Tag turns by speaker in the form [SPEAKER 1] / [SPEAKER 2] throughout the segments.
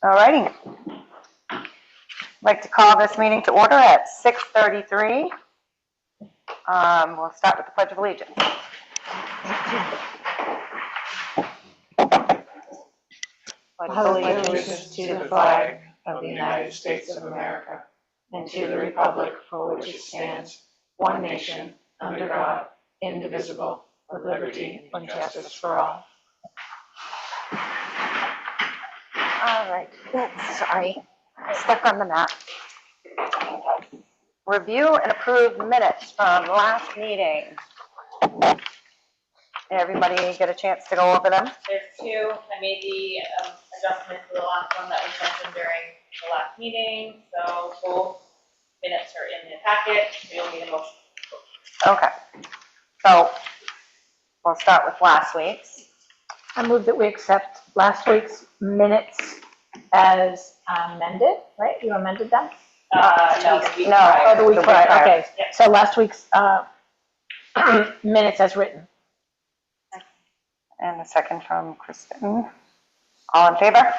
[SPEAKER 1] All righty. I'd like to call this meeting to order at 6:33. We'll start with the Pledge of Allegiance.
[SPEAKER 2] Pledge allegiance to the flag of the United States of America and to the republic for which it stands, one nation, under God, indivisible, with liberty and justice for all.
[SPEAKER 1] All right. Sorry, I stepped on the mat. Review and approve minutes from last meeting. Everybody get a chance to go over them?
[SPEAKER 3] There's two. I made the adjustment to the last one that was mentioned during the last meeting. So both minutes are in the packet. You'll need a motion.
[SPEAKER 1] Okay. So we'll start with last week's.
[SPEAKER 2] I move that we accept last week's minutes as amended, right? You amended them?
[SPEAKER 3] No, the week
[SPEAKER 1] No.
[SPEAKER 3] prior.
[SPEAKER 2] Oh, the week prior, okay.
[SPEAKER 3] Yeah.
[SPEAKER 2] So last week's minutes as written.
[SPEAKER 1] And a second from Kristen. All in favor?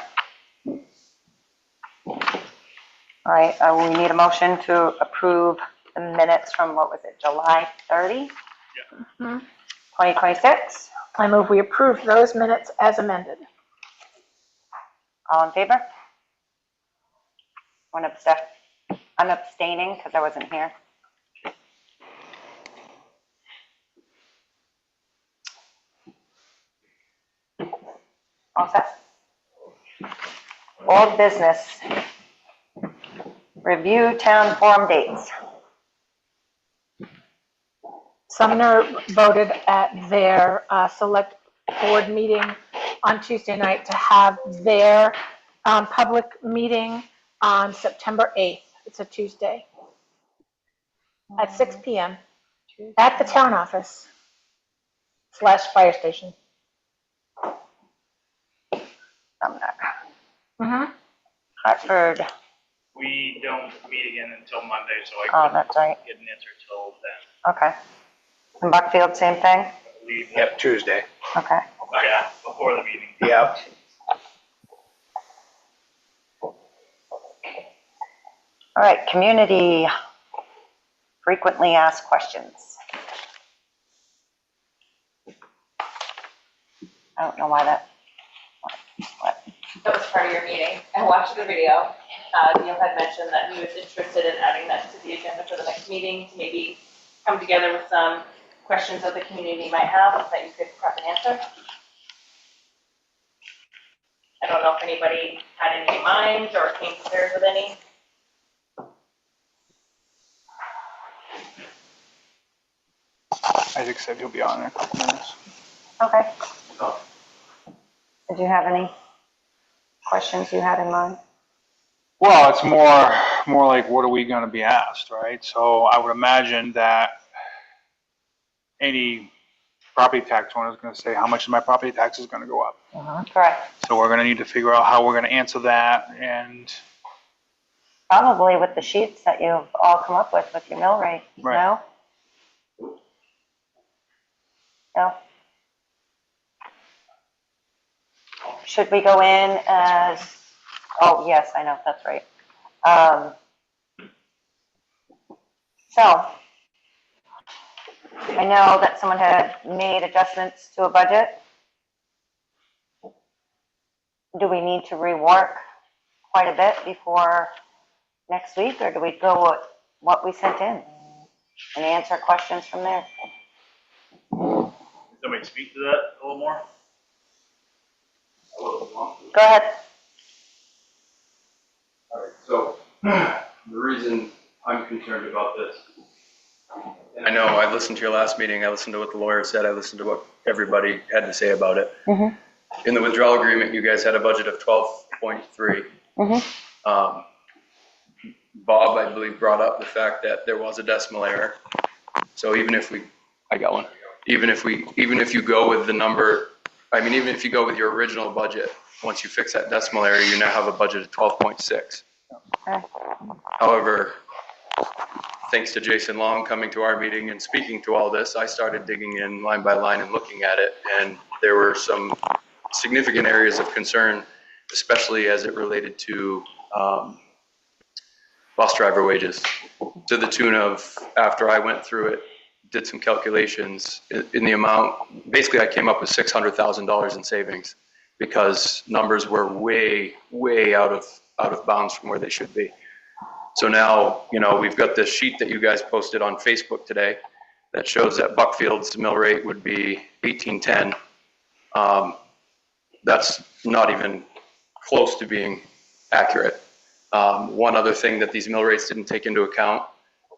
[SPEAKER 1] All right, we need a motion to approve the minutes from, what was it, July 30?
[SPEAKER 2] Yeah.
[SPEAKER 1] 2026.
[SPEAKER 2] I move we approve those minutes as amended.
[SPEAKER 1] All in favor? One abstain. I'm abstaining because I wasn't here. All set? Old business. Review town forum dates.
[SPEAKER 2] Sumner voted at their select board meeting on Tuesday night to have their public meeting on September 8th. It's a Tuesday at 6 p.m. at the town office / fire station.
[SPEAKER 1] Sumner.
[SPEAKER 2] Mm-hmm.
[SPEAKER 1] Hartford.
[SPEAKER 4] We don't meet again until Monday, so I
[SPEAKER 1] Oh,
[SPEAKER 4] couldn't
[SPEAKER 1] that's right.
[SPEAKER 4] get an answer till then.
[SPEAKER 1] Okay. And Buckfield, same thing?
[SPEAKER 4] Yep,
[SPEAKER 5] Tuesday.
[SPEAKER 1] Okay.
[SPEAKER 4] yeah, before the meeting.
[SPEAKER 5] Yep.
[SPEAKER 1] All right, community frequently asked questions. I don't know why that, what?
[SPEAKER 3] That was part of your meeting. I watched the video. Neil had mentioned that he was interested in adding that to the agenda for the next meeting to maybe come together with some questions that the community might have that you could prep and answer. I don't know if anybody had any in mind or came prepared with any.
[SPEAKER 5] Isaac said he'll be on in a couple minutes.
[SPEAKER 1] Okay. Did you have any questions you had in mind?
[SPEAKER 5] Well, it's more like, what are we going to be asked, right? So I would imagine that any property tax owner is going to say, how much is my property tax is going to go up?
[SPEAKER 1] Correct.
[SPEAKER 5] So we're going to need to figure out how we're going to answer that. And
[SPEAKER 1] Probably with the sheets that you've all come up with your mill rate.
[SPEAKER 5] Right.
[SPEAKER 1] No? No? Should we go in as, oh, yes, I know, that's right. So, I know that someone had made adjustments to a budget. Do we need to rework quite a bit before next week, or do we go with what we sent in and answer questions from there?
[SPEAKER 4] Can somebody speak to that a little more?
[SPEAKER 1] Go ahead.
[SPEAKER 6] All right, so the reason I'm concerned about this, and I know I listened to your last meeting, I listened to what the lawyer said, I listened to what everybody had to say about it.
[SPEAKER 1] Mm-hmm.
[SPEAKER 6] In the withdrawal agreement, you guys had a budget of 12.3.
[SPEAKER 1] Mm-hmm.
[SPEAKER 6] Bob, I believe, brought up the fact that there was a decimal error. So even if we, I got one. Even if you go with the number, even if you go with your original budget, once you fix that decimal error, you now have a budget of 12.6.
[SPEAKER 1] Okay.
[SPEAKER 6] However, thanks to Jason Long coming to our meeting and speaking to all this, I started digging in line by line and looking at it, and there were some significant areas of concern especially as it related to bus driver wages, to the tune of, after I went through it, did some calculations in the amount, basically I came up with $600,000 in savings because numbers were way, way out of bounds from where they should be. So now, you know, we've got this sheet that you guys posted on Facebook today that shows that Buckfield's mill rate would be 1810. That's not even close to being accurate. One other thing that these mill rates didn't take into account,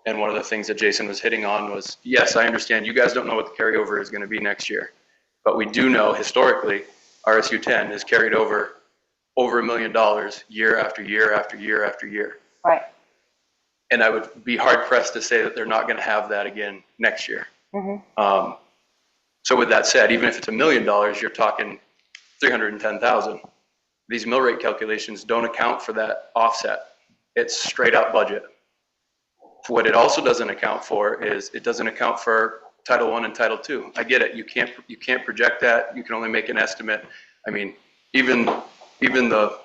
[SPEAKER 6] and one of the things that Jason was hitting on was, yes, I understand you guys don't know what the carryover is going to be next year, but we do know historically RSU 10 has carried over $1 million year after year after year after year.
[SPEAKER 1] Right.
[SPEAKER 6] And I would be hard pressed to say that they're not going to have that again next year. So with that said, even if it's $1 million, you're talking 310,000. These mill rate calculations don't account for that offset. It's straight up budget. What it also doesn't account for is it doesn't account for Title I and Title II. I get it. You can't project that. You can only make an estimate. I mean, even the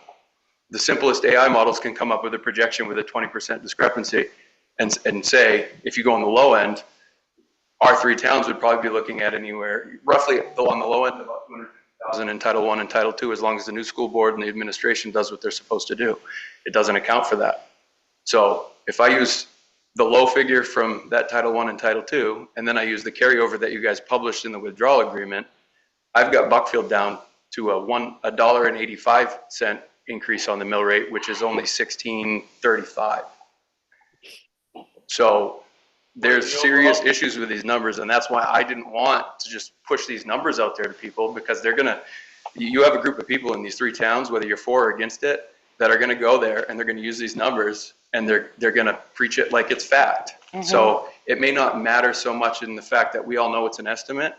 [SPEAKER 6] simplest AI models can come up with a projection with a 20% discrepancy and say, if you go on the low end, our three towns would probably be looking at anywhere, roughly on the low end, about 200,000 in Title I and Title II, as long as the new school board and the administration does what they're supposed to do. It doesn't account for that. So if I use the low figure from that Title I and Title II, and then I use the carryover that you guys published in the withdrawal agreement, I've got Buckfield down to a $1.85 increase on the mill rate, which is only $16.35. So there's serious issues with these numbers, and that's why I didn't want to just push these numbers out there to people, because you have a group of people in these three towns, whether you're for or against it, that are gonna go there and they're gonna use these numbers and they're gonna preach it like it's fact. So it may not matter so much in the fact that we all know it's an estimate,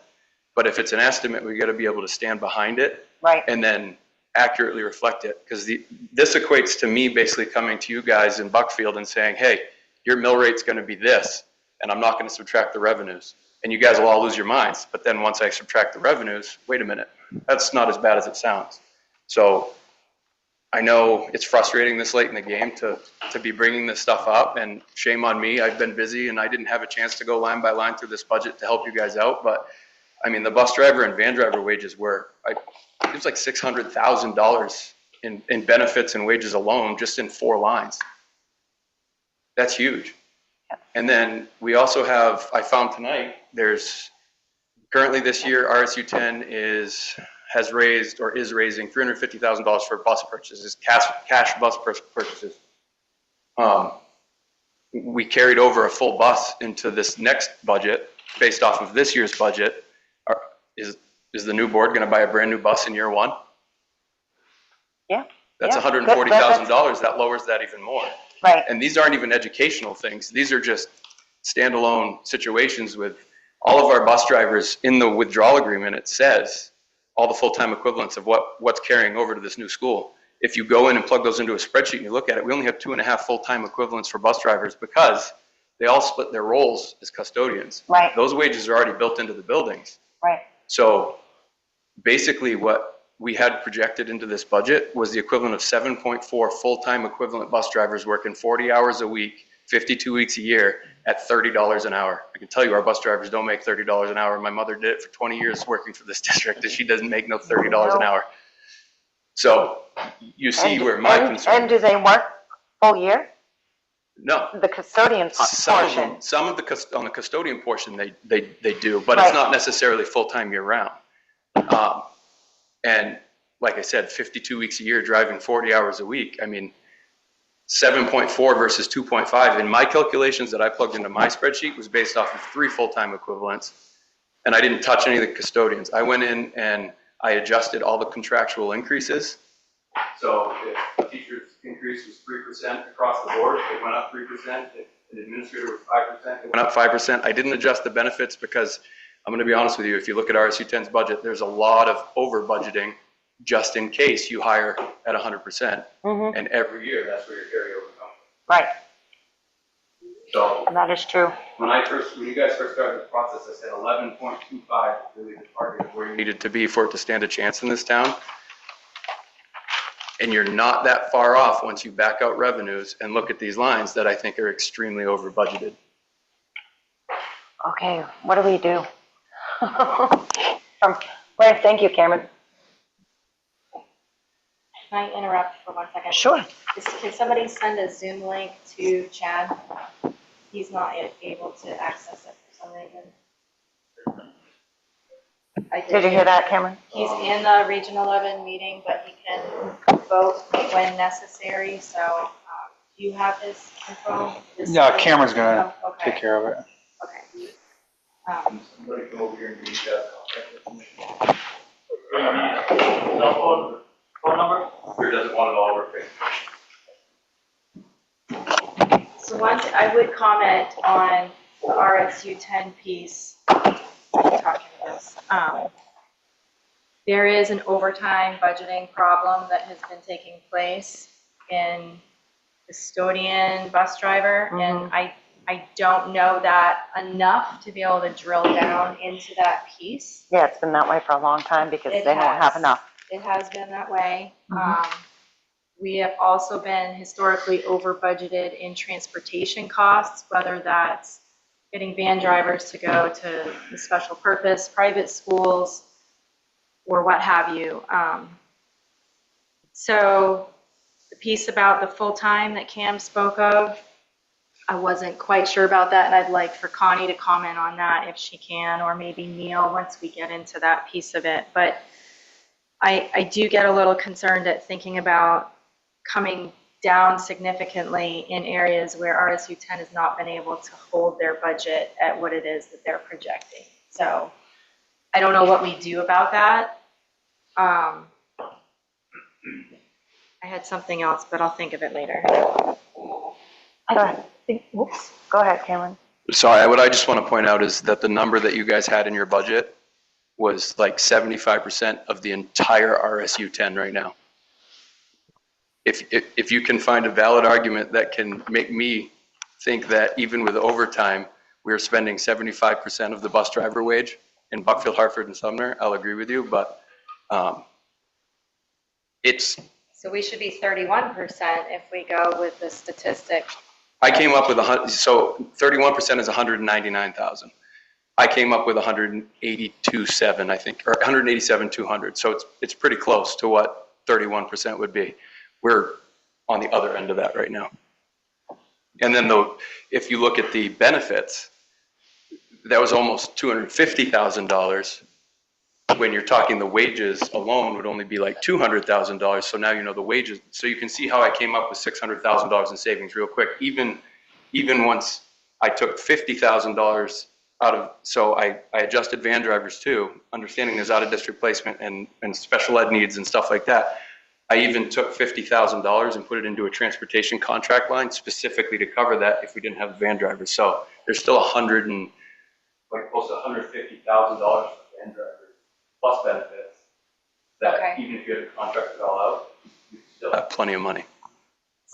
[SPEAKER 6] but if it's an estimate, we gotta be able to stand behind it.
[SPEAKER 1] Right.
[SPEAKER 6] And then accurately reflect it. Because this equates to me basically coming to you guys in Buckfield and saying, hey, your mill rate's gonna be this, and I'm not gonna subtract the revenues. And you guys will all lose your minds. But then once I subtract the revenues, wait a minute, that's not as bad as it sounds. So I know it's frustrating this late in the game to be bringing this stuff up, and shame on me. I've been busy and I didn't have a chance to go line by line through this budget to help you guys out. But I mean, the bus driver and van driver wages it was like $600,000 in benefits and wages alone, just in 4 lines. That's huge. And then we also have, I found tonight, there's currently this year, RSU 10 has raised or is raising $350,000 for bus purchases, cash bus purchases. We carried over a full bus into this next budget based off of this year's budget. Is the new board going to buy a brand new bus in year 1?
[SPEAKER 1] Yeah.
[SPEAKER 6] That's
[SPEAKER 1] Yeah.
[SPEAKER 6] $140,000. That lowers that even more.
[SPEAKER 1] Right.
[SPEAKER 6] And these aren't even educational things. These are just standalone situations with all of our bus drivers. In the withdrawal agreement, it says all the full-time equivalents of what's carrying over to this new school. If you go in and plug those into a spreadsheet and you look at it, we only have 2.5 full-time equivalents for bus drivers because they all split their roles as custodians.
[SPEAKER 1] Right.
[SPEAKER 6] Those wages are already built into the buildings.
[SPEAKER 1] Right.
[SPEAKER 6] So basically what we had projected into this budget was the equivalent of 7.4 full-time equivalent bus drivers working 40 hours a week, 52 weeks a year at $30 an hour. I can tell you our bus drivers don't make $30 an hour. My mother did it for 20 years working for this district, and she doesn't make no $30 an hour. So you see where my concern.
[SPEAKER 1] And do they work full year?
[SPEAKER 6] No.
[SPEAKER 1] The custodian portion.
[SPEAKER 6] Some of on the custodian portion they do, but it's not necessarily full-time year-round. And like I said, 52 weeks a year driving 40 hours a week. I mean, 7.4 versus 2.5 in my calculations that I plugged into my spreadsheet was based off of 3 full-time equivalents, and I didn't touch any of the custodians. I went in and I adjusted all the contractual increases. So if a teacher's increase was 3% across the board, it went up 3%. If an administrator was 5%, it went up 5%. I didn't adjust the benefits because I'm going to be honest with you, if you look at RSU 10's budget, there's a lot of over budgeting just in case you hire at 100%. And every year, that's where your carryover comes.
[SPEAKER 1] Right.
[SPEAKER 6] So
[SPEAKER 1] that is true.
[SPEAKER 6] When you guys first started the process, I said 11.25 really the target of where you needed to be for it to stand a chance in this town. And you're not that far off once you back out revenues and look at these lines that I think are extremely over budgeted.
[SPEAKER 1] Okay, what do we do? Wait, thank you, Cameron.
[SPEAKER 7] Can I interrupt for 1 second?
[SPEAKER 1] Sure.
[SPEAKER 7] Can somebody send a Zoom link to Chad? He's not able to access it for some reason.
[SPEAKER 1] Did you hear that, Cameron?
[SPEAKER 7] He's in the Region 11 meeting, but he can vote when necessary, so do you have his info?
[SPEAKER 5] Yeah, Cameron's gonna
[SPEAKER 7] Oh, okay.
[SPEAKER 5] take care of it.
[SPEAKER 7] Okay.
[SPEAKER 4] Somebody come over here and read that. Cell phone number? Or does it want it all over Facebook?
[SPEAKER 7] So once I would comment on the RSU 10 piece, talking this, there is an overtime budgeting problem that has been taking place in custodian bus driver, and I don't know that enough to be able to drill down into that piece.
[SPEAKER 1] Yeah, it's been that way for a long time because
[SPEAKER 7] It
[SPEAKER 1] they don't have
[SPEAKER 7] has.
[SPEAKER 1] enough.
[SPEAKER 7] It has been that way. We have also been historically over budgeted in transportation costs, whether that's getting van drivers to go to the special purpose, private schools, or what have you. So the piece about the full-time that Cam spoke of, I wasn't quite sure about that, and I'd like for Connie to comment on that if she can, or maybe Neil once we get into that piece of it. But I do get a little concerned at thinking about coming down significantly in areas where RSU 10 has not been able to hold their budget at what it is that they're projecting. So I don't know what we do about that. I had something else, but I'll think of it later.
[SPEAKER 1] Go ahead.
[SPEAKER 2] Whoops.
[SPEAKER 1] Go ahead, Cameron.
[SPEAKER 6] Sorry, what I just want to point out is that the number that you guys had in your budget was like 75% of the entire RSU 10 right now. If you can find a valid argument that can make me think that even with overtime, we're spending 75% of the bus driver wage in Buckfield, Hartford, and Sumner, I'll agree with you, but it's...
[SPEAKER 7] So we should be 31% if we go with the statistic.
[SPEAKER 6] I came up with so 31% is 199,000. I came up with 182.7, I think, or 187,200. So it's pretty close to what 31% would be. We're on the other end of that right now. And then if you look at the benefits, that was almost $250,000. When you're talking the wages alone would only be like $200,000. So now you know the wages. So you can see how I came up with $600,000 in savings real quick. Even once I took $50,000 out of, so I adjusted van drivers too, understanding there's out of district placement and special ed needs and stuff like that. I even took $50,000 and put it into a transportation contract line specifically to cover that if we didn't have van drivers. So there's still close to $150,000 for van drivers plus benefits. That
[SPEAKER 7] Okay.
[SPEAKER 6] even if you had to contract it all out, you still have plenty of money.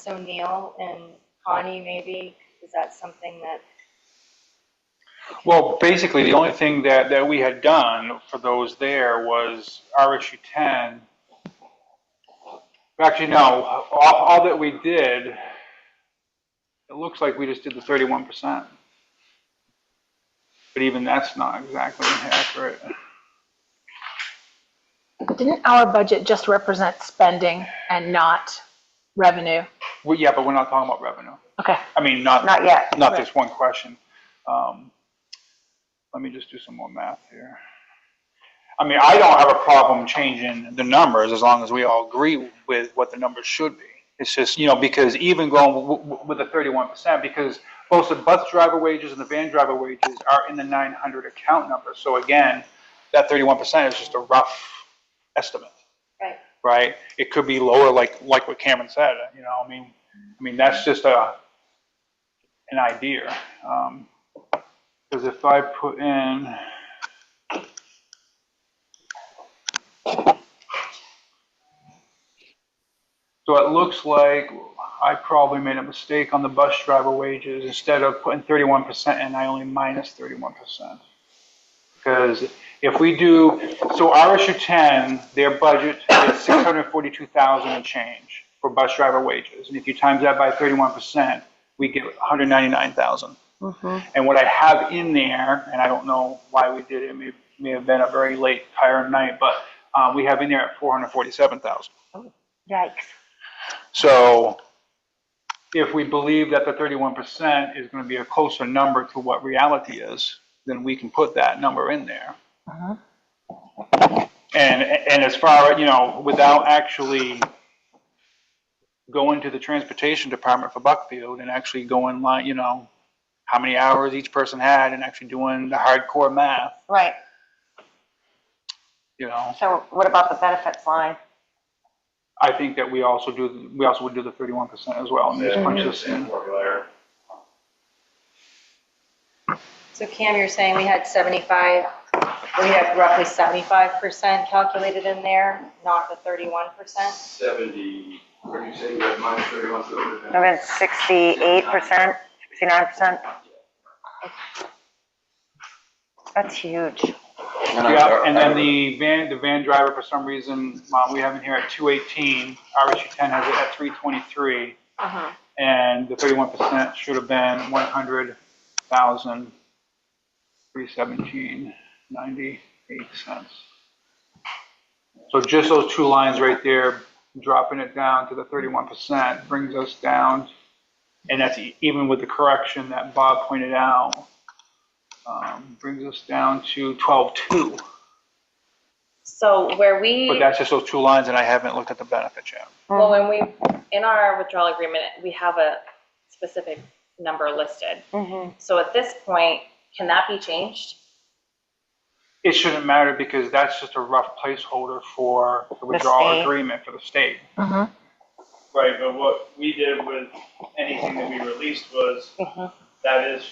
[SPEAKER 7] So Neil and Connie, maybe, is that something that?
[SPEAKER 5] Well, basically, the only thing that we had done for those there was RSU 10. Actually, no, all that we did, it looks like we just did the 31%. But even that's not exactly accurate.
[SPEAKER 2] Didn't our budget just represent spending and not revenue?
[SPEAKER 5] Well, yeah, but we're not talking about revenue.
[SPEAKER 2] Okay.
[SPEAKER 5] I mean,
[SPEAKER 1] Not yet.
[SPEAKER 5] Not this one question. Let me just do some more math here. I mean, I don't have a problem changing the numbers as long as we all agree with what the numbers should be. It's just, because even going with the 31%, because both the bus driver wages and the van driver wages are in the 900 account number. So again, that 31% is just a rough estimate.
[SPEAKER 7] Right.
[SPEAKER 5] Right? It could be lower, like what Cameron said. I mean that's just an idea. Because if I put in, so it looks like I probably made a mistake on the bus driver wages. Instead of putting 31% in, I only minus 31%. Because If we do, so RSU 10, their budget is 642,000 and change for bus driver wages. And if you times that by 31%, we get 199,000. And what I have in there, and I don't know why we did it, may have been a very late, tired night, but we have in there at 447,000.
[SPEAKER 1] Yikes.
[SPEAKER 5] So if we believe that the 31% is going to be a closer number to what reality is, then we can put that number in there. And as far, without actually going to the transportation department for Buckfield and actually going line, how many hours each person had and actually doing the hardcore math,
[SPEAKER 1] Right.
[SPEAKER 5] you know,
[SPEAKER 1] So what about the benefits line?
[SPEAKER 5] I think that we also would do the 31% as well and just punch this in.
[SPEAKER 7] So Cam, you're saying we had roughly 75% calculated in there, not the 31%?
[SPEAKER 6] 70, what do you say, you got minus 31, so it would have
[SPEAKER 1] I
[SPEAKER 6] been.
[SPEAKER 1] mean, 68%, 69%. That's huge.
[SPEAKER 5] Yeah, and then the van driver, for some reason, we have it here at 218, RSU 10 has it at 323, and the 31% should have been 100,000, 317.98 cents. So just those two lines right there, dropping it down to the 31% brings us down, and that's even with the correction that Bob pointed out, brings us down to 12.2.
[SPEAKER 7] So where
[SPEAKER 5] But
[SPEAKER 7] we,
[SPEAKER 5] that's just those two lines, and I haven't looked at the benefits yet.
[SPEAKER 7] well, when we, in our withdrawal agreement, we have a specific number listed. So at this point, can that be changed?
[SPEAKER 5] It shouldn't matter because that's just a rough placeholder for the withdrawal
[SPEAKER 1] state.
[SPEAKER 5] agreement for the state.
[SPEAKER 4] Right, but what we did with anything that we released was, that is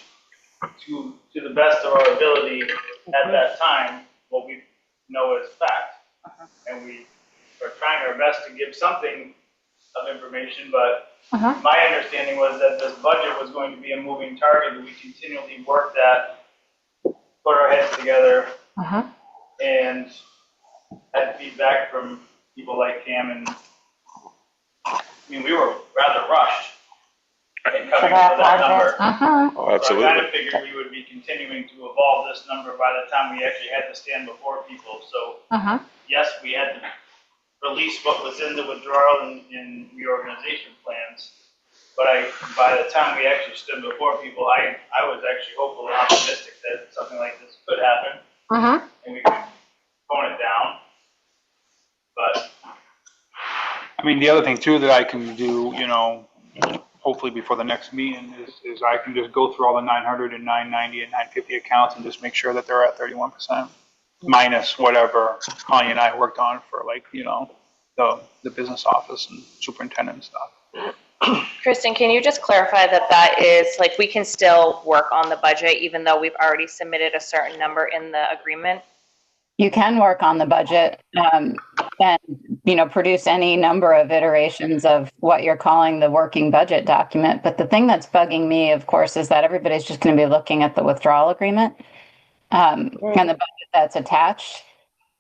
[SPEAKER 4] to the best of our ability at that time, what we know is fact. And we are trying our best to give something of information, but my understanding was that this budget was going to be a moving target, that we continually worked at, put our heads together, and had feedback from people like Cam, and I mean, we were rather rushed in coming up with that number.
[SPEAKER 6] Oh,
[SPEAKER 4] So I kind of figured we would be continuing to evolve this number by the time we actually had to stand before people. So yes, we had to release what was in the withdrawal and reorganization plans. But by the time we actually stood before people, I was actually hopeful and optimistic that something like this could happen. And we could tone it down. But
[SPEAKER 5] I mean, the other thing too that I can do, hopefully before the next meeting is I can just go through all the 900 and 990 and 950 accounts and just make sure that they're at 31% minus whatever Connie and I worked on for the business office and superintendent and stuff.
[SPEAKER 7] Kristen, can you just clarify that is, like, we can still work on the budget even though we've already submitted a certain number in the agreement?
[SPEAKER 8] You can work on the budget and, produce any number of iterations of what you're calling the working budget document. But the thing that's bugging me, of course, is that everybody's just going to be looking at the withdrawal agreement and the budget that's attached.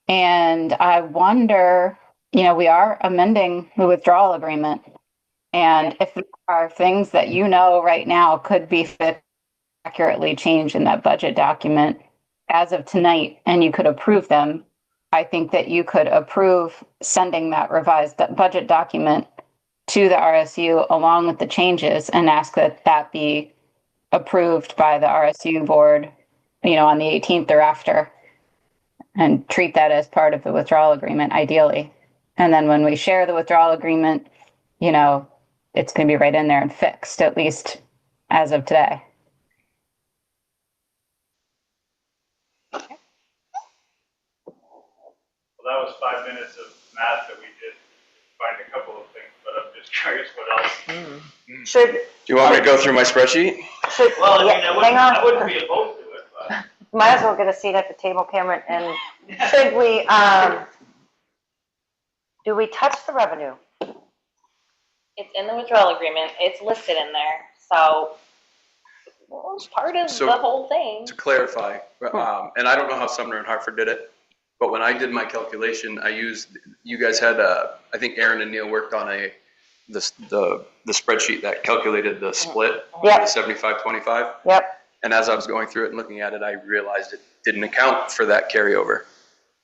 [SPEAKER 8] And I wonder, we are amending the withdrawal agreement. And if there are things that right now could be fit accurately changed in that budget document as of tonight, and you could approve them, I think that you could approve sending that revised budget document to the RSU along with the changes and ask that that be approved by the RSU board, on the 18th or after, and treat that as part of the withdrawal agreement, ideally. And then when we share the withdrawal agreement, it's going to be right in there and fixed, at least as of today.
[SPEAKER 4] well, that was 5 minutes of math that we did, find a couple of things, but I'm just curious what else.
[SPEAKER 1] Should,
[SPEAKER 6] Do you want me to go through my spreadsheet?
[SPEAKER 4] Well, I mean,
[SPEAKER 1] hang on.
[SPEAKER 4] I wouldn't be opposed to it, but.
[SPEAKER 1] Might as well get a seat at the table, Cameron, and should we, do we touch the revenue?
[SPEAKER 7] It's in the withdrawal agreement. It's listed in there. So
[SPEAKER 3] Well, it's part of
[SPEAKER 6] So-
[SPEAKER 3] the whole thing.
[SPEAKER 6] To clarify, and I don't know how Sumner and Hartford did it, but when I did my calculation, I used, you guys had, I think Aaron and Neil worked on the spreadsheet that calculated the split,
[SPEAKER 1] Yep.
[SPEAKER 6] the 75-25.
[SPEAKER 1] Yep.
[SPEAKER 6] And as I was going through it and looking at it, I realized it didn't account for that carryover.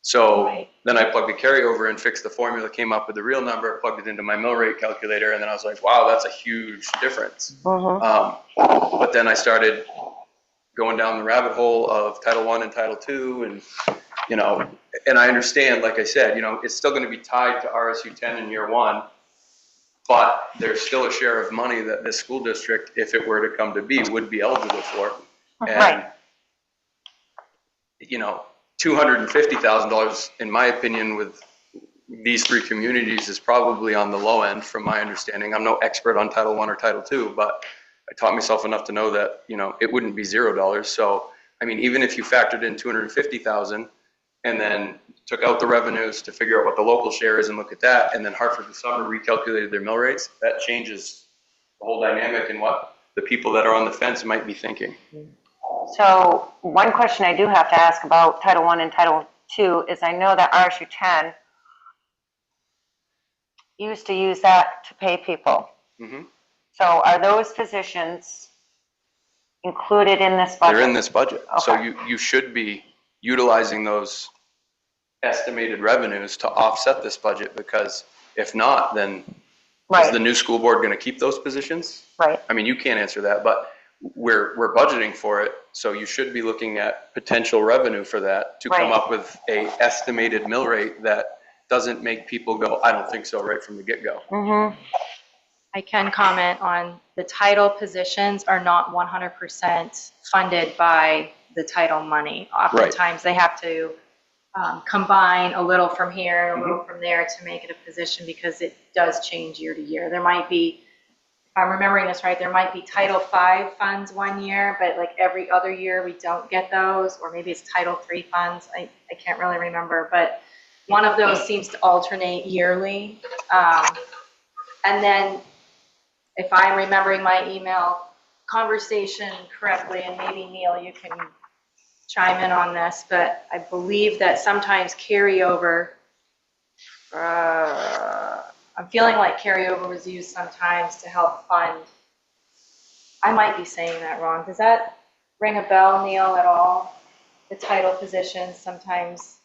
[SPEAKER 6] So
[SPEAKER 3] Right.
[SPEAKER 6] then I plugged the carryover and fixed the formula, came up with the real number, plugged it into my mill rate calculator, and then I was like, wow, that's a huge difference. But then I started going down the rabbit hole of Title I and Title II, and and I understand, like I said, it's still going to be tied to RSU 10 in year one, but there's still a share of money that this school district, if it were to come to be, would be eligible for. And,
[SPEAKER 1] Right.
[SPEAKER 6] $250,000, in my opinion, with these three communities is probably on the low end from my understanding. I'm no expert on Title I or Title II, but I taught myself enough to know that, it wouldn't be $0. So, I mean, even if you factored in 250,000 and then took out the revenues to figure out what the local share is and look at that, and then Hartford and Sumner recalculated their mill rates, that changes the whole dynamic and what the people that are on the fence might be thinking.
[SPEAKER 1] So one question I do have to ask about Title I and Title II is I know that RSU 10 used to use that to pay people.
[SPEAKER 6] Mm-hmm.
[SPEAKER 1] So are those positions included in this budget?
[SPEAKER 6] They're in this budget. So
[SPEAKER 1] Okay.
[SPEAKER 6] you should be utilizing those estimated revenues to offset this budget, because if not, then is the new school board going to keep those positions?
[SPEAKER 1] Right.
[SPEAKER 6] I mean, you can't answer that, but we're budgeting for it. So you should be looking at potential revenue for that to come
[SPEAKER 1] Right.
[SPEAKER 6] up with a estimated mill rate that doesn't make people go, I don't think so, right from the get-go.
[SPEAKER 1] Mm-hmm.
[SPEAKER 7] I can comment on the title positions are not 100% funded by the title money. Oftentimes they have to combine a little from here, a little from there to make it a position, because it does change year to year. There might be, if I'm remembering this right, there might be Title V funds one year, but like every other year we don't get those, or maybe it's Title III funds. I can't really remember, but one of those seems to alternate yearly. And then if I'm remembering my email conversation correctly, and maybe Neil, you can chime in on this, but I believe that sometimes carryover, I'm feeling like carryover was used sometimes to help fund. I might be saying that wrong. Does that ring a bell, Neil, at all? The title positions sometimes.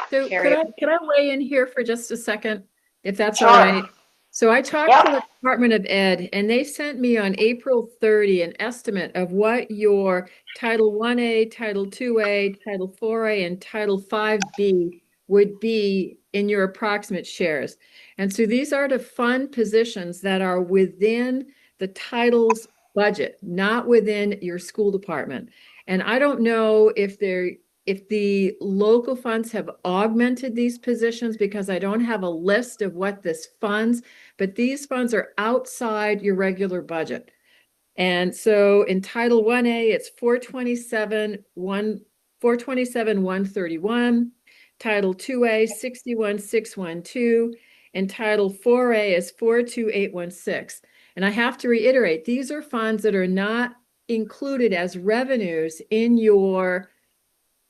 [SPEAKER 9] So could I weigh in here for just a second, if that's
[SPEAKER 1] Sure.
[SPEAKER 9] all right? So I talked
[SPEAKER 1] Yep.
[SPEAKER 9] to the Department of Ed, and they sent me on April 30 an estimate of what your Title IA, Title IIA, Title IVA, and Title V would be in your approximate shares. And so these are to fund positions that are within the title's budget, not within your school department. And I don't know if the local funds have augmented these positions, because I don't have a list of what this funds, but these funds are outside your regular budget. And so in Title 1A, it's 427,131. Title 2A, 61,612. And Title 4A is 42,816. And I have to reiterate, these are funds that are not included as revenues in your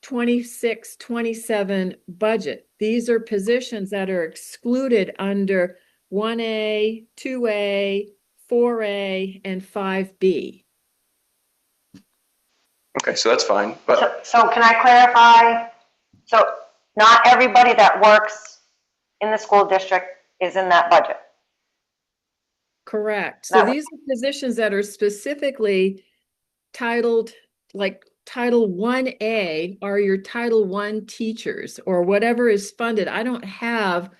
[SPEAKER 9] 26-27 budget. These are positions that are excluded under 1A, 2A, 4A, and 5B.
[SPEAKER 6] Okay, so that's fine. But
[SPEAKER 1] So can I clarify? So not everybody that works in the school district is in that budget.
[SPEAKER 9] Correct. So
[SPEAKER 1] That-
[SPEAKER 9] these are positions that are specifically titled, like Title 1A are your Title I teachers or whatever is funded. I don't have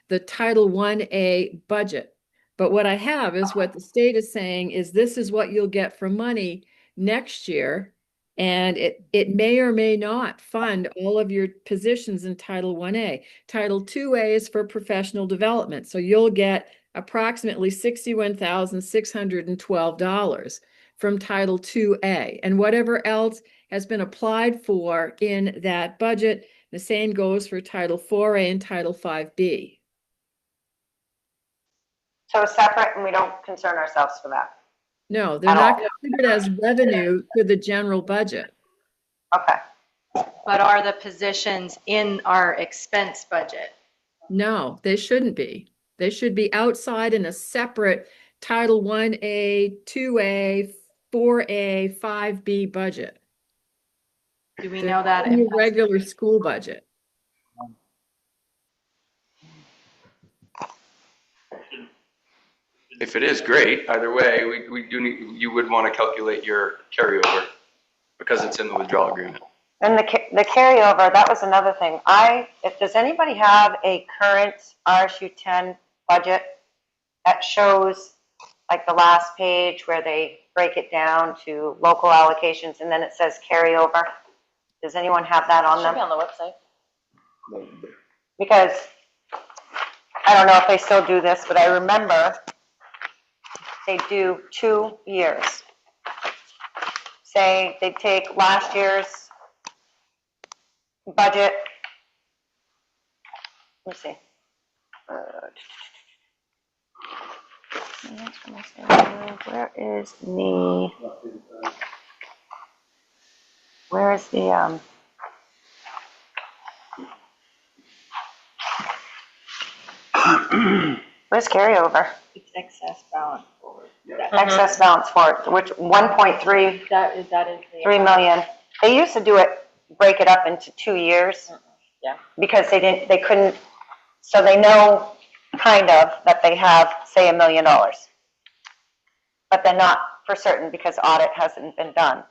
[SPEAKER 9] the Title 1A budget, but what I have is what the state is saying is this is what you'll get for money next year. And it may or may not fund all of your positions in Title 1A. Title 2A is for professional development. So you'll get approximately $61,612 from Title 2A, and whatever else has been applied for in that budget. The same goes for Title 4A and Title 5B.
[SPEAKER 1] So separate, and we don't concern ourselves for that.
[SPEAKER 9] No, they're
[SPEAKER 1] At
[SPEAKER 9] not
[SPEAKER 1] all.
[SPEAKER 9] treated as revenue to the general budget.
[SPEAKER 1] Okay.
[SPEAKER 7] But are the positions in our expense budget?
[SPEAKER 9] No, they shouldn't be. They should be outside in a separate Title 1A, 2A, 4A, 5B budget.
[SPEAKER 7] Do we know that?
[SPEAKER 9] In your regular school budget.
[SPEAKER 6] If it is, great. Either way, we do need, you would want to calculate your carryover because it's in the withdrawal agreement.
[SPEAKER 1] And the carryover, that was another thing. Does anybody have a current RSU 10 budget that shows like the last page where they break it down to local allocations and then it says carryover? Does anyone have that on
[SPEAKER 3] Should be
[SPEAKER 1] them?
[SPEAKER 3] on the website.
[SPEAKER 1] Because I don't know if they still do this, but I remember they do 2 years. Say they take last year's budget. Let me see. Where is the where's carryover?
[SPEAKER 7] It's excess balance forward.
[SPEAKER 1] Excess balance for it, which 1.3
[SPEAKER 7] That is the.
[SPEAKER 1] 3 million. They used to do it, break it up into 2 years.
[SPEAKER 3] Yeah.
[SPEAKER 1] Because they couldn't, so they know kind of that they have, say, $1 million. But they're not for certain because audit hasn't been done.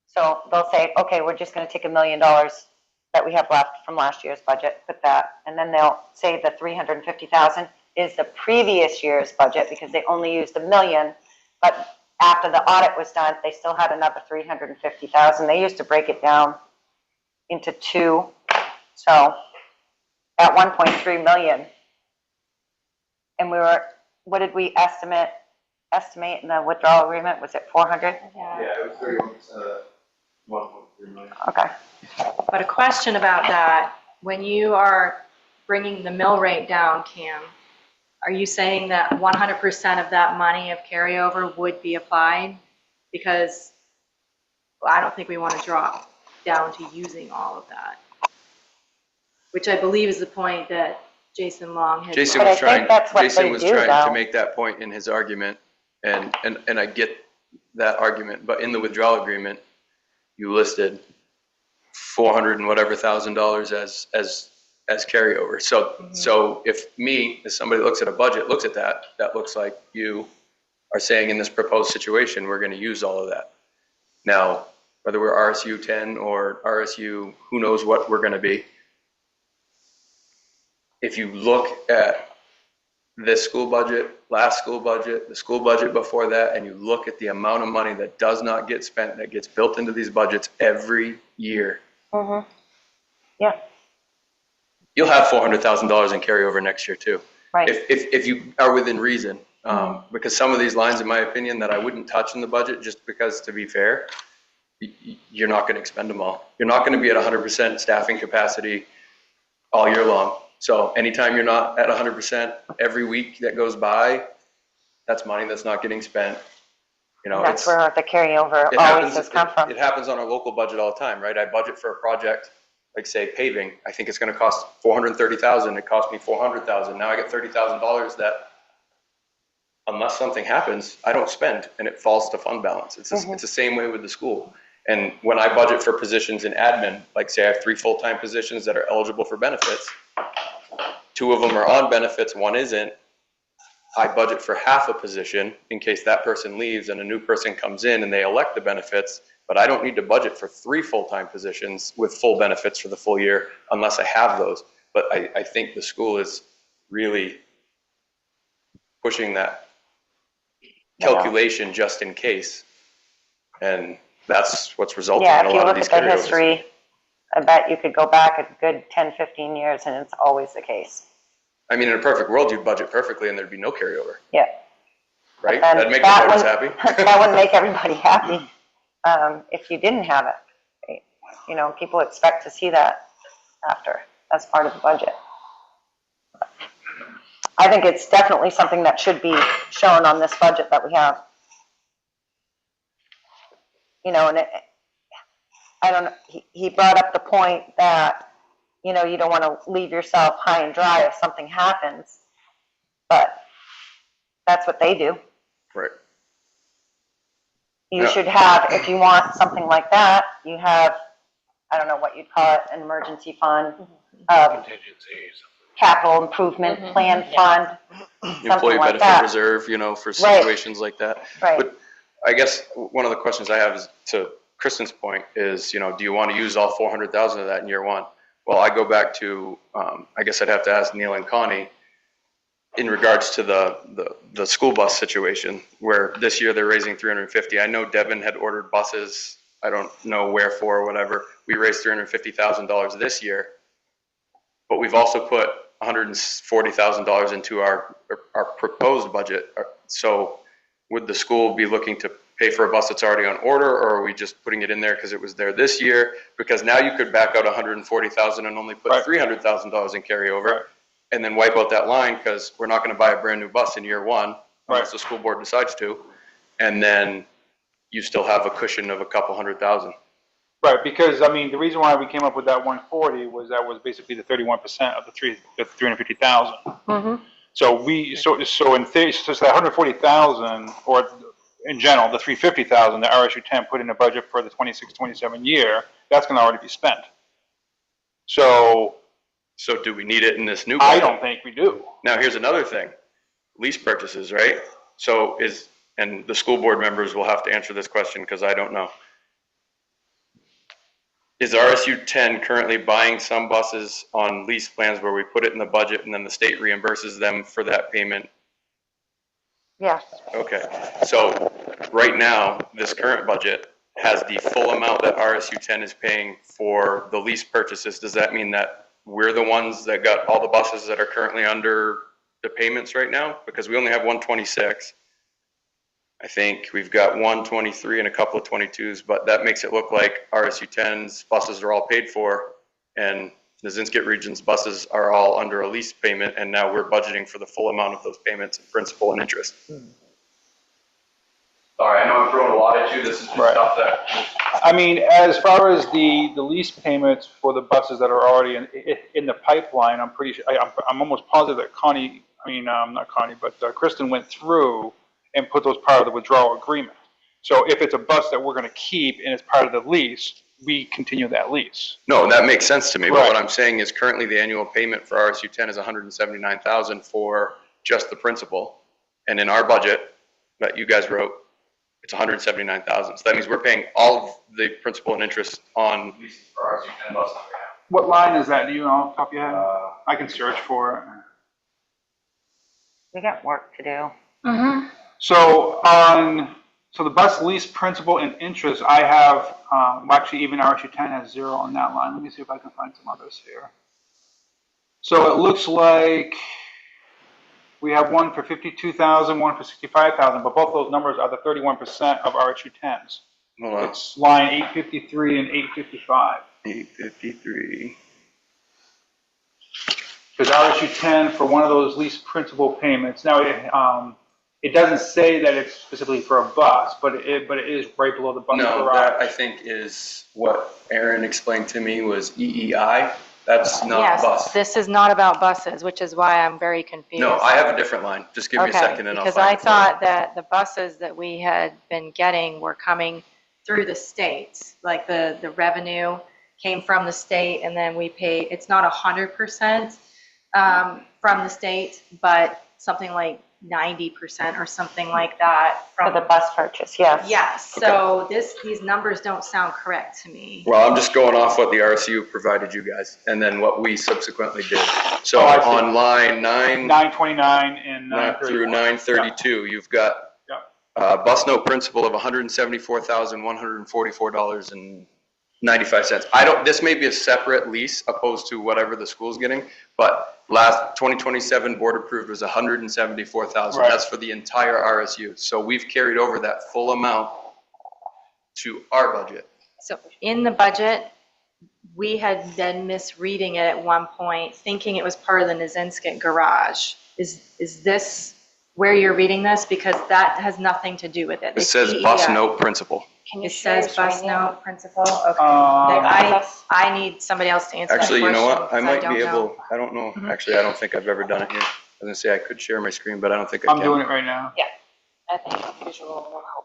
[SPEAKER 1] So they'll say, okay, we're just gonna take $1 million that we have left from last year's budget, put that, and then they'll say the 350,000 is the previous year's budget because they only used $1 million, but after the audit was done, they still had another 350,000. They used to break it down into 2. So at 1.3 million, and what did we estimate in the withdrawal agreement? Was it 400?
[SPEAKER 7] Yeah.
[SPEAKER 6] it was 31% of that 1.3 million.
[SPEAKER 1] Okay.
[SPEAKER 7] But a question about that, when you are bringing the mill rate down, Cam, are you saying that 100% of that money of carryover would be applied? Because I don't think we want to drop down to using all of that, which I believe is the point that Jason Long had.
[SPEAKER 6] Jason
[SPEAKER 1] But
[SPEAKER 6] was
[SPEAKER 1] I think
[SPEAKER 6] trying,
[SPEAKER 1] that's what
[SPEAKER 6] Jason
[SPEAKER 1] they
[SPEAKER 6] was
[SPEAKER 1] do,
[SPEAKER 6] trying
[SPEAKER 1] though.
[SPEAKER 6] to make that point in his argument, and I get that argument, but in the withdrawal agreement, you listed 400 and whatever $1,000 as carryover. So if me, as somebody that looks at a budget, looks at that, that looks like you are saying in this proposed situation, we're going to use all of that. Now, whether we're RSU 10 or RSU, who knows what we're going to be. If you look at this school budget, last school budget, the school budget before that, and you look at the amount of money that does not get spent, that gets built into these budgets every year.
[SPEAKER 1] Mm-hmm. Yeah.
[SPEAKER 6] You'll have $400,000 in carryover next year too.
[SPEAKER 1] Right.
[SPEAKER 6] If you are within reason, because some of these lines, in my opinion, that I wouldn't touch in the budget, just because, to be fair, you're not going to expend them all. You're not going to be at 100% staffing capacity all year long. So anytime you're not at 100% every week that goes by, that's money that's not getting spent. You know,
[SPEAKER 1] That's where the carryover
[SPEAKER 6] it
[SPEAKER 1] always
[SPEAKER 6] happens,
[SPEAKER 1] has come from.
[SPEAKER 6] It happens on our local budget all the time, right? I budget for a project, like say paving. I think it's going to cost $430,000. It cost me $400,000. Now I get $30,000 that, unless something happens, I don't spend, and it falls to fund balance. It's the same way with the school. And when I budget for positions in admin, like say I have 3 full-time positions that are eligible for benefits, 2 of them are on benefits, 1 isn't. I budget for half a position in case that person leaves and a new person comes in and they elect the benefits, but I don't need to budget for 3 full-time positions with full benefits for the full year unless I have those. But I think the school is really pushing that calculation just in case. And that's what's resulting in a lot of these carryovers.
[SPEAKER 1] Yeah, if you look at the history, I bet you could go back a good 10, 15 years and it's always the case.
[SPEAKER 6] I mean, in a perfect world, you'd budget perfectly and there'd be no carryover.
[SPEAKER 1] Yeah.
[SPEAKER 6] Right?
[SPEAKER 1] Then
[SPEAKER 6] That'd make the voters happy.
[SPEAKER 1] That wouldn't make everybody happy if you didn't have it. You know, people expect to see that after, as part of the budget. I think it's definitely something that should be shown on this budget that we have. and I don't know, he brought up the point that, you don't want to leave yourself high and dry if something happens, but that's what they do.
[SPEAKER 6] Right.
[SPEAKER 1] You
[SPEAKER 6] Yeah.
[SPEAKER 1] should have, if you want something like that, you have, I don't know what you'd call it, an emergency fund, capital improvement plan fund,
[SPEAKER 6] Employee
[SPEAKER 1] something like
[SPEAKER 6] benefit
[SPEAKER 1] that.
[SPEAKER 6] reserve, for situations like that.
[SPEAKER 1] Right.
[SPEAKER 6] But I guess one of the questions I have is, to Kristen's point, is, do you want to use all 400,000 of that in year one? Well, I go back to, I guess I'd have to ask Neil and Connie, in regards to the school bus situation, where this year they're raising 350. I know Devin had ordered buses, I don't know where for or whatever. We raised $350,000 this year, but we've also put $140,000 into our proposed budget. So would the school be looking to pay for a bus that's already on order, or are we just putting it in there because it was there this year? Because now you could back out $140,000 and only put $300,000 in carryover, and then wipe out that line, because we're not going to buy a brand new bus in year one unless the school board decides to, and then you still have a cushion of a couple $100,000.
[SPEAKER 5] Right, because, the reason why we came up with that 140 was that was basically the 31% of the 350,000.
[SPEAKER 2] Mm-hmm.
[SPEAKER 5] So in theory, so that 140,000, or in general, the 350,000 that RSU 10 put in a budget for the 26-27 year, that's going to already be spent. So
[SPEAKER 6] do we need it in this new budget?
[SPEAKER 5] I don't think we do.
[SPEAKER 6] Now, here's another thing. Lease purchases, right? And the school board members will have to answer this question because I don't know. Is RSU 10 currently buying some buses on lease plans where we put it in the budget and then the state reimburses them for that payment?
[SPEAKER 1] Yes.
[SPEAKER 6] Okay. So right now, this current budget has the full amount that RSU 10 is paying for the lease purchases. Does that mean that we're the ones that got all the buses that are currently under the payments right now? Because we only have 126. I think we've got 123 and a couple of 22s, but that makes it look like RSU 10's buses are all paid for, and the Zinsket Region's buses are all under a lease payment, and now we're budgeting for the full amount of those payments, principal and interest. Sorry, I know I'm throwing a lot at you. This is just stuff that...
[SPEAKER 5] As far as the lease payments for the buses that are already in the pipeline, I'm pretty sure, I'm almost positive that Kristen went through and put those part of the withdrawal agreement. So if it's a bus that we're going to keep and it's part of the lease, we continue that lease.
[SPEAKER 6] No, that makes sense to me. But what I'm saying is currently the annual payment for RSU 10 is $179,000 for just the principal. And in our budget that you guys wrote, it's $179,000. So that means we're paying all of the principal and interest on leases for RSU 10 buses.
[SPEAKER 5] What line is that? Do you know off the top of your head? I can search for it.
[SPEAKER 1] We got work to do.
[SPEAKER 2] Mm-hmm.
[SPEAKER 5] So the bus lease principal and interest, I have, actually even RSU 10 has 0 on that line. Let me see if I can find some others here. So it looks like we have one for 52,000, one for 65,000, but both those numbers are the 31% of RSU 10s.
[SPEAKER 6] Hold on.
[SPEAKER 5] It's line 853 and 855.
[SPEAKER 6] 853.
[SPEAKER 5] Because RSU 10 for one of those lease principal payments. Now it doesn't say that it's specifically for a bus, but it is right below the bus
[SPEAKER 6] No,
[SPEAKER 5] garage.
[SPEAKER 6] that I think is what Aaron explained to me was EEI. That's not bus.
[SPEAKER 7] Yes, this is not about buses, which is why I'm very confused.
[SPEAKER 6] No, I have a different line. Just give me a second and I'll
[SPEAKER 7] because
[SPEAKER 6] find
[SPEAKER 7] I
[SPEAKER 6] it for you.
[SPEAKER 7] thought that the buses that we had been getting were coming through the state, like the revenue came from the state, and then we pay. It's not 100% from the state, but something like 90% or something like that
[SPEAKER 1] For the bus purchase, yes.
[SPEAKER 7] Yes. So these numbers don't sound correct to me.
[SPEAKER 6] Well, I'm just going off what the RSU provided you guys and then what we subsequently did. So
[SPEAKER 5] I see.
[SPEAKER 6] on line
[SPEAKER 5] 929 and 931.
[SPEAKER 6] through 932, you've got bus note principal of $174,144.95. This may be a separate lease opposed to whatever the school's getting, but last 2027 board approved was $174,000.
[SPEAKER 5] Right.
[SPEAKER 6] That's for the entire RSU. So we've carried over that full amount to our budget.
[SPEAKER 7] So in the budget, we had been misreading it at one point, thinking it was part of the Nizinskit garage. Is this where you're reading this? Because that has nothing to do with it.
[SPEAKER 6] It says bus note principal.
[SPEAKER 1] Can you
[SPEAKER 7] It
[SPEAKER 1] share
[SPEAKER 7] says
[SPEAKER 1] your
[SPEAKER 7] bus
[SPEAKER 1] screen yet?
[SPEAKER 7] note principal. Okay.
[SPEAKER 5] Uh,
[SPEAKER 7] I need somebody else to answer that
[SPEAKER 6] Actually,
[SPEAKER 7] question.
[SPEAKER 6] you know what? I
[SPEAKER 7] 'cause
[SPEAKER 6] might
[SPEAKER 7] don't
[SPEAKER 6] be
[SPEAKER 7] know.
[SPEAKER 6] able, I don't know. Actually, I don't think I've ever done it here. I was gonna say I could share my screen, but I don't think I
[SPEAKER 5] I'm
[SPEAKER 6] can.
[SPEAKER 5] doing it right now,
[SPEAKER 1] I think visual will help.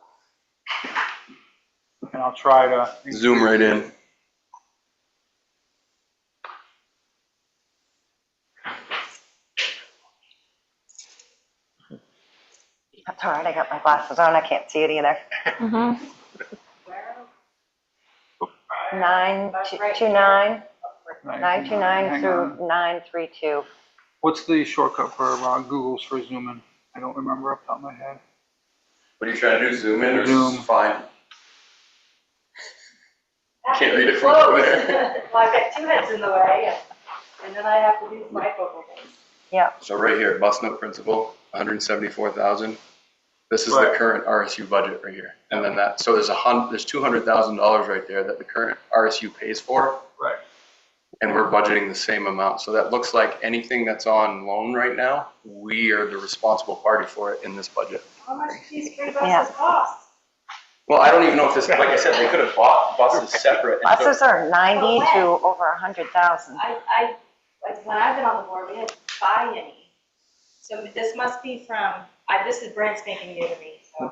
[SPEAKER 5] and I'll try to.
[SPEAKER 6] Zoom right in.
[SPEAKER 1] That's all right, I got my glasses on, I can't see it either.
[SPEAKER 2] Mhm.
[SPEAKER 1] 929
[SPEAKER 5] Hang
[SPEAKER 1] through
[SPEAKER 5] on.
[SPEAKER 1] 932.
[SPEAKER 5] What's the shortcut for Google's for Zoom in? I don't remember off the top of my head.
[SPEAKER 6] What are you trying to do? Zoom in or
[SPEAKER 5] Zoom.
[SPEAKER 6] fine? Can't read it from over there.
[SPEAKER 7] Well, I've got two heads in the way, and then I have to do my focal things.
[SPEAKER 6] So right here, bus note principal, 174,000. This is
[SPEAKER 5] Right.
[SPEAKER 6] the current RSU budget right here. And then that, so there's $200,000 right there that the current RSU pays for.
[SPEAKER 5] Right.
[SPEAKER 6] And we're budgeting the same amount. So that looks like anything that's on loan right now, we are the responsible party for it in this budget.
[SPEAKER 7] How much do these three
[SPEAKER 1] Yeah.
[SPEAKER 7] buses cost?
[SPEAKER 6] Well, I don't even know if this, like I said, they could have bought buses separate. and put-
[SPEAKER 1] Buses are 90 to over 100,000.
[SPEAKER 7] Like when I've been on the board, we didn't buy any. So this must be from, this is brand spanking new to me, so.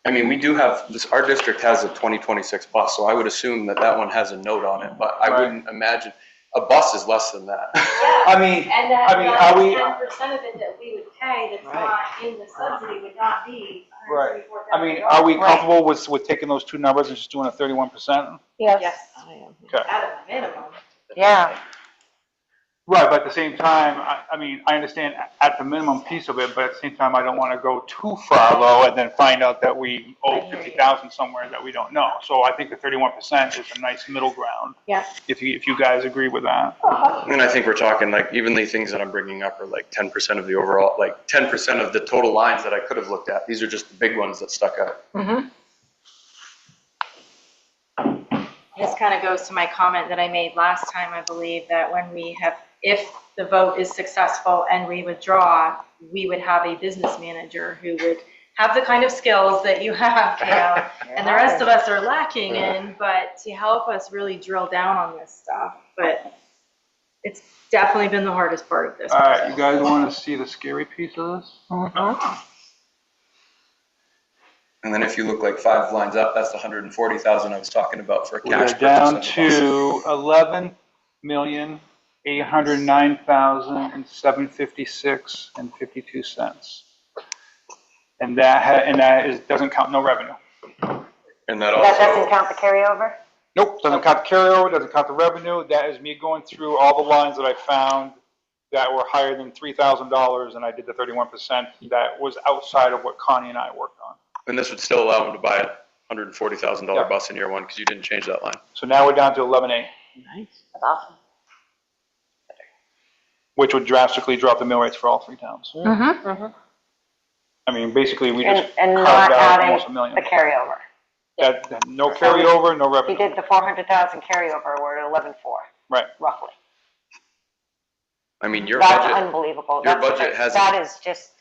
[SPEAKER 6] I mean, we do have, this. Our district has a 2026 bus, so I would assume that that one has a note on it, but I
[SPEAKER 5] Right.
[SPEAKER 6] wouldn't imagine, a bus is less than that.
[SPEAKER 7] Yeah,
[SPEAKER 5] I mean,
[SPEAKER 7] and
[SPEAKER 5] I mean, are we-
[SPEAKER 7] 10% of it that we would pay that's not in the subsidy would not be
[SPEAKER 5] Right.
[SPEAKER 7] $134,000.
[SPEAKER 5] I mean, are we comfortable with taking those two numbers and just doing a 31%?
[SPEAKER 2] Yes.
[SPEAKER 7] Yes,
[SPEAKER 5] Okay.
[SPEAKER 7] at a minimum.
[SPEAKER 1] Yeah,
[SPEAKER 5] Right, but at the same time, I mean, I understand at the minimum piece of it, but at the same time, I don't want to go too far low and then find out that we owe 50,000 somewhere that we don't know. So I think the 31% is a nice middle ground.
[SPEAKER 2] Yeah.
[SPEAKER 5] If you guys agree with that.
[SPEAKER 6] And I think we're talking like, even the things that I'm bringing up are like 10% of the overall, like 10% of the total lines that I could have looked at. These are just the big ones that stuck out.
[SPEAKER 2] Mm-hmm.
[SPEAKER 7] This kind of goes to my comment that I made last time, I believe, that when we have, if the vote is successful and we withdraw, we would have a business manager who would have the kind of skills that you have, Kale, and the rest of us are lacking in, but to help us really drill down on this stuff. But it's definitely been the hardest part of this.
[SPEAKER 5] All right, you guys want to see the scary piece of this?
[SPEAKER 6] And then if you look like 5 lines up, that's the 140,000 I was talking about for a
[SPEAKER 5] We're
[SPEAKER 6] cash
[SPEAKER 5] down
[SPEAKER 6] purchase of the bus.
[SPEAKER 5] to 11,809,756.52. And that doesn't count no revenue.
[SPEAKER 6] And that
[SPEAKER 1] that doesn't
[SPEAKER 6] also,
[SPEAKER 1] count the carryover?
[SPEAKER 5] Nope, doesn't count the carryover, doesn't count the revenue. That is me going through all the lines that I found that were higher than $3,000, and I did the 31%. That was outside of what Connie and I worked on.
[SPEAKER 6] and this would still allow them to buy a $140,000
[SPEAKER 5] Yep.
[SPEAKER 6] bus in year one because you didn't change that line.
[SPEAKER 5] So now we're down to 11.8,
[SPEAKER 1] That's awesome.
[SPEAKER 5] which would drastically drop the mill rates for all 3 towns.
[SPEAKER 2] Mm-hmm.
[SPEAKER 5] I mean, basically, we just
[SPEAKER 1] And not
[SPEAKER 5] carved out
[SPEAKER 1] adding
[SPEAKER 5] almost $1 million.
[SPEAKER 1] the carryover.
[SPEAKER 5] That, no carryover, no
[SPEAKER 1] If you
[SPEAKER 5] revenue.
[SPEAKER 1] did the 400,000 carryover, we're at 11.4.
[SPEAKER 5] Right.
[SPEAKER 1] Roughly.
[SPEAKER 6] I mean, your
[SPEAKER 1] That's
[SPEAKER 6] budget,
[SPEAKER 1] unbelievable.
[SPEAKER 6] your
[SPEAKER 1] That's-
[SPEAKER 6] budget has-
[SPEAKER 1] That is just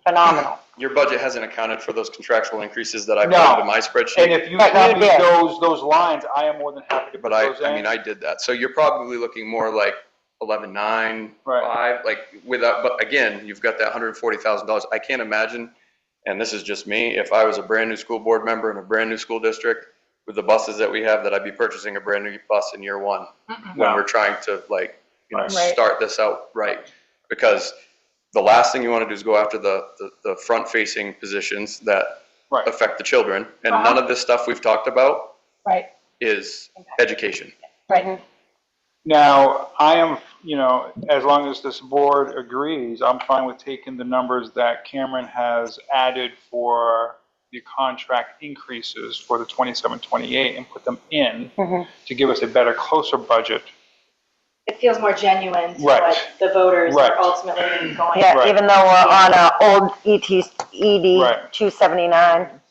[SPEAKER 1] phenomenal.
[SPEAKER 6] your budget hasn't accounted for those contractual increases that I put
[SPEAKER 5] No.
[SPEAKER 6] into my
[SPEAKER 5] And
[SPEAKER 6] spreadsheet.
[SPEAKER 5] if you
[SPEAKER 1] Right,
[SPEAKER 5] send
[SPEAKER 1] you
[SPEAKER 5] me
[SPEAKER 1] did.
[SPEAKER 5] those lines, I am more than happy to put
[SPEAKER 6] But
[SPEAKER 5] those in.
[SPEAKER 6] I mean, I did that. So you're probably looking more like 11.9,
[SPEAKER 5] Right.
[SPEAKER 6] 5, like without, but again, you've got that $140,000. I can't imagine, and this is just me, if I was a brand new school board member in a brand new school district with the buses that we have, that I'd be purchasing a brand new bus in year one when
[SPEAKER 5] No.
[SPEAKER 6] we're trying to like,
[SPEAKER 5] Right.
[SPEAKER 6] start this out right. Because the last thing you want to do is go after the front facing positions that
[SPEAKER 5] Right.
[SPEAKER 6] affect the children. And none of this stuff we've talked about
[SPEAKER 2] Right.
[SPEAKER 6] is education.
[SPEAKER 2] Right.
[SPEAKER 5] Now, I am, as long as this board agrees, I'm fine with taking the numbers that Cameron has added for the contract increases for the 27-28 and put them in to give us a better, closer budget.
[SPEAKER 7] It feels more genuine to
[SPEAKER 5] Right.
[SPEAKER 7] what the voters
[SPEAKER 5] Right.
[SPEAKER 7] are ultimately going.
[SPEAKER 1] Yeah,
[SPEAKER 5] Right.
[SPEAKER 1] even though we're on a old ED
[SPEAKER 5] Right.
[SPEAKER 1] 279,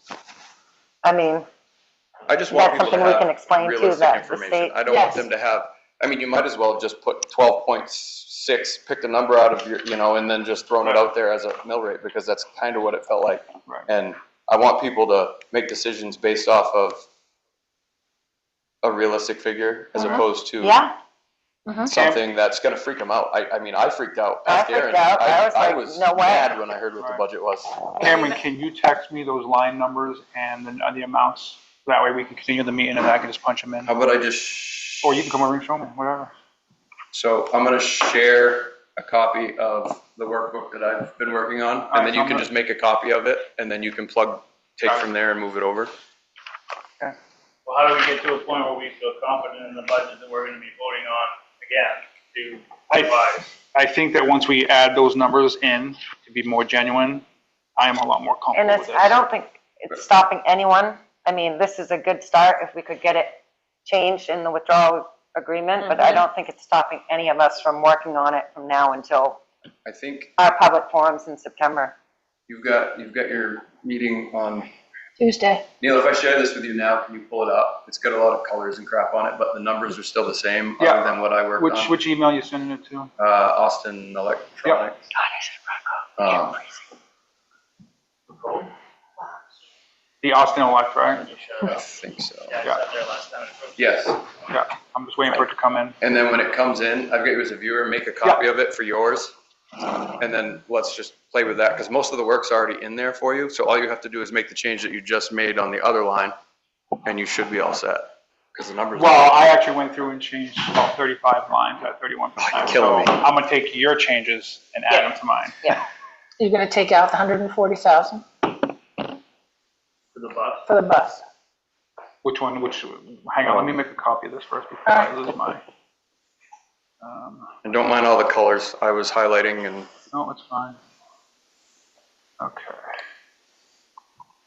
[SPEAKER 1] I mean,
[SPEAKER 6] I just want
[SPEAKER 1] That's
[SPEAKER 6] people to
[SPEAKER 1] something we can
[SPEAKER 6] have
[SPEAKER 1] explain too,
[SPEAKER 6] realistic
[SPEAKER 1] that the
[SPEAKER 6] information.
[SPEAKER 1] state-
[SPEAKER 6] I don't want
[SPEAKER 2] Yes.
[SPEAKER 6] them to have, I mean, you might as well have just put 12.6, picked a number out of your, and then just thrown it out there as a mill rate, because that's kind of what it felt like.
[SPEAKER 5] Right.
[SPEAKER 6] And I want people to make decisions based off of a realistic figure as opposed to
[SPEAKER 1] Yeah,
[SPEAKER 6] something that's gonna freak them out. I mean, I freaked out.
[SPEAKER 1] I
[SPEAKER 6] Ask Aaron.
[SPEAKER 1] freaked out. I was like, no way.
[SPEAKER 6] mad when I heard what the
[SPEAKER 5] Right.
[SPEAKER 6] budget was.
[SPEAKER 5] Cameron, can you text me those line numbers and the amounts? That way we can continue the meeting and I can just punch them in.
[SPEAKER 6] How about I just?
[SPEAKER 5] Or you can come over and show me, whatever.
[SPEAKER 6] So I'm gonna share a copy of the workbook that I've been working on, and then you can just make a copy of it, and then you can take from there and move it over.
[SPEAKER 4] Well, how do we get to a point where we feel confident in the budget that we're gonna be voting on again to revise?
[SPEAKER 5] I think that once we add those numbers in to be more genuine, I am a lot more
[SPEAKER 1] and
[SPEAKER 5] comfortable with
[SPEAKER 1] it's,
[SPEAKER 5] this.
[SPEAKER 1] I don't think it's stopping anyone. I mean, this is a good start if we could get it changed in the withdrawal agreement, but I don't think it's stopping any of us from working on it from now until
[SPEAKER 6] I think
[SPEAKER 1] our public forums in September.
[SPEAKER 6] you've got your meeting on,
[SPEAKER 2] Tuesday.
[SPEAKER 6] Neil, if I share this with you now, can you pull it up? It's got a lot of colors and crap on it, but the numbers are still the same
[SPEAKER 5] Yeah.
[SPEAKER 6] other than what I worked on.
[SPEAKER 5] Which email you sending it to?
[SPEAKER 6] Austin Electronics.
[SPEAKER 5] The Austin Elect, right?
[SPEAKER 6] I think so.
[SPEAKER 4] Yeah, I
[SPEAKER 5] Yeah.
[SPEAKER 4] sat there last time.
[SPEAKER 6] Yes.
[SPEAKER 5] Yeah, I'm just waiting for it to come in.
[SPEAKER 6] And then when it comes in, I've got you as a viewer, make a copy of it for yours. And then let's just play with that, because most of the work's already in there for you. So all you have to do is make the change that you just made on the other line, and you should be all set. Because the numbers.
[SPEAKER 5] Well, I actually went through and changed about 35 lines at 31%.
[SPEAKER 6] you're killing
[SPEAKER 5] So
[SPEAKER 6] me.
[SPEAKER 5] I'm gonna take your changes and add them to mine.
[SPEAKER 2] You're gonna take out the 140,000
[SPEAKER 4] For the bus.
[SPEAKER 2] for the bus.
[SPEAKER 5] Which one, hang on, let me make a copy of this first before
[SPEAKER 2] All
[SPEAKER 5] I
[SPEAKER 2] right.
[SPEAKER 5] lose my.
[SPEAKER 6] And don't mind all the colors. I was highlighting and
[SPEAKER 5] No, it's fine. Okay.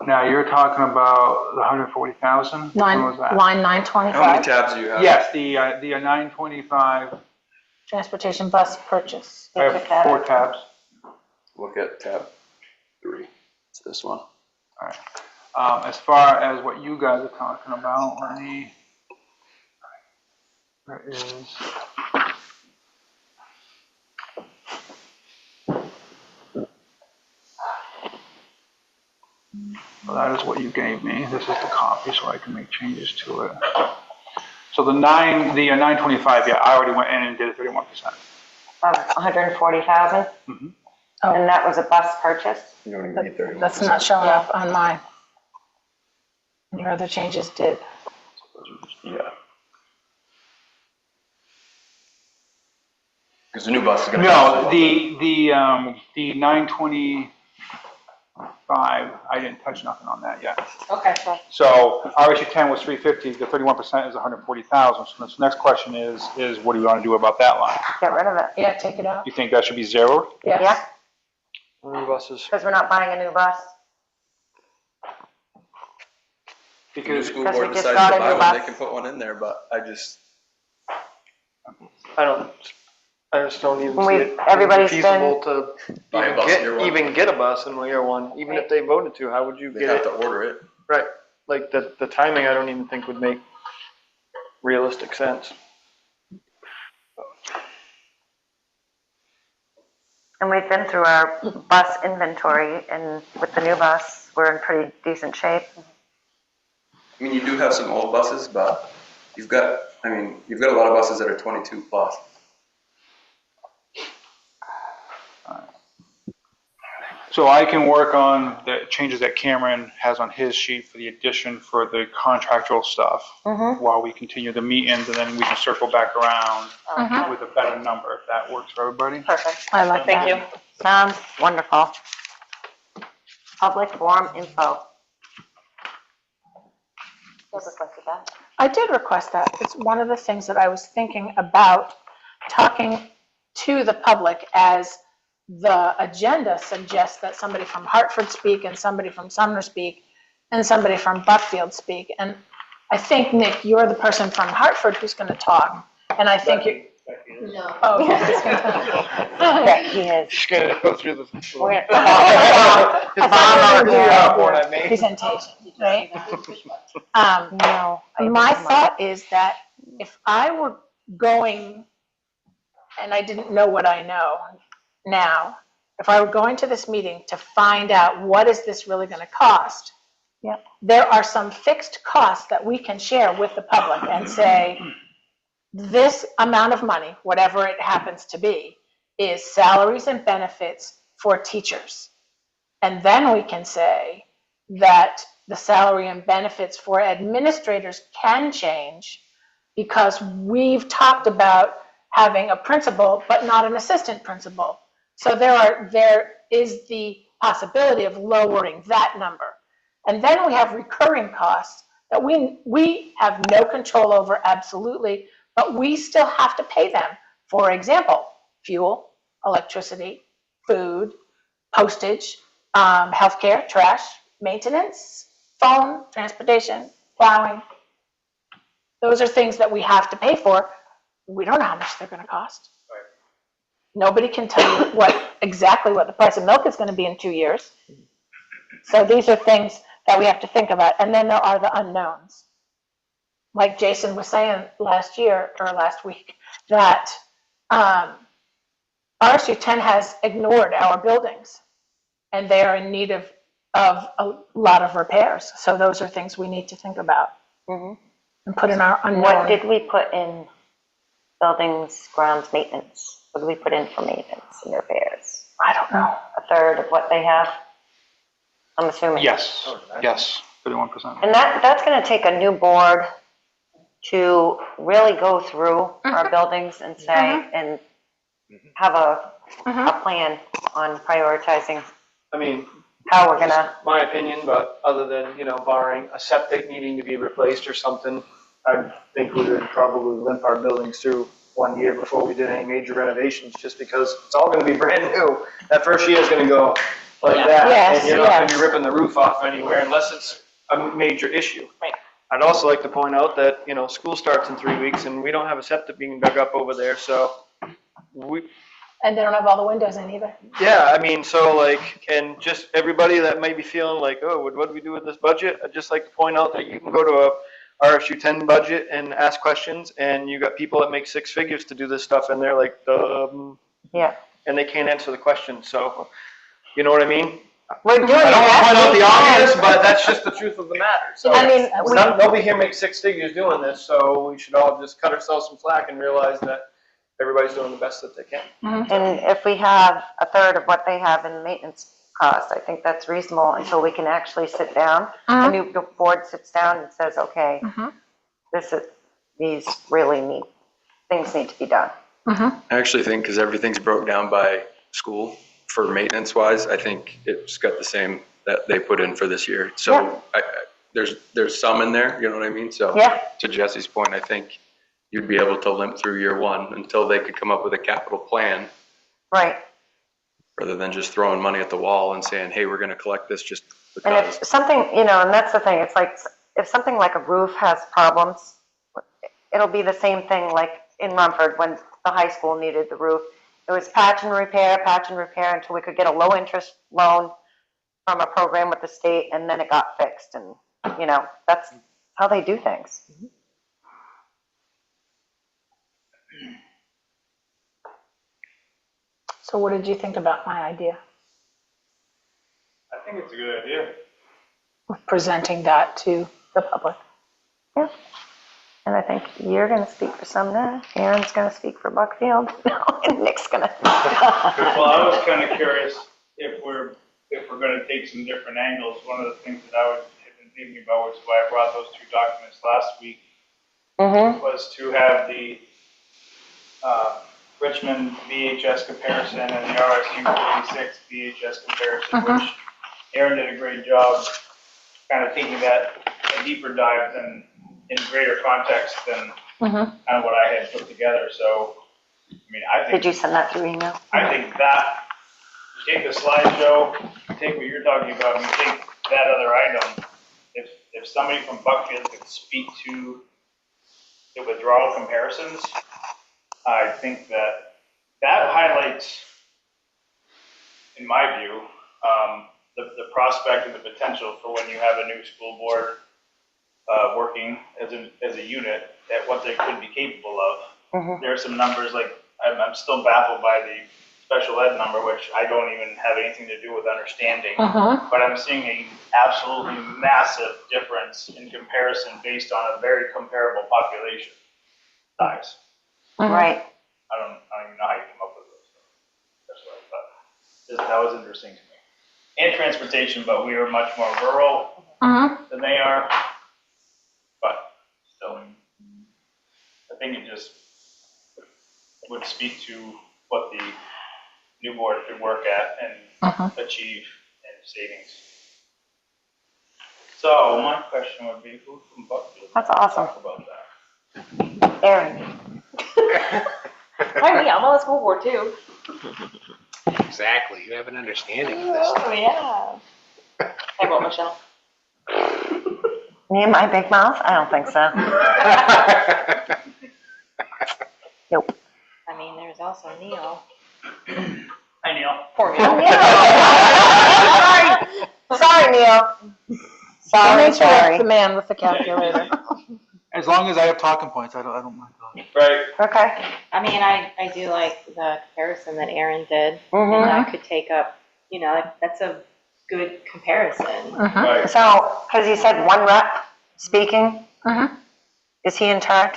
[SPEAKER 5] Now, you're talking about the 140,000? When was that?
[SPEAKER 2] Line
[SPEAKER 6] how many
[SPEAKER 2] 925,
[SPEAKER 6] tabs do you have?
[SPEAKER 5] Yes, the 925,
[SPEAKER 2] transportation bus purchase.
[SPEAKER 5] I have 4 tabs.
[SPEAKER 6] Look at tab 3. It's this one.
[SPEAKER 5] All right. As far as what you guys are talking about, let me, there is. Well, that is what you gave me. This is the copy, so I can make changes to it. So the 925, yeah, I already went in and did 31%.
[SPEAKER 1] Of 140,000,
[SPEAKER 5] Mhm.
[SPEAKER 1] and that was a bus purchase.
[SPEAKER 6] You don't even need 31.
[SPEAKER 2] That's not showing up on mine. Your other changes did.
[SPEAKER 6] Yeah. Because the new bus is going to.
[SPEAKER 5] No, the 925, I didn't touch nothing on that yet.
[SPEAKER 3] Okay.
[SPEAKER 5] So RSU 10 was 350, the 31% is 140,000. So this next question is what do you want to do about that line?
[SPEAKER 1] Get rid of it.
[SPEAKER 2] Yeah, take it out.
[SPEAKER 5] You think that should be zeroed?
[SPEAKER 2] Yes.
[SPEAKER 1] Yeah,
[SPEAKER 10] New buses.
[SPEAKER 1] because we're not buying a new bus.
[SPEAKER 6] The
[SPEAKER 5] Because
[SPEAKER 6] school
[SPEAKER 1] Because we
[SPEAKER 6] board
[SPEAKER 1] just
[SPEAKER 6] decides
[SPEAKER 1] got
[SPEAKER 6] to
[SPEAKER 1] a
[SPEAKER 6] buy
[SPEAKER 1] new
[SPEAKER 6] one,
[SPEAKER 1] bus.
[SPEAKER 6] they can put one in there, but I just
[SPEAKER 10] don't even
[SPEAKER 1] When
[SPEAKER 10] see
[SPEAKER 1] we-
[SPEAKER 10] it
[SPEAKER 1] everybody's
[SPEAKER 10] feasible to
[SPEAKER 6] Buy a bus year one.
[SPEAKER 10] even get a bus in year one. Even if they voted to, how would you
[SPEAKER 6] they
[SPEAKER 10] get
[SPEAKER 6] have
[SPEAKER 10] it?
[SPEAKER 6] to order it.
[SPEAKER 10] Right. Like the timing, I don't even think would make realistic sense.
[SPEAKER 1] And we've been through our bus inventory, and with the new bus, we're in pretty decent shape.
[SPEAKER 6] I mean, you do have some old buses, but you've got a lot of buses that are 22 plus.
[SPEAKER 5] So I can work on the changes that Cameron has on his sheet for the addition for the contractual stuff while we continue the meetings, and then we can circle back around with a better number, if that works for everybody.
[SPEAKER 1] Perfect.
[SPEAKER 2] I like that.
[SPEAKER 3] Thank you.
[SPEAKER 1] Sounds wonderful. Public forum info. Requested that.
[SPEAKER 2] I did request that. It's one of the things that I was thinking about, talking to the public, as the agenda suggests that somebody from Hartford speak and somebody from Sumner speak and somebody from Buckfield speak. And I think, Nick, you're the person from Hartford who's going to talk. And I think you.
[SPEAKER 3] No.
[SPEAKER 2] Oh, yeah, he's going to.
[SPEAKER 1] That he is.
[SPEAKER 10] Just gonna go through the
[SPEAKER 1] We're-
[SPEAKER 2] Presentation, right?
[SPEAKER 1] No.
[SPEAKER 2] My thought is that if I were going, and I didn't know what I know now, if I were going to this meeting to find out what is this really going to cost, there are some fixed costs that we can share with the public and say, this amount of money, whatever it happens to be, is salaries and benefits for teachers. And then we can say that the salary and benefits for administrators can change because we've talked about having a principal but not an assistant principal. So there is the possibility of lowering that number. And then we have recurring costs that we have no control over, absolutely, but we still have to pay them. For example, fuel, electricity, food, postage, healthcare, trash, maintenance, phone, transportation, plowing. Those are things that we have to pay for. We don't know how much they're going to cost.
[SPEAKER 4] Right.
[SPEAKER 2] Nobody can tell you exactly what the price of milk is going to be in 2 years. So these are things that we have to think about. And then there are the unknowns. Like Jason was saying last week, that RSU 10 has ignored our buildings, and they are in need of a lot of repairs. So those are things we need to think about and put in our unknown.
[SPEAKER 1] What did we put in buildings, grounds, maintenance? What did we put in for maintenance and repairs?
[SPEAKER 2] I don't know.
[SPEAKER 1] A third of what they have? I'm assuming.
[SPEAKER 5] Yes, 31%.
[SPEAKER 1] And that's going to take a new board to really go through our buildings and say, and have a plan on prioritizing
[SPEAKER 10] I mean,
[SPEAKER 1] how we're going to.
[SPEAKER 10] my opinion, but other than, barring a septic needing to be replaced or something, I think we would probably limp our buildings through 1 year before we did any major renovations, just because it's all going to be brand new. That first year is going to go like that,
[SPEAKER 2] Yes,
[SPEAKER 10] and you're not going to
[SPEAKER 2] yes.
[SPEAKER 10] be ripping the roof off anywhere unless it's a major issue.
[SPEAKER 2] Right.
[SPEAKER 10] I'd also like to point out that, school starts in 3 weeks, and we don't have a septic being dug up over there, so
[SPEAKER 2] And they don't have all the windows in either.
[SPEAKER 10] yeah, I mean, so and just everybody that may be feeling like, oh, what do we do with this budget? I'd just like to point out that you can go to a RSU 10 budget and ask questions, and you got people that make six figures to do this stuff, and they're like,
[SPEAKER 1] Yeah.
[SPEAKER 10] and they can't answer the question. So, you know what I mean?
[SPEAKER 1] We're doing
[SPEAKER 10] I don't want to point out the
[SPEAKER 1] best we
[SPEAKER 10] obvious,
[SPEAKER 1] can.
[SPEAKER 10] but that's just the truth of the matter. So,
[SPEAKER 1] I mean,
[SPEAKER 10] nobody here makes six figures doing this, so we should all just cut ourselves some slack and realize that everybody's doing the best that they can.
[SPEAKER 1] and if we have a third of what they have in maintenance cost, I think that's reasonable until we can actually sit down. The new board sits down and says, okay, these things need to be done.
[SPEAKER 6] I actually think, because everything's broke down by school for maintenance wise, I think it's got the same that they put in for this year. So there's some in there, you know what I mean? So to Jesse's point, I think you'd be able to limp through year one until they could come up with a capital plan.
[SPEAKER 1] Right.
[SPEAKER 6] Rather than just throwing money at the wall and saying, hey, we're going to collect this just
[SPEAKER 1] And
[SPEAKER 6] because.
[SPEAKER 1] if something, and that's the thing, it's like, if something like a roof has problems, it'll be the same thing like in Rumford when the high school needed the roof. It was patch and repair until we could get a low interest loan from a program with the state, and then it got fixed. And, that's how they do things.
[SPEAKER 2] So what did you think about my idea
[SPEAKER 4] I think it's a good idea.
[SPEAKER 2] of presenting that to the public?
[SPEAKER 1] Yeah. And I think you're going to speak for Sumner, Aaron's going to speak for Buckfield, and Nick's going to.
[SPEAKER 4] Well, I was kind of curious if we're going to take some different angles. One of the things that I have been thinking about, which is why I brought those two documents last week, was to have the Richmond BHS comparison and the RSU 56 BHS comparison, which Aaron did a great job kind of taking that a deeper dive than in greater context than kind of what I had put together. So, I mean, I think.
[SPEAKER 1] Did you send that through email?
[SPEAKER 4] I think that, you take the slideshow, you take what you're talking about, and you take that other item. If somebody from Buckfield could speak to the withdrawal comparisons, I think that highlights, in my view, the prospect and the potential for when you have a new school board working as a unit at what they could be capable of. There are some numbers, like I'm still baffled by the special ed number, which I don't even have anything to do with understanding,
[SPEAKER 2] Mhm.
[SPEAKER 4] but I'm seeing a absolutely massive difference in comparison based on a very comparable population size.
[SPEAKER 1] Right.
[SPEAKER 4] I don't even know how you come up with those, special ed, but that was interesting to me. And transportation, but we are much more rural than they are. But still, I think it just would speak to what the new board could work at and achieve in savings. So my question would be, who from Buckfield?
[SPEAKER 1] That's awesome.
[SPEAKER 4] Talk about that.
[SPEAKER 1] Aaron.
[SPEAKER 3] Hi, me, I'm on the school board too.
[SPEAKER 11] Exactly, you have an understanding of this.
[SPEAKER 3] Oh, yeah. Hey, what, Michelle?
[SPEAKER 1] Me and my big mouth? I don't think so. Nope.
[SPEAKER 7] I mean, there's also Neil.
[SPEAKER 4] Hi, Neil.
[SPEAKER 3] Poor me.
[SPEAKER 1] Sorry, Neil. Sorry.
[SPEAKER 2] The man with the calculator.
[SPEAKER 5] As long as I have talking points, I don't mind talking.
[SPEAKER 4] Right.
[SPEAKER 1] Okay.
[SPEAKER 7] I mean, I do like the comparison that Aaron did,
[SPEAKER 1] Mhm.
[SPEAKER 7] and that could take up, that's a good comparison.
[SPEAKER 4] Right.
[SPEAKER 1] So, because you said one rep speaking, is he in charge?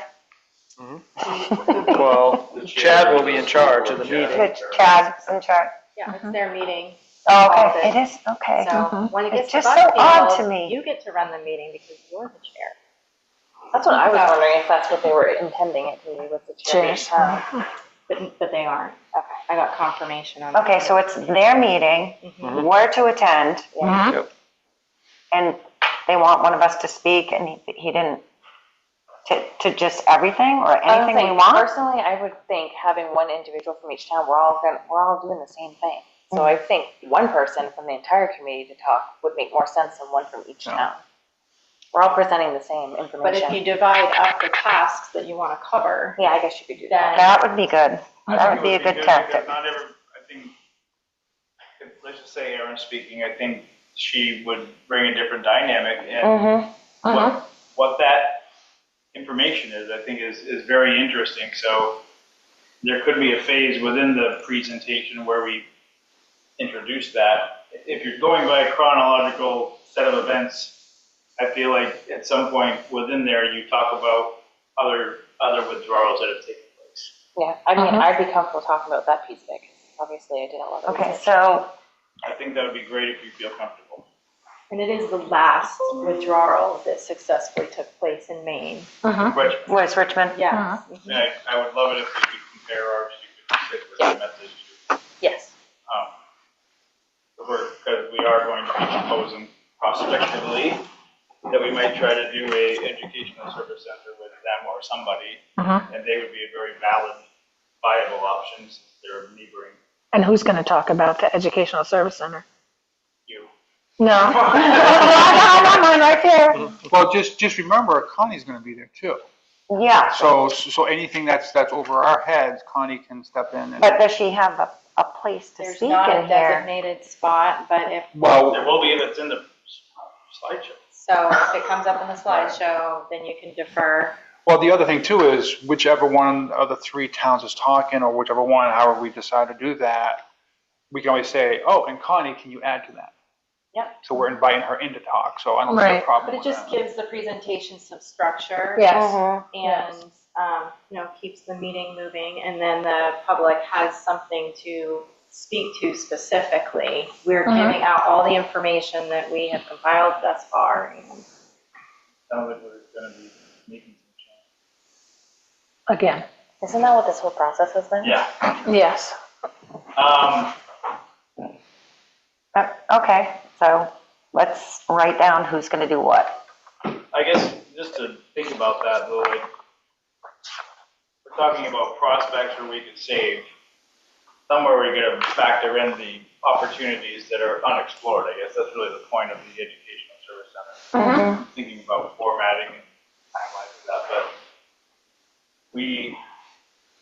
[SPEAKER 10] Well, Chad will be in charge of the meeting.
[SPEAKER 1] Chad's in charge.
[SPEAKER 7] Yeah, it's their meeting.
[SPEAKER 1] Oh, okay. It is, okay.
[SPEAKER 7] So when it
[SPEAKER 1] It's
[SPEAKER 7] gets to
[SPEAKER 1] just so odd to
[SPEAKER 7] Buckfield,
[SPEAKER 1] me.
[SPEAKER 7] you get to run the meeting because you're the chair.
[SPEAKER 3] That's what I was wondering, if that's what they were intending it to be, with the chair.
[SPEAKER 7] But they aren't. Okay. I got confirmation on that.
[SPEAKER 1] Okay, so it's their meeting, we're to attend,
[SPEAKER 10] Yep.
[SPEAKER 1] and they want one of us to speak, and he didn't, to just everything, or anything we want?
[SPEAKER 3] Personally, I would think having one individual from each town, we're all doing the same thing. So I think one person from the entire committee to talk would make more sense than one from each town. We're all presenting the same information.
[SPEAKER 7] But if you divide up the tasks that you want to cover,
[SPEAKER 3] yeah, I guess you could do that.
[SPEAKER 1] That would be good.
[SPEAKER 4] I
[SPEAKER 1] That
[SPEAKER 4] think
[SPEAKER 1] would be a
[SPEAKER 4] it
[SPEAKER 1] good
[SPEAKER 4] because
[SPEAKER 1] tactic.
[SPEAKER 4] not every, I think, let's just say Aaron speaking, I think she would bring a different dynamic, and what that information is, I think is very interesting. So there could be a phase within the presentation where we introduce that. If you're going by a chronological set of events, I feel like at some point within there, you talk about other withdrawals that have taken place.
[SPEAKER 3] Yeah, I mean, I'd be comfortable talking about that piece of it, 'cause obviously I did a lot of
[SPEAKER 1] Okay,
[SPEAKER 3] research.
[SPEAKER 1] so,
[SPEAKER 4] I think that would be great if you feel comfortable.
[SPEAKER 7] and it is the last withdrawal that successfully took place in Maine.
[SPEAKER 4] Which,
[SPEAKER 1] where's Richmond?
[SPEAKER 7] Yes.
[SPEAKER 4] I would love it if we could compare ours to the method.
[SPEAKER 3] Yes.
[SPEAKER 4] Because we are going to be proposing prospectively that we might try to do a educational service center with them or somebody, and they would be a very valid, viable option since they're neighboring
[SPEAKER 2] And who's going to talk about the Educational Service Center?
[SPEAKER 4] you.
[SPEAKER 2] No. I got mine right there.
[SPEAKER 5] Well, just remember, Connie's gonna be there too.
[SPEAKER 1] Yeah,
[SPEAKER 5] So anything that's over our heads, Connie can step in and.
[SPEAKER 1] but does she have a place to
[SPEAKER 7] There's
[SPEAKER 1] speak
[SPEAKER 7] not
[SPEAKER 1] in
[SPEAKER 7] a
[SPEAKER 1] here?
[SPEAKER 7] designated spot, but
[SPEAKER 4] There
[SPEAKER 5] Well,
[SPEAKER 4] will be if it's in the slideshow.
[SPEAKER 7] if it comes up in the slideshow, then you can defer.
[SPEAKER 5] well, the other thing too is whichever one of the three towns is talking, or whichever one, however we decide to do that, we can always say, oh, and Connie, can you add to that?
[SPEAKER 7] Yep.
[SPEAKER 5] So we're inviting her in to talk, so I don't see a
[SPEAKER 2] Right.
[SPEAKER 5] problem
[SPEAKER 7] But it
[SPEAKER 5] with
[SPEAKER 7] just
[SPEAKER 5] that.
[SPEAKER 7] gives the presentation some structure.
[SPEAKER 2] Yes.
[SPEAKER 7] And, keeps the meeting moving, and then the public has something to speak to specifically. We're giving out all the information that we have compiled thus far. And
[SPEAKER 4] Sounds like we're gonna be making some
[SPEAKER 2] Again.
[SPEAKER 3] Isn't that what this whole process has been?
[SPEAKER 4] changes. Yeah.
[SPEAKER 2] Yes.
[SPEAKER 1] Okay, so let's write down who's gonna do what.
[SPEAKER 4] I guess just to think about that, though, like, we're talking about prospects where we could save. Somewhere we're gonna factor in the opportunities that are unexplored, I guess. That's really the point of the Educational Service Center. Thinking about formatting and timelines and that, but we,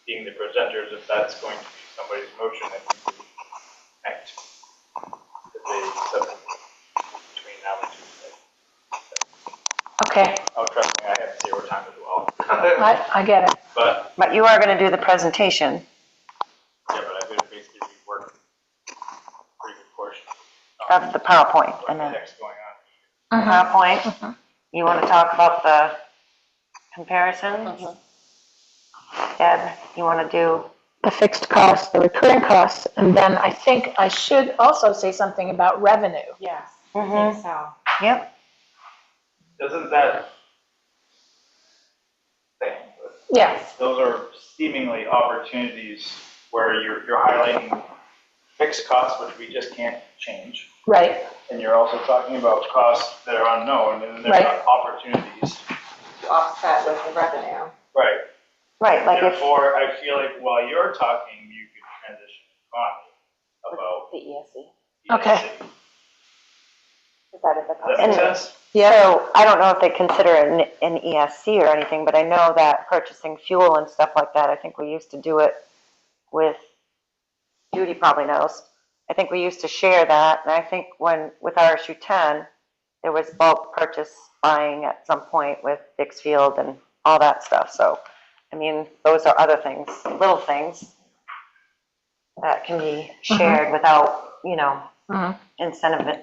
[SPEAKER 4] being the presenters, if that's going to be somebody's motion, I think we connect between now and Tuesday.
[SPEAKER 2] Okay.
[SPEAKER 4] Oh, trust me, I have 0 time as well.
[SPEAKER 2] I get it.
[SPEAKER 4] But,
[SPEAKER 1] But you are gonna do the presentation.
[SPEAKER 4] yeah, but I would basically be
[SPEAKER 1] of the PowerPoint, and then
[SPEAKER 4] What's going on?
[SPEAKER 1] PowerPoint. You want to talk about the comparisons? Deb, you want to do?
[SPEAKER 2] The fixed costs, the recurring costs, and then I think I should also say something about revenue.
[SPEAKER 7] Yes, I
[SPEAKER 1] Mhm.
[SPEAKER 7] think so.
[SPEAKER 1] Yep.
[SPEAKER 4] Doesn't that thing,
[SPEAKER 2] Yes.
[SPEAKER 4] those are seemingly opportunities where you're highlighting fixed costs, which we just can't change.
[SPEAKER 2] Right.
[SPEAKER 4] And you're also talking about costs that are unknown, and there
[SPEAKER 2] Right.
[SPEAKER 4] are opportunities.
[SPEAKER 7] To offset with the revenue.
[SPEAKER 4] Right.
[SPEAKER 1] Right, like if,
[SPEAKER 4] Therefore, I feel like while you're talking, you could transition to Connie about
[SPEAKER 7] The ESC.
[SPEAKER 2] Okay.
[SPEAKER 4] ESC.
[SPEAKER 7] Is that at the
[SPEAKER 4] Does that make sense?
[SPEAKER 1] so I don't know if they consider it an ESC or anything, but I know that purchasing fuel and stuff like that, I think we used to do it with, Judy probably knows. I think we used to share that, and I think with RSU 10, there was bulk purchase buying at some point with Dixfield and all that stuff, so, I mean, those are other things, little things that can be shared without, incentive,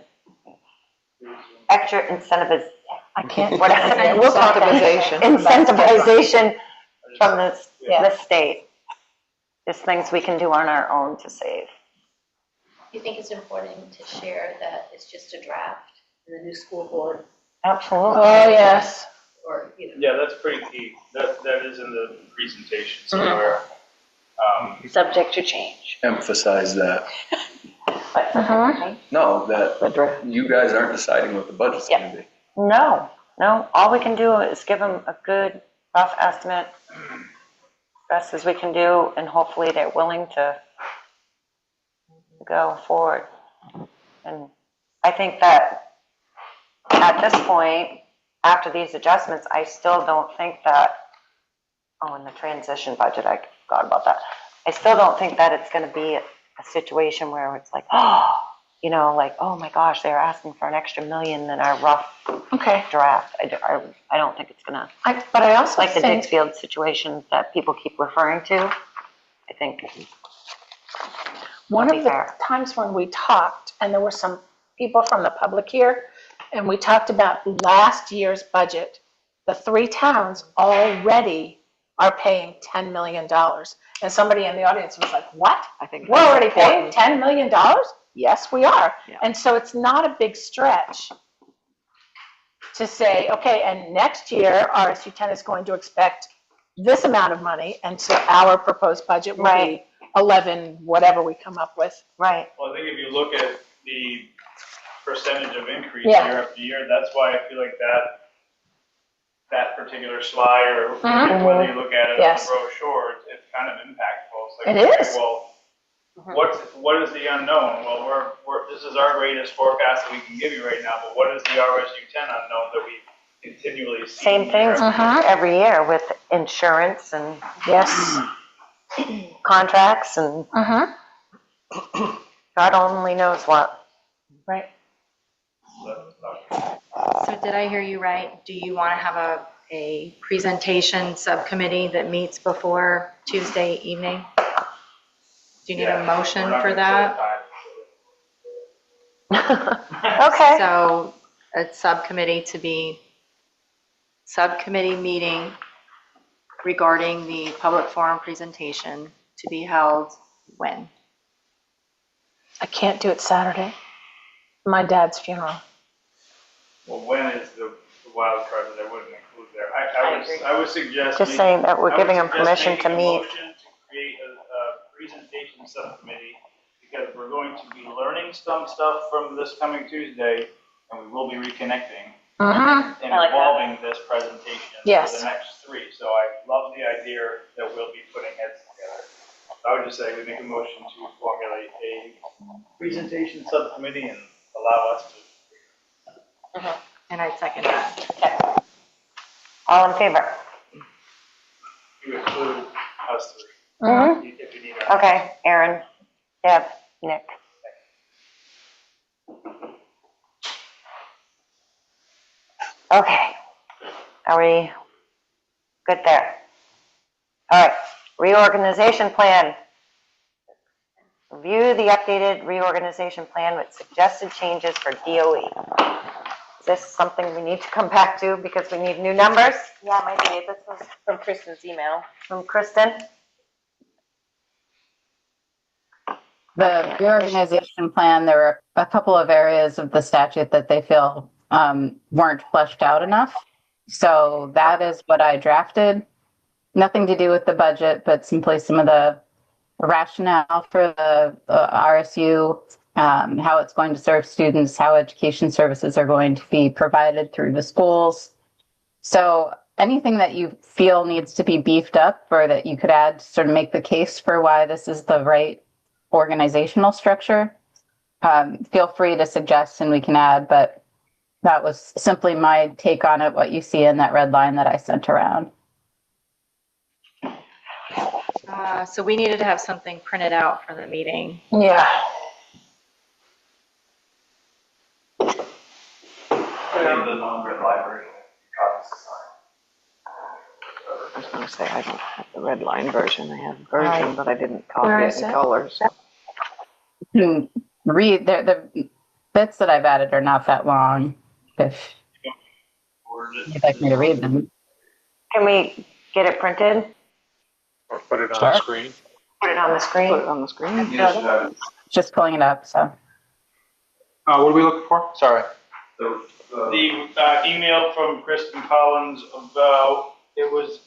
[SPEAKER 1] extra incentive,
[SPEAKER 2] I can't.
[SPEAKER 1] whatever.
[SPEAKER 2] We'll talk about
[SPEAKER 1] Incentivization from
[SPEAKER 2] Yeah.
[SPEAKER 1] the state. There's things we can do on our own to save.
[SPEAKER 11] Do you think it's important to share that it's just a draft and the new school board,
[SPEAKER 1] Absolutely.
[SPEAKER 2] Oh, yes.
[SPEAKER 11] or,
[SPEAKER 4] Yeah, that's pretty key. That is in the presentation somewhere.
[SPEAKER 11] subject to change?
[SPEAKER 6] Emphasize that.
[SPEAKER 2] Uh-huh.
[SPEAKER 6] No, that you guys aren't deciding what the budget's gonna be.
[SPEAKER 1] No, all we can do is give them a good rough estimate, best as we can do, and hopefully they're willing to go forward. And I think that at this point, after these adjustments, I still don't think that, in the transition budget, I forgot about that. I still don't think that it's gonna be a situation where it's like, oh my gosh, they're asking for an extra $1 million in our rough
[SPEAKER 2] Okay.
[SPEAKER 1] draft. I don't think it's gonna,
[SPEAKER 2] But I also
[SPEAKER 1] like the
[SPEAKER 2] think,
[SPEAKER 1] Dixfield situation that people keep referring to, I think.
[SPEAKER 2] one
[SPEAKER 1] That'd
[SPEAKER 2] of
[SPEAKER 1] be
[SPEAKER 2] the
[SPEAKER 1] fair.
[SPEAKER 2] times when we talked, and there were some people from the public here, and we talked about last year's budget, the 3 towns already are paying $10 million. And somebody in the audience was like, what?
[SPEAKER 1] I think
[SPEAKER 2] We're
[SPEAKER 1] that's
[SPEAKER 2] already paying
[SPEAKER 1] important.
[SPEAKER 2] $10 million? Yes, we are.
[SPEAKER 1] Yeah.
[SPEAKER 2] And so it's not a big stretch to say, okay, and next year, RSU 10 is going to expect this amount of money, and so our proposed budget will be
[SPEAKER 1] Right.
[SPEAKER 2] 11, whatever we come up with.
[SPEAKER 1] Right,
[SPEAKER 4] Well, I think if you look at the percentage of increase
[SPEAKER 2] Yeah.
[SPEAKER 4] year after year, that's why I feel like that particular slide, or
[SPEAKER 2] Mhm.
[SPEAKER 4] whether you look at it
[SPEAKER 2] Yes.
[SPEAKER 4] on the brochure, it's kind of impactful. It's like,
[SPEAKER 2] It
[SPEAKER 4] okay,
[SPEAKER 2] is.
[SPEAKER 4] well, what is the unknown? Well, this is our greatest forecast that we can give you right now, but what is the RSU 10 unknown that we continually see?
[SPEAKER 1] same things
[SPEAKER 4] year after year?
[SPEAKER 1] every year with insurance and
[SPEAKER 2] Yes.
[SPEAKER 1] contracts and
[SPEAKER 2] Uh-huh.
[SPEAKER 1] God only knows what.
[SPEAKER 2] Right.
[SPEAKER 7] So did I hear you right? Do you want to have a presentation subcommittee that meets before Tuesday evening? Do you need
[SPEAKER 4] Yeah,
[SPEAKER 7] a motion
[SPEAKER 4] we're not
[SPEAKER 7] for
[SPEAKER 4] gonna set a
[SPEAKER 7] that?
[SPEAKER 4] time.
[SPEAKER 1] Okay.
[SPEAKER 7] So a subcommittee meeting regarding the public forum presentation to be held when?
[SPEAKER 2] I can't do it Saturday. My dad's funeral.
[SPEAKER 4] Well, when is the wild card that I wouldn't include there? I would suggest.
[SPEAKER 1] Just saying that we're
[SPEAKER 4] I would
[SPEAKER 1] giving them
[SPEAKER 4] suggest
[SPEAKER 1] permission to
[SPEAKER 4] making a
[SPEAKER 1] meet.
[SPEAKER 4] motion to create a presentation subcommittee, because we're going to be learning some stuff from this coming Tuesday, and we will be reconnecting
[SPEAKER 2] Uh-huh.
[SPEAKER 4] and
[SPEAKER 3] I like that.
[SPEAKER 4] evolving this presentation
[SPEAKER 2] Yes.
[SPEAKER 4] for the next 3. So I love the idea that we'll be putting heads together. I would just say we make a motion to formulate a presentation subcommittee and allow us to.
[SPEAKER 7] And I second that.
[SPEAKER 1] All in favor?
[SPEAKER 4] You include us 3.
[SPEAKER 1] Mm-hmm.
[SPEAKER 4] If you need our.
[SPEAKER 1] Okay, Aaron, Deb, Nick. Okay, are we good there? All right, reorganization plan. Review the updated reorganization plan with suggested changes for DOE. Is this something we need to come back to because we need new numbers
[SPEAKER 3] Yeah, it might be. This was from Kristen's email.
[SPEAKER 1] from Kristen?
[SPEAKER 8] The reorganization plan, there were a couple of areas of the statute that they feel weren't fleshed out enough. So that is what I drafted. Nothing to do with the budget, but simply some of the rationale for the RSU, how it's going to serve students, how education services are going to be provided through the schools. So anything that you feel needs to be beefed up or that you could add to sort of make the case for why this is the right organizational structure, feel free to suggest and we can add, but that was simply my take on it, what you see in that red line that I sent around.
[SPEAKER 7] So we needed to have something printed out for the meeting.
[SPEAKER 2] Yeah.
[SPEAKER 6] The non-red library copies
[SPEAKER 12] I was gonna say, I don't have the red line version, I have the
[SPEAKER 2] Right.
[SPEAKER 12] version, but I didn't
[SPEAKER 2] Where
[SPEAKER 12] copy
[SPEAKER 2] is
[SPEAKER 12] it in
[SPEAKER 2] it?
[SPEAKER 12] colors.
[SPEAKER 8] You can read the bits that I've added are not that long. If you'd like me to read them,
[SPEAKER 1] Can we get it printed?
[SPEAKER 5] Or put it on
[SPEAKER 8] Sure.
[SPEAKER 5] the screen.
[SPEAKER 1] Put it on the
[SPEAKER 12] Put
[SPEAKER 1] screen?
[SPEAKER 12] it on the screen.
[SPEAKER 8] just pulling it up. So
[SPEAKER 5] What are we looking for? Sorry.
[SPEAKER 4] The email from Kristen Collins about, it was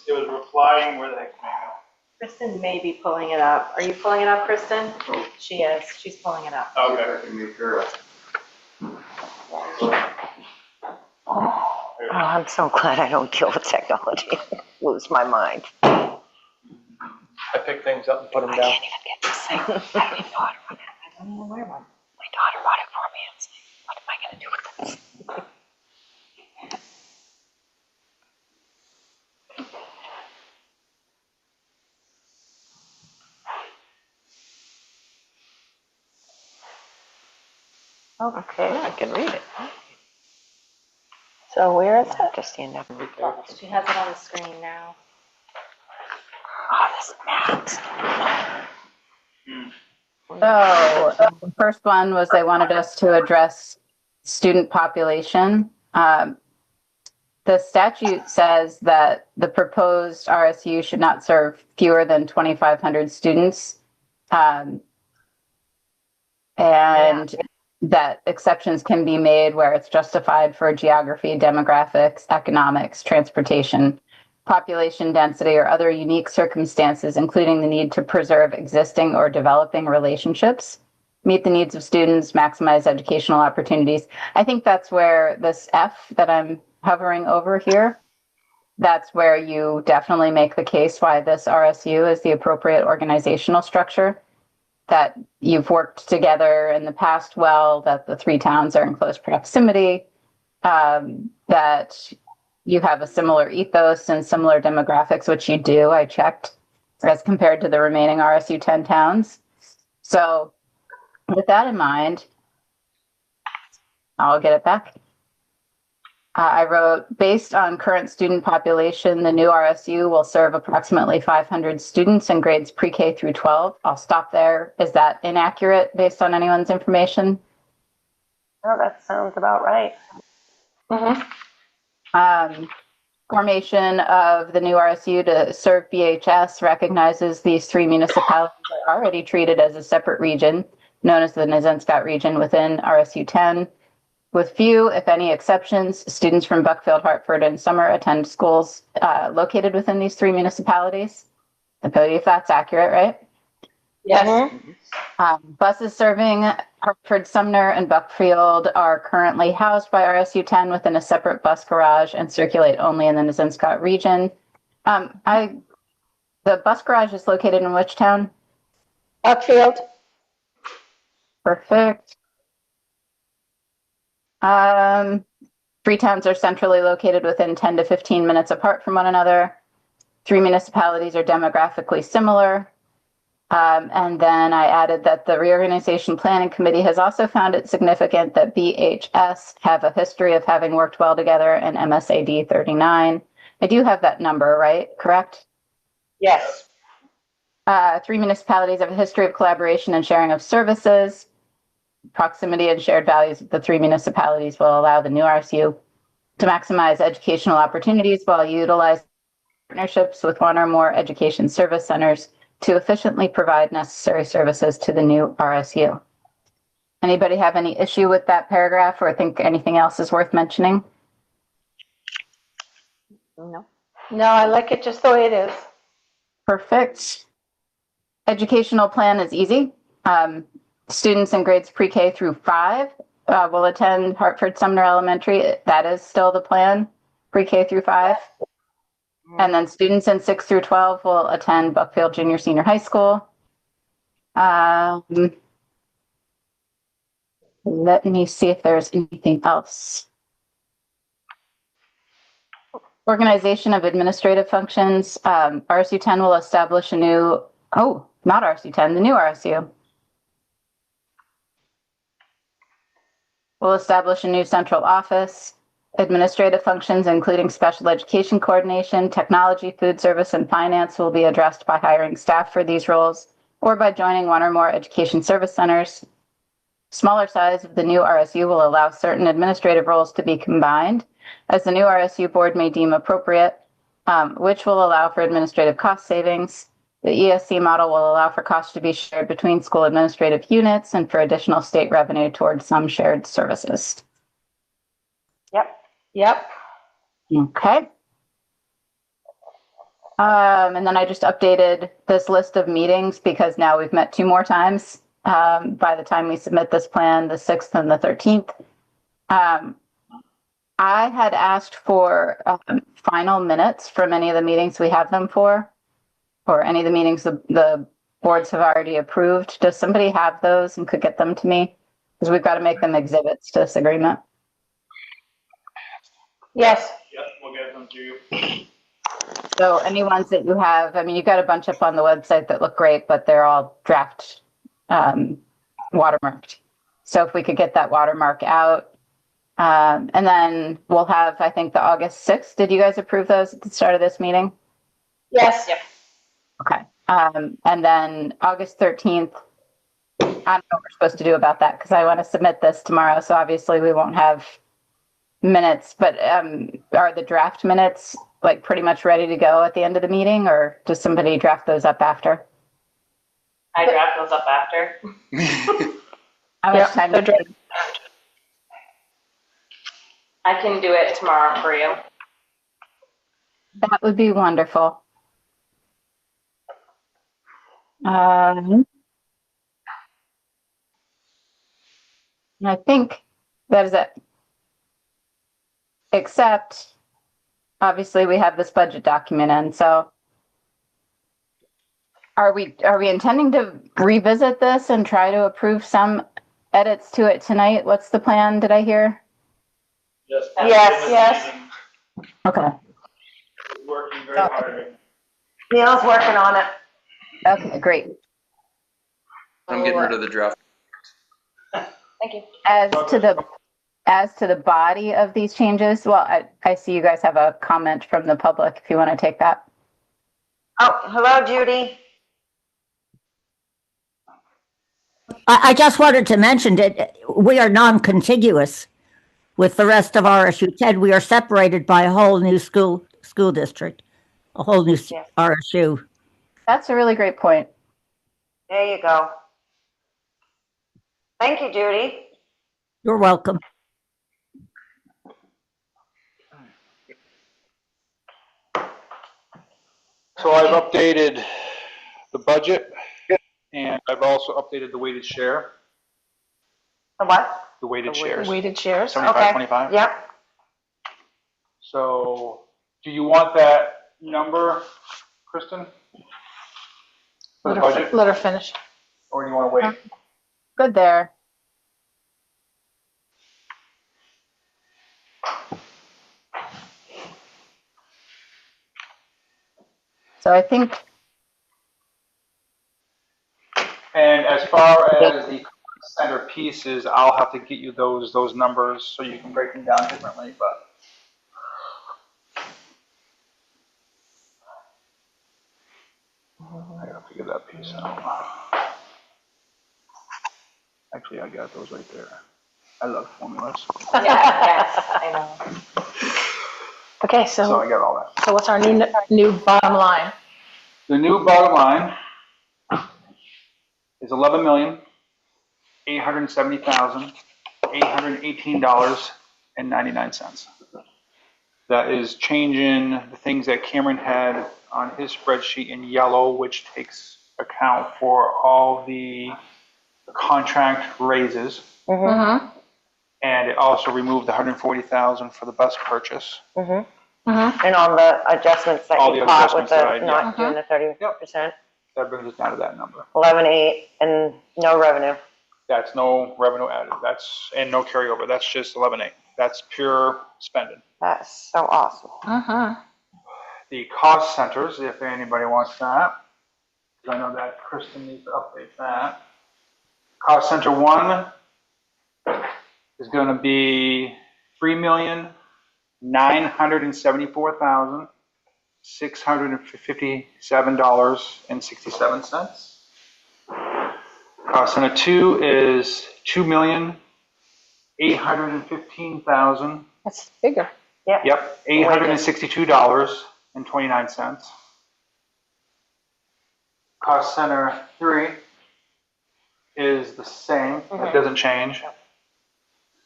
[SPEAKER 4] replying, where the heck is my email?
[SPEAKER 7] Kristen may be pulling it up. Are you pulling it up, Kristen? She is. She's pulling it up.
[SPEAKER 4] Okay.
[SPEAKER 1] Oh, I'm so glad I don't deal with technology. Lose my mind.
[SPEAKER 10] I pick things up and put them
[SPEAKER 1] I
[SPEAKER 10] down.
[SPEAKER 1] can't even get this thing. I don't even know how to run it. I don't even wear one. My daughter bought it for me. It's like, what am I going to do with this?
[SPEAKER 12] Okay, I can read it.
[SPEAKER 1] So where is it? Just stand up and read it.
[SPEAKER 7] She has it on the screen now.
[SPEAKER 1] Oh, this mat.
[SPEAKER 8] So the first one was they wanted us to address student population. The statute says that the proposed RSU should not serve fewer than 2,500 students. And that exceptions can be made where it's justified for geography, demographics, economics, transportation, population density, or other unique circumstances, including the need to preserve existing or developing relationships, meet the needs of students, maximize educational opportunities. I think that's where this F that I'm hovering over here, that's where you definitely make the case why this RSU is the appropriate organizational structure, that you've worked together in the past well, that the three towns are in close proximity, that you have a similar ethos and similar demographics, which you do, I checked, as compared to the remaining RSU 10 towns. So with that in mind, I'll get it back. I wrote, based on current student population, the new RSU will serve approximately 500 students in grades pre-K through 12. I'll stop there. Is that inaccurate based on anyone's information?
[SPEAKER 1] Oh, that sounds about right.
[SPEAKER 8] Formation of the new RSU to serve BHS recognizes these three municipalities are already treated as a separate region, known as the Nazenskot region within RSU 10. With few, if any, exceptions, students from Buckfield, Hartford, and Summer attend schools located within these three municipalities. I believe that's accurate, right?
[SPEAKER 2] Yes.
[SPEAKER 8] Buses serving Hartford, Sumner, and Buckfield are currently housed by RSU 10 within a separate bus garage and circulate only in the Nazenskot region. The bus garage is located in which town?
[SPEAKER 2] Buckfield.
[SPEAKER 8] Perfect. Three towns are centrally located within 10 to 15 minutes apart from one another. Three municipalities are demographically similar. And then I added that the Reorganization Planning Committee has also found it significant that BHS have a history of having worked well together in MSAD 39. I do have that number, right? Correct?
[SPEAKER 1] Yes.
[SPEAKER 8] Three municipalities have a history of collaboration and sharing of services. Proximity and shared values of the three municipalities will allow the new RSU to maximize educational opportunities while utilizing partnerships with one or more education service centers to efficiently provide necessary services to the new RSU. Anybody have any issue with that paragraph or think anything else is worth mentioning?
[SPEAKER 12] No.
[SPEAKER 2] No, I like it just the way it is.
[SPEAKER 8] Perfect. Educational plan is easy. Students in grades pre-K through 5 will attend Hartford Sumner Elementary. That is still the plan, pre-K through 5. And then students in 6 through 12 will attend Buckfield Junior Senior High School. Let me see if there's anything else. Organization of administrative functions. RSU 10 will establish a new, not RSU 10, the new RSU. Will establish a new central office. Administrative functions, including special education coordination, technology, food service, and finance, will be addressed by hiring staff for these roles or by joining one or more education service centers. Smaller size of the new RSU will allow certain administrative roles to be combined, as the new RSU board may deem appropriate, which will allow for administrative cost savings. The ESC model will allow for costs to be shared between school administrative units and for additional state revenue towards some shared services.
[SPEAKER 2] Yep.
[SPEAKER 8] Okay. And then I just updated this list of meetings because now we've met 2 more times. By the time we submit this plan, the 6th and the 13th. I had asked for final minutes from any of the meetings we have them for, or any of the meetings the boards have already approved. Does somebody have those and could get them to me? Because we've got to make them exhibits to this agreement.
[SPEAKER 2] Yes.
[SPEAKER 4] Yep, we'll get them to you.
[SPEAKER 8] So any ones that you have, I mean, you've got a bunch up on the website that look great, but they're all draft watermarked. So if we could get that watermark out. And then we'll have, I think, the August 6th. Did you guys approve those at the start of this meeting?
[SPEAKER 2] Yes.
[SPEAKER 3] Yep.
[SPEAKER 8] Okay. And then August 13th, I don't know what we're supposed to do about that because I want to submit this tomorrow. So obviously we won't have minutes, but are the draft minutes like pretty much ready to go at the end of the meeting, or does somebody draft those up after?
[SPEAKER 3] I draft those up after.
[SPEAKER 8] How much time?
[SPEAKER 3] I can do it tomorrow for you.
[SPEAKER 8] That would be wonderful. I think that is it. Except, obviously, we have this budget document in. So, are we intending to revisit this and try to approve some edits to it tonight? What's the plan? Did I hear?
[SPEAKER 1] Yes.
[SPEAKER 8] Okay.
[SPEAKER 4] Working very hard.
[SPEAKER 1] Neil's working on it.
[SPEAKER 8] Okay, great.
[SPEAKER 6] I'm getting rid of the draft.
[SPEAKER 3] Thank you.
[SPEAKER 8] As to the body of these changes, well, I see you guys have a comment from the public if you want to take that.
[SPEAKER 1] Oh, hello, Judy.
[SPEAKER 13] I just wanted to mention that we are non-contiguous with the rest of RSU 10. We are separated by a whole new school district, a whole new RSU.
[SPEAKER 8] That's a really great point.
[SPEAKER 1] There you go. Thank you, Judy.
[SPEAKER 13] You're welcome.
[SPEAKER 5] So I've updated the budget and I've also updated the weighted share.
[SPEAKER 1] The what?
[SPEAKER 5] The weighted shares.
[SPEAKER 2] Weighted shares.
[SPEAKER 5] 75, 25.
[SPEAKER 1] Yep.
[SPEAKER 5] So do you want that number, Kristen? For the budget?
[SPEAKER 2] Let her finish.
[SPEAKER 5] Or do you want to wait?
[SPEAKER 8] Good there. So I think.
[SPEAKER 5] And as far as the center pieces, I'll have to get you those numbers so you can break them down differently, but. I gotta figure that piece out. Actually, I got those right there. I love formulas.
[SPEAKER 3] Yes, I know.
[SPEAKER 2] Okay,
[SPEAKER 5] So I got all that.
[SPEAKER 2] so what's our new bottom line?
[SPEAKER 5] The new bottom line is $11,870,818.99. That is changing the things that Cameron had on his spreadsheet in yellow, which takes account for all the contract raises.
[SPEAKER 2] Mm-hmm.
[SPEAKER 5] And it also removed the $140,000 for the bus purchase.
[SPEAKER 1] And all the adjustments that
[SPEAKER 5] All
[SPEAKER 1] you
[SPEAKER 5] the
[SPEAKER 1] caught with
[SPEAKER 5] adjustments
[SPEAKER 1] the
[SPEAKER 5] that I-
[SPEAKER 1] not doing the 30%.
[SPEAKER 5] That brings us down to that number.
[SPEAKER 1] 11.8 and no revenue.
[SPEAKER 5] That's no revenue added. And no carryover. That's just 11.8. That's pure spending.
[SPEAKER 1] That's so awesome.
[SPEAKER 5] The cost centers, if anybody wants that, because I know that Kristen needs to update that. Cost center 1 is going to be $3,974,657.67. Cost center 2 is $2,815,000.
[SPEAKER 2] That's bigger.
[SPEAKER 5] Yep, $862.29. Cost center 3 is the same. It doesn't change.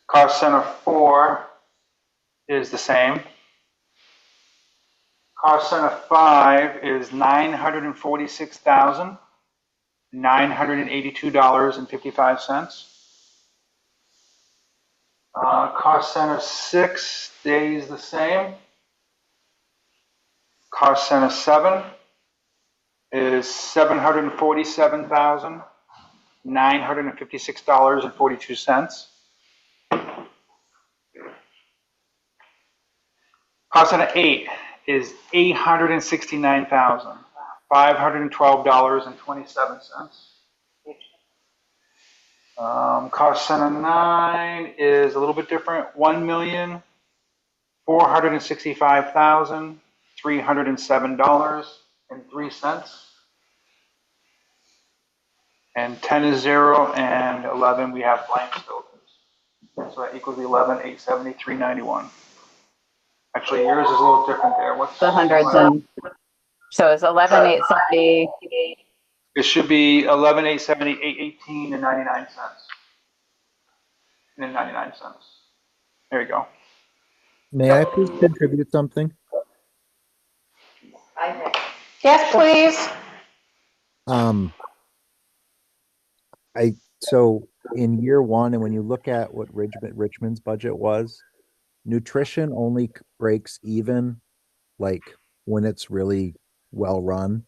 [SPEAKER 5] Cost center 4 is the same. Cost center 5 is $946,982.55. Cost center 6 stays the same. Cost center 7 is $747,956.42. Cost center 8 is $869,512.27. Cost center 9 is a little bit different, $1,465,307.03. And 10 is 0, and 11 we have blank still. So that equals 11,873.91. Actually, yours is a little different there. What's
[SPEAKER 8] The hundreds and, so it's 11,870.
[SPEAKER 5] It should be 11,870,818 and 99 cents. And 99 cents. There you go.
[SPEAKER 14] May I please contribute something?
[SPEAKER 2] Yes, please.
[SPEAKER 14] So in year 1, and when you look at what Richmond's budget was, nutrition only breaks even like when it's really well run.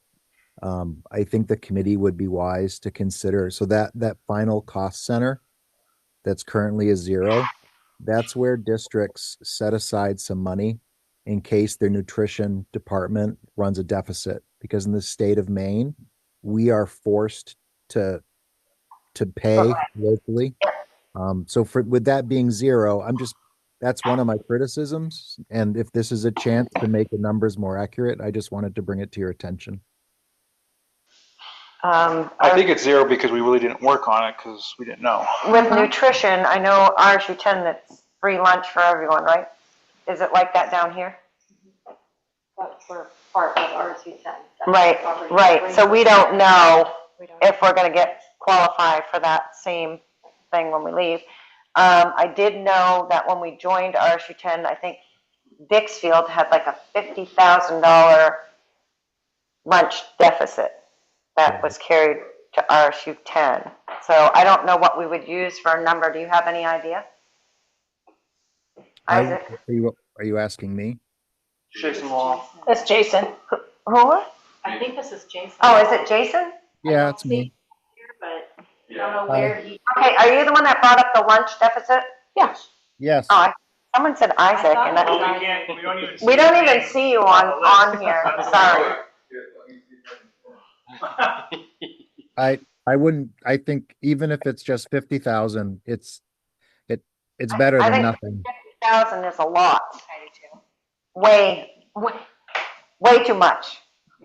[SPEAKER 14] I think the committee would be wise to consider, so that final cost center that's currently a 0, that's where districts set aside some money in case their nutrition department runs a deficit, because in the state of Maine, we are forced to pay locally. So with that being 0, that's one of my criticisms. And if this is a chance to make the numbers more accurate, I just wanted to bring it to your attention.
[SPEAKER 5] I think it's 0 because we really didn't work on it because we didn't know.
[SPEAKER 1] With nutrition, I know RSU 10, that's free lunch for everyone, right? Is it like that down here?
[SPEAKER 7] But we're part of RSU 10.
[SPEAKER 1] Right. So we don't know if we're going to qualify for that same thing when we leave. I did know that when we joined RSU 10, I think Dixfield had like a $50,000 lunch deficit that was carried to RSU 10. So I don't know what we would use for a number. Do you have any idea? Isaac?
[SPEAKER 14] Are you asking me?
[SPEAKER 10] Jason Wall.
[SPEAKER 2] That's Jason.
[SPEAKER 1] Who?
[SPEAKER 7] I think this is Jason.
[SPEAKER 1] Oh, is it Jason?
[SPEAKER 14] Yeah, it's me.
[SPEAKER 7] But I don't know where he.
[SPEAKER 1] Okay, are you the one that brought up the lunch deficit?
[SPEAKER 2] Yes.
[SPEAKER 14] Yes.
[SPEAKER 1] Oh, someone said Isaac, and
[SPEAKER 3] We don't even see
[SPEAKER 1] you on here. Sorry.
[SPEAKER 14] I wouldn't. I think even if it's just 50,000, it's better
[SPEAKER 1] I
[SPEAKER 14] than
[SPEAKER 1] think
[SPEAKER 14] nothing.
[SPEAKER 1] 50,000 is a lot. Way too much.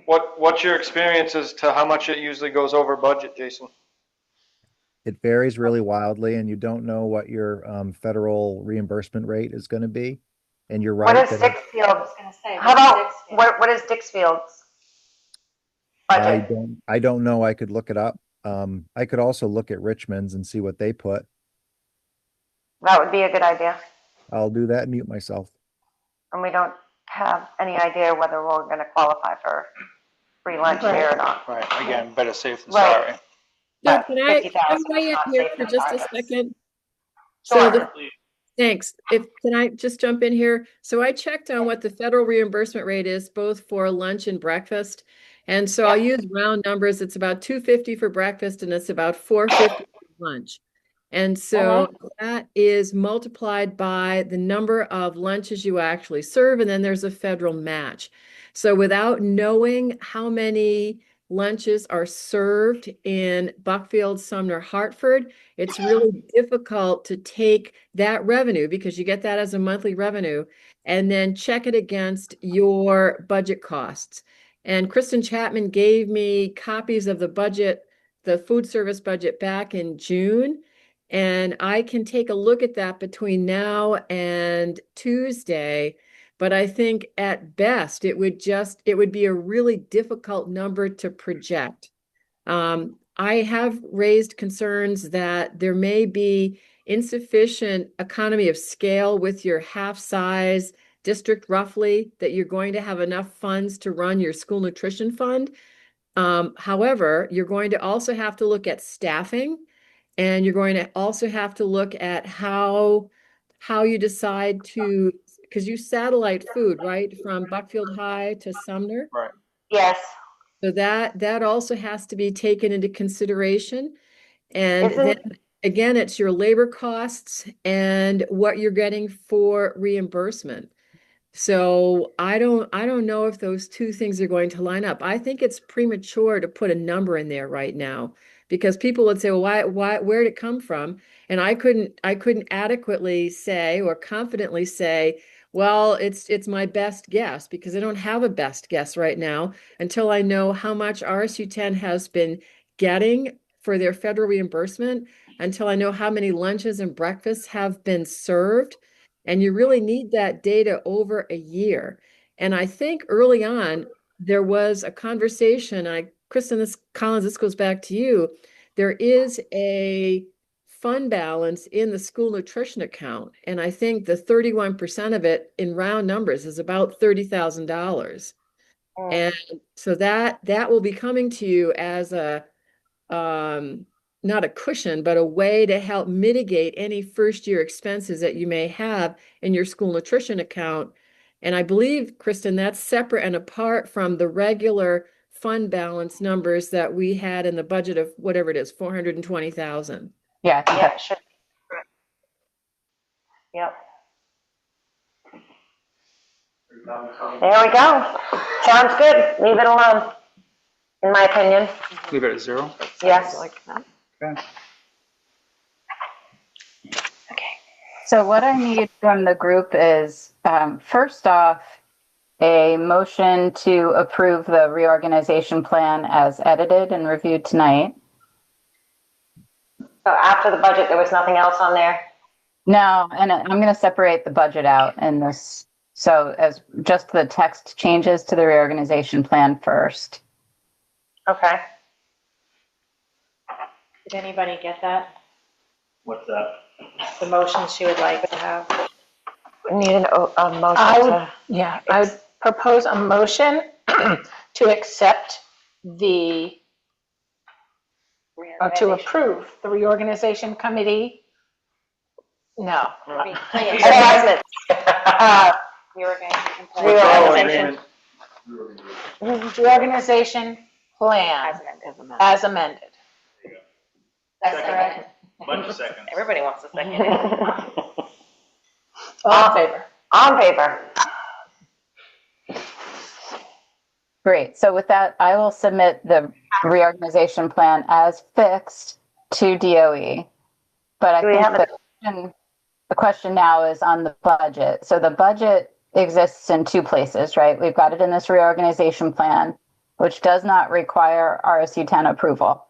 [SPEAKER 10] What's your experience as to how much it usually goes over budget, Jason?
[SPEAKER 14] It varies really wildly, and you don't know what your federal reimbursement rate is going to be. And you're
[SPEAKER 1] What
[SPEAKER 14] right
[SPEAKER 1] is
[SPEAKER 14] that
[SPEAKER 1] Dixfield's? How about, what is Dixfield's budget?
[SPEAKER 14] I don't know. I could look it up. I could also look at Richmond's and see what they put.
[SPEAKER 1] That would be a good idea.
[SPEAKER 14] I'll do that and mute myself.
[SPEAKER 1] And we don't have any idea whether we're gonna qualify for free lunch here or not.
[SPEAKER 5] Right, again, better safe than
[SPEAKER 1] Right.
[SPEAKER 5] sorry.
[SPEAKER 9] So
[SPEAKER 1] But
[SPEAKER 9] can I
[SPEAKER 1] 50,000
[SPEAKER 9] weigh
[SPEAKER 1] is
[SPEAKER 9] in
[SPEAKER 1] not
[SPEAKER 9] here
[SPEAKER 1] safe
[SPEAKER 9] for
[SPEAKER 1] than
[SPEAKER 9] just a
[SPEAKER 1] sorry.
[SPEAKER 9] second? So
[SPEAKER 1] Sure.
[SPEAKER 9] thanks. Can I just jump in here? So I checked on what the federal reimbursement rate is both for lunch and breakfast. And so I'll use round numbers. It's about $2.50 for breakfast and it's about $4.50 for lunch. And so that is multiplied by the number of lunches you actually serve, and then there's a federal match. So without knowing how many lunches are served in Buckfield, Sumner, Hartford, it's really difficult to take that revenue because you get that as a monthly revenue and then check it against your budget costs. And Kristen Chapman gave me copies of the budget, the food service budget back in June. And I can take a look at that between now and Tuesday. But I think at best, it would be a really difficult number to project. I have raised concerns that there may be insufficient economy of scale with your half-size district roughly, that you're going to have enough funds to run your school nutrition fund. However, you're going to also have to look at staffing, and you're going to also have to look at how you decide to, because you satellite food, right, from Buckfield High to Sumner.
[SPEAKER 5] Right.
[SPEAKER 1] Yes.
[SPEAKER 9] So that also has to be taken into consideration. And then again, it's your labor costs and what you're getting for reimbursement. So I don't know if those two things are going to line up. I think it's premature to put a number in there right now because people would say, well, where did it come from? And I couldn't adequately say or confidently say, well, it's my best guess because I don't have a best guess right now until I know how much RSU 10 has been getting for their federal reimbursement, until I know how many lunches and breakfasts have been served. And you really need that data over a year. And I think early on, there was a conversation. Kristen, Collins, this goes back to you. There is a fund balance in the school nutrition account. And I think the 31% of it in round numbers is about $30,000. And so that will be coming to you as a not a cushion, but a way to help mitigate any first year expenses that you may have in your school nutrition account. And I believe, Kristen, that's separate and apart from the regular fund balance numbers that we had in the budget of whatever it is, 420,000.
[SPEAKER 8] Yeah, I think
[SPEAKER 1] Yeah, it should. Yep. There we go. Sounds good. Leave it alone, in my opinion.
[SPEAKER 5] Leave it at 0.
[SPEAKER 1] Yes.
[SPEAKER 12] Like that.
[SPEAKER 5] Okay.
[SPEAKER 8] So what I need from the group is, first off, a motion to approve the reorganization plan as edited and reviewed tonight.
[SPEAKER 1] So after the budget, there was nothing else on there?
[SPEAKER 8] No, and I'm going to separate the budget out in this. So as just the text changes to the reorganization plan first.
[SPEAKER 1] Okay.
[SPEAKER 7] Did anybody get that?
[SPEAKER 4] What's that?
[SPEAKER 7] The motion she would like to have?
[SPEAKER 1] We need a motion
[SPEAKER 2] I would propose a motion to accept to approve the reorganization committee. No.
[SPEAKER 1] Reorganization.
[SPEAKER 10] Reorganization.
[SPEAKER 2] Reorganization plan as amended.
[SPEAKER 11] That's correct.
[SPEAKER 4] Bunch of seconds.
[SPEAKER 3] Everybody wants a second.
[SPEAKER 2] All in favor?
[SPEAKER 1] All in favor?
[SPEAKER 8] Great. So with that, I will submit the reorganization plan as fixed to DOE. But I think the question now is on the budget. So the budget exists in two places, right? We've got it in this reorganization plan, which does not require RSU 10 approval.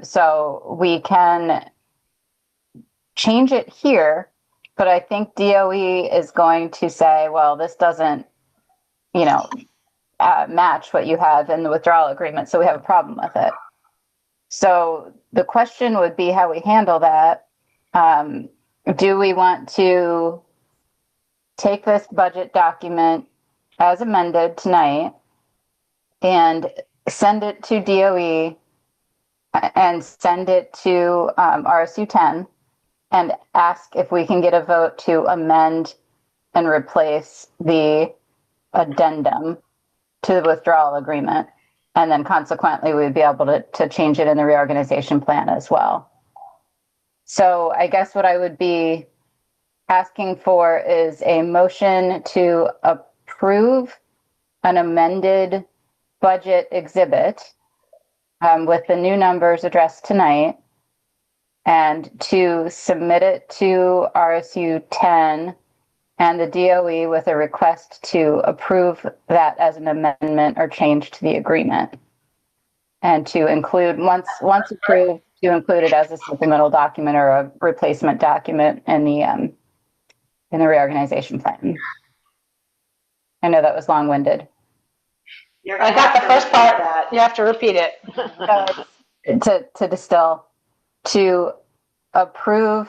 [SPEAKER 8] So we can change it here, but I think DOE is going to say, well, this doesn't, match what you have in the withdrawal agreement, so we have a problem with it. So the question would be how we handle that. Do we want to take this budget document as amended tonight and send it to DOE and send it to RSU 10 and ask if we can get a vote to amend and replace the addendum to the withdrawal agreement? And then consequently, we'd be able to change it in the reorganization plan as well. So I guess what I would be asking for is a motion to approve an amended budget exhibit with the new numbers addressed tonight, and to submit it to RSU 10 and the DOE with a request to approve that as an amendment or change to the agreement. And to include, once approved, to include it as a supplemental document or a replacement document in the reorganization plan. I know that was long-winded.
[SPEAKER 2] I got the first part. You have to repeat it.
[SPEAKER 8] To distill, to approve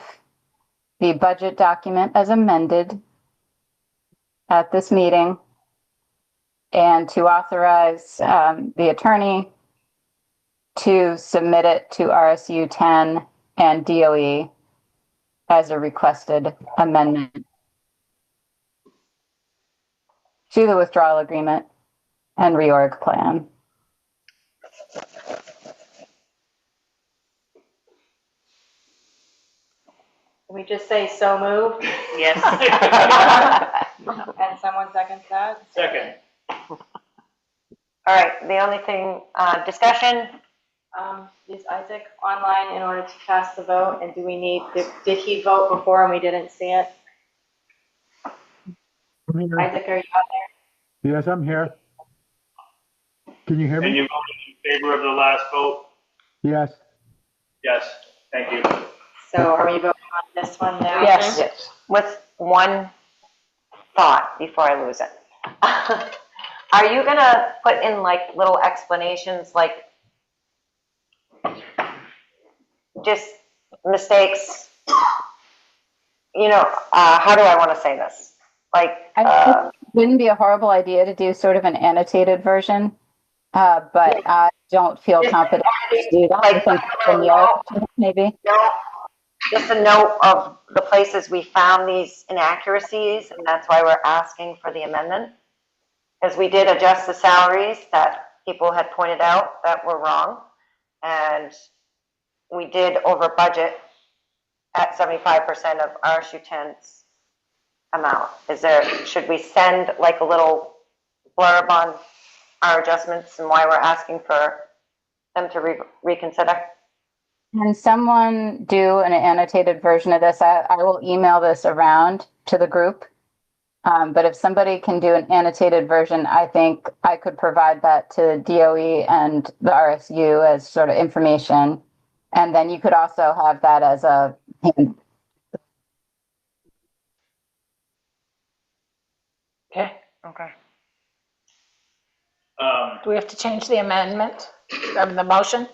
[SPEAKER 8] the budget document as amended at this meeting, and to authorize the attorney to submit it to RSU 10 and DOE as a requested amendment to the withdrawal agreement and reorg plan.
[SPEAKER 7] Can we just say so moved?
[SPEAKER 3] Yes.
[SPEAKER 7] And someone seconds that?
[SPEAKER 4] Second.
[SPEAKER 1] All right, the only thing, discussion,
[SPEAKER 7] Is Isaac online in order to cast the vote? And do we need, did he vote before and we didn't see it? Isaac, are you out there?
[SPEAKER 15] Yes, I'm here. Can you hear
[SPEAKER 4] And
[SPEAKER 15] me?
[SPEAKER 4] you voted in favor of the last vote?
[SPEAKER 15] Yes.
[SPEAKER 4] Yes, thank you.
[SPEAKER 7] So are we voting on this one now?
[SPEAKER 1] yes, with one thought before I lose it. Are you gonna put in like little explanations, like just mistakes? How do I want to say this? Like,
[SPEAKER 8] I think it wouldn't be a horrible idea to do sort of an annotated version, but I don't feel confident to do that. I think from your, maybe.
[SPEAKER 1] just a note of the places we found these inaccuracies, and that's why we're asking for the amendment. Because we did adjust the salaries that people had pointed out that were wrong, and we did over budget at 75% of RSU 10's amount. Should we send like a little blurb on our adjustments and why we're asking for them to reconsider?
[SPEAKER 8] Can someone do an annotated version of this? I will email this around to the group. But if somebody can do an annotated version, I think I could provide that to DOE and the RSU as sort of information. And then you could also have that as a hand.
[SPEAKER 2] Okay.
[SPEAKER 1] Do
[SPEAKER 2] we have to change the amendment of the motion?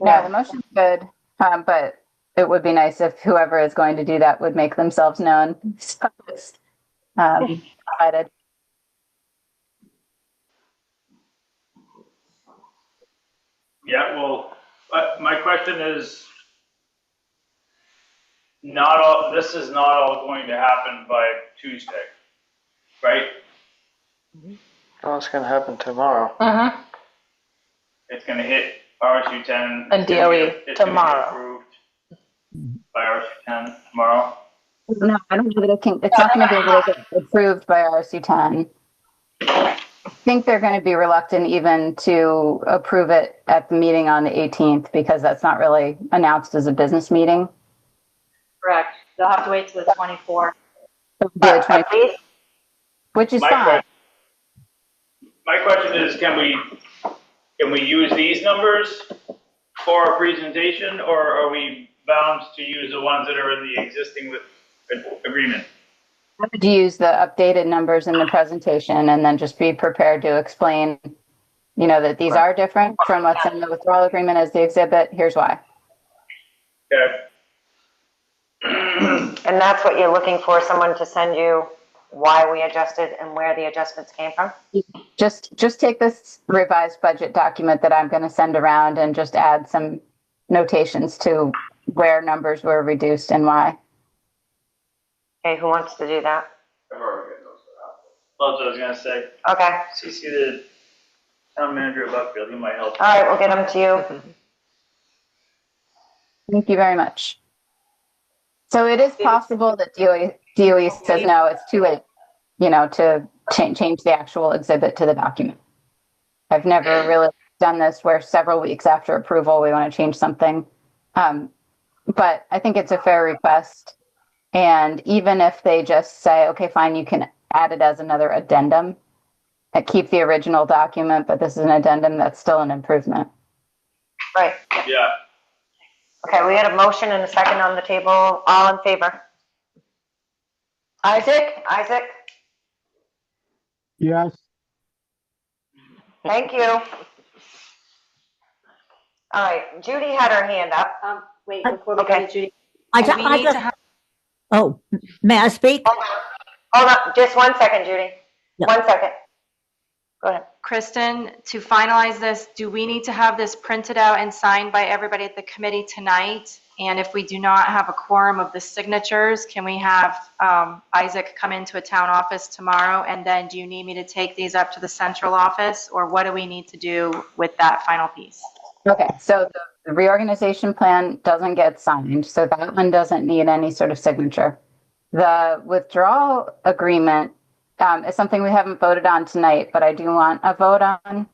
[SPEAKER 8] No, the motion's good, but it would be nice if whoever is going to do that would make themselves known. So it's, provided.
[SPEAKER 4] Yeah, well, my question is, this is not all going to happen by Tuesday, right?
[SPEAKER 10] Oh, it's gonna happen tomorrow.
[SPEAKER 2] Mm-hmm.
[SPEAKER 4] It's gonna hit RSU 10.
[SPEAKER 2] And DOE
[SPEAKER 4] it's gonna be
[SPEAKER 2] tomorrow.
[SPEAKER 4] approved by RSU 10 tomorrow.
[SPEAKER 8] No, I don't know that it's not going to be able to get approved by RSU 10. I think they're going to be reluctant even to approve it at the meeting on the 18th because that's not really announced as a business meeting.
[SPEAKER 7] Correct. They'll have to wait till the 24th.
[SPEAKER 8] Which is fine.
[SPEAKER 4] My question is, can we use these numbers for our presentation, or are we bound to use the ones that are in the existing agreement?
[SPEAKER 8] I would use the updated numbers in the presentation and then just be prepared to explain, that these are different from what's in the withdrawal agreement as the exhibit. Here's why.
[SPEAKER 4] Okay.
[SPEAKER 1] And that's what you're looking for, someone to send you why we adjusted and where the adjustments came from?
[SPEAKER 8] Just take this revised budget document that I'm going to send around and just add some notations to where numbers were reduced and why.
[SPEAKER 1] Okay, who wants to do that?
[SPEAKER 4] I've already got those for that. That's what I was gonna say.
[SPEAKER 1] Okay,
[SPEAKER 4] CC the town manager of Buckfield, he might help.
[SPEAKER 1] all right, we'll get them to you.
[SPEAKER 8] Thank you very much. So it is possible that DOE says, no, it's too late, to change the actual exhibit to the document. I've never really done this where several weeks after approval, we want to change something. But I think it's a fair request. And even if they just say, okay, fine, you can add it as another addendum and keep the original document, but this is an addendum, that's still an improvement.
[SPEAKER 1] Right.
[SPEAKER 4] Yeah.
[SPEAKER 1] Okay, we had a motion and a second on the table. All in favor? Isaac?
[SPEAKER 15] Yes.
[SPEAKER 1] Thank you. All right, Judy had her hand up.
[SPEAKER 7] Wait, before we go to Judy.
[SPEAKER 13] I
[SPEAKER 7] we need
[SPEAKER 13] just,
[SPEAKER 7] to have,
[SPEAKER 13] oh, may I speak?
[SPEAKER 1] Hold on, just 1 second, Judy.
[SPEAKER 13] Yeah.
[SPEAKER 1] 1 second. Go ahead.
[SPEAKER 7] Kristen, to finalize this, do we need to have this printed out and signed by everybody at the committee tonight? And if we do not have a quorum of the signatures, can we have Isaac come into a town office tomorrow? And then do you need me to take these up to the central office, or what do we need to do with that final piece?
[SPEAKER 8] Okay, so the reorganization plan doesn't get signed, so that one doesn't need any sort of signature. The withdrawal agreement is something we haven't voted on tonight, but I do want a vote on.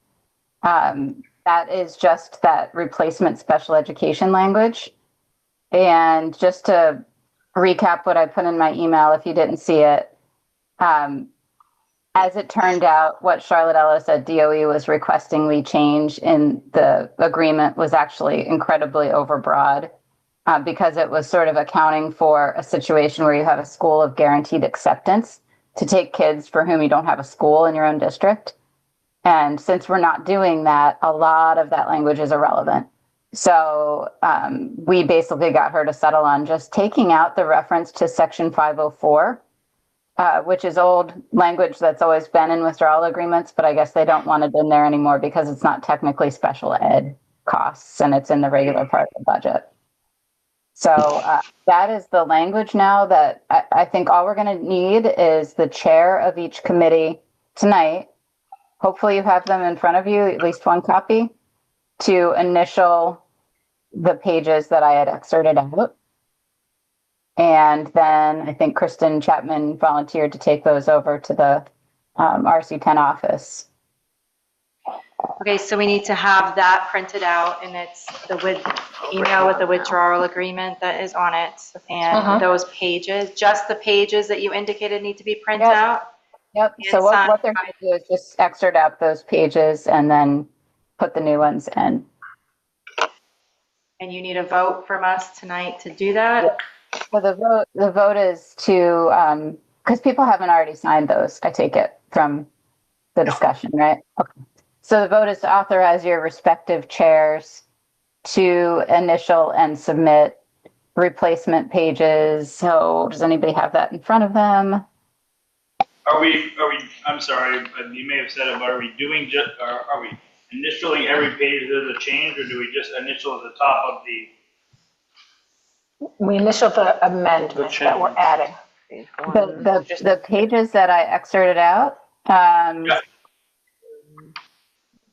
[SPEAKER 8] That is just that replacement special education language. And just to recap what I put in my email, if you didn't see it, as it turned out, what Charlotte Ellis at DOE was requesting we change in the agreement was actually incredibly overbroad because it was sort of accounting for a situation where you have a school of guaranteed acceptance to take kids for whom you don't have a school in your own district. And since we're not doing that, a lot of that language is irrelevant. So we basically got her to settle on just taking out the reference to Section 504, which is old language that's always been in withdrawal agreements, but I guess they don't want it in there anymore because it's not technically special ed costs and it's in the regular part of the budget. So that is the language now that I think all we're going to need is the chair of each committee tonight. Hopefully you have them in front of you, at least one copy, to initial the pages that I had excerpted out. And then I think Kristen Chapman volunteered to take those over to the RSU 10 office.
[SPEAKER 7] Okay, so we need to have that printed out, and it's the email with the withdrawal agreement that is on it, and those pages, just the pages that you indicated need to be printed out?
[SPEAKER 8] Yep, so what they're going to do is just excerpt out those pages and then put the new ones in.
[SPEAKER 7] And you need a vote from us tonight to do that?
[SPEAKER 8] So the vote is to, because people haven't already signed those, I take it from the discussion, right? Okay. So the vote is to authorize your respective chairs to initial and submit replacement pages. So does anybody have that in front of them?
[SPEAKER 4] Are we, I'm sorry, but you may have said it, but are we doing are we initialing every page there's a change, or do we just initial at the top of the?
[SPEAKER 2] We initial the amendment that we're adding.
[SPEAKER 8] The pages that I excerpted out, let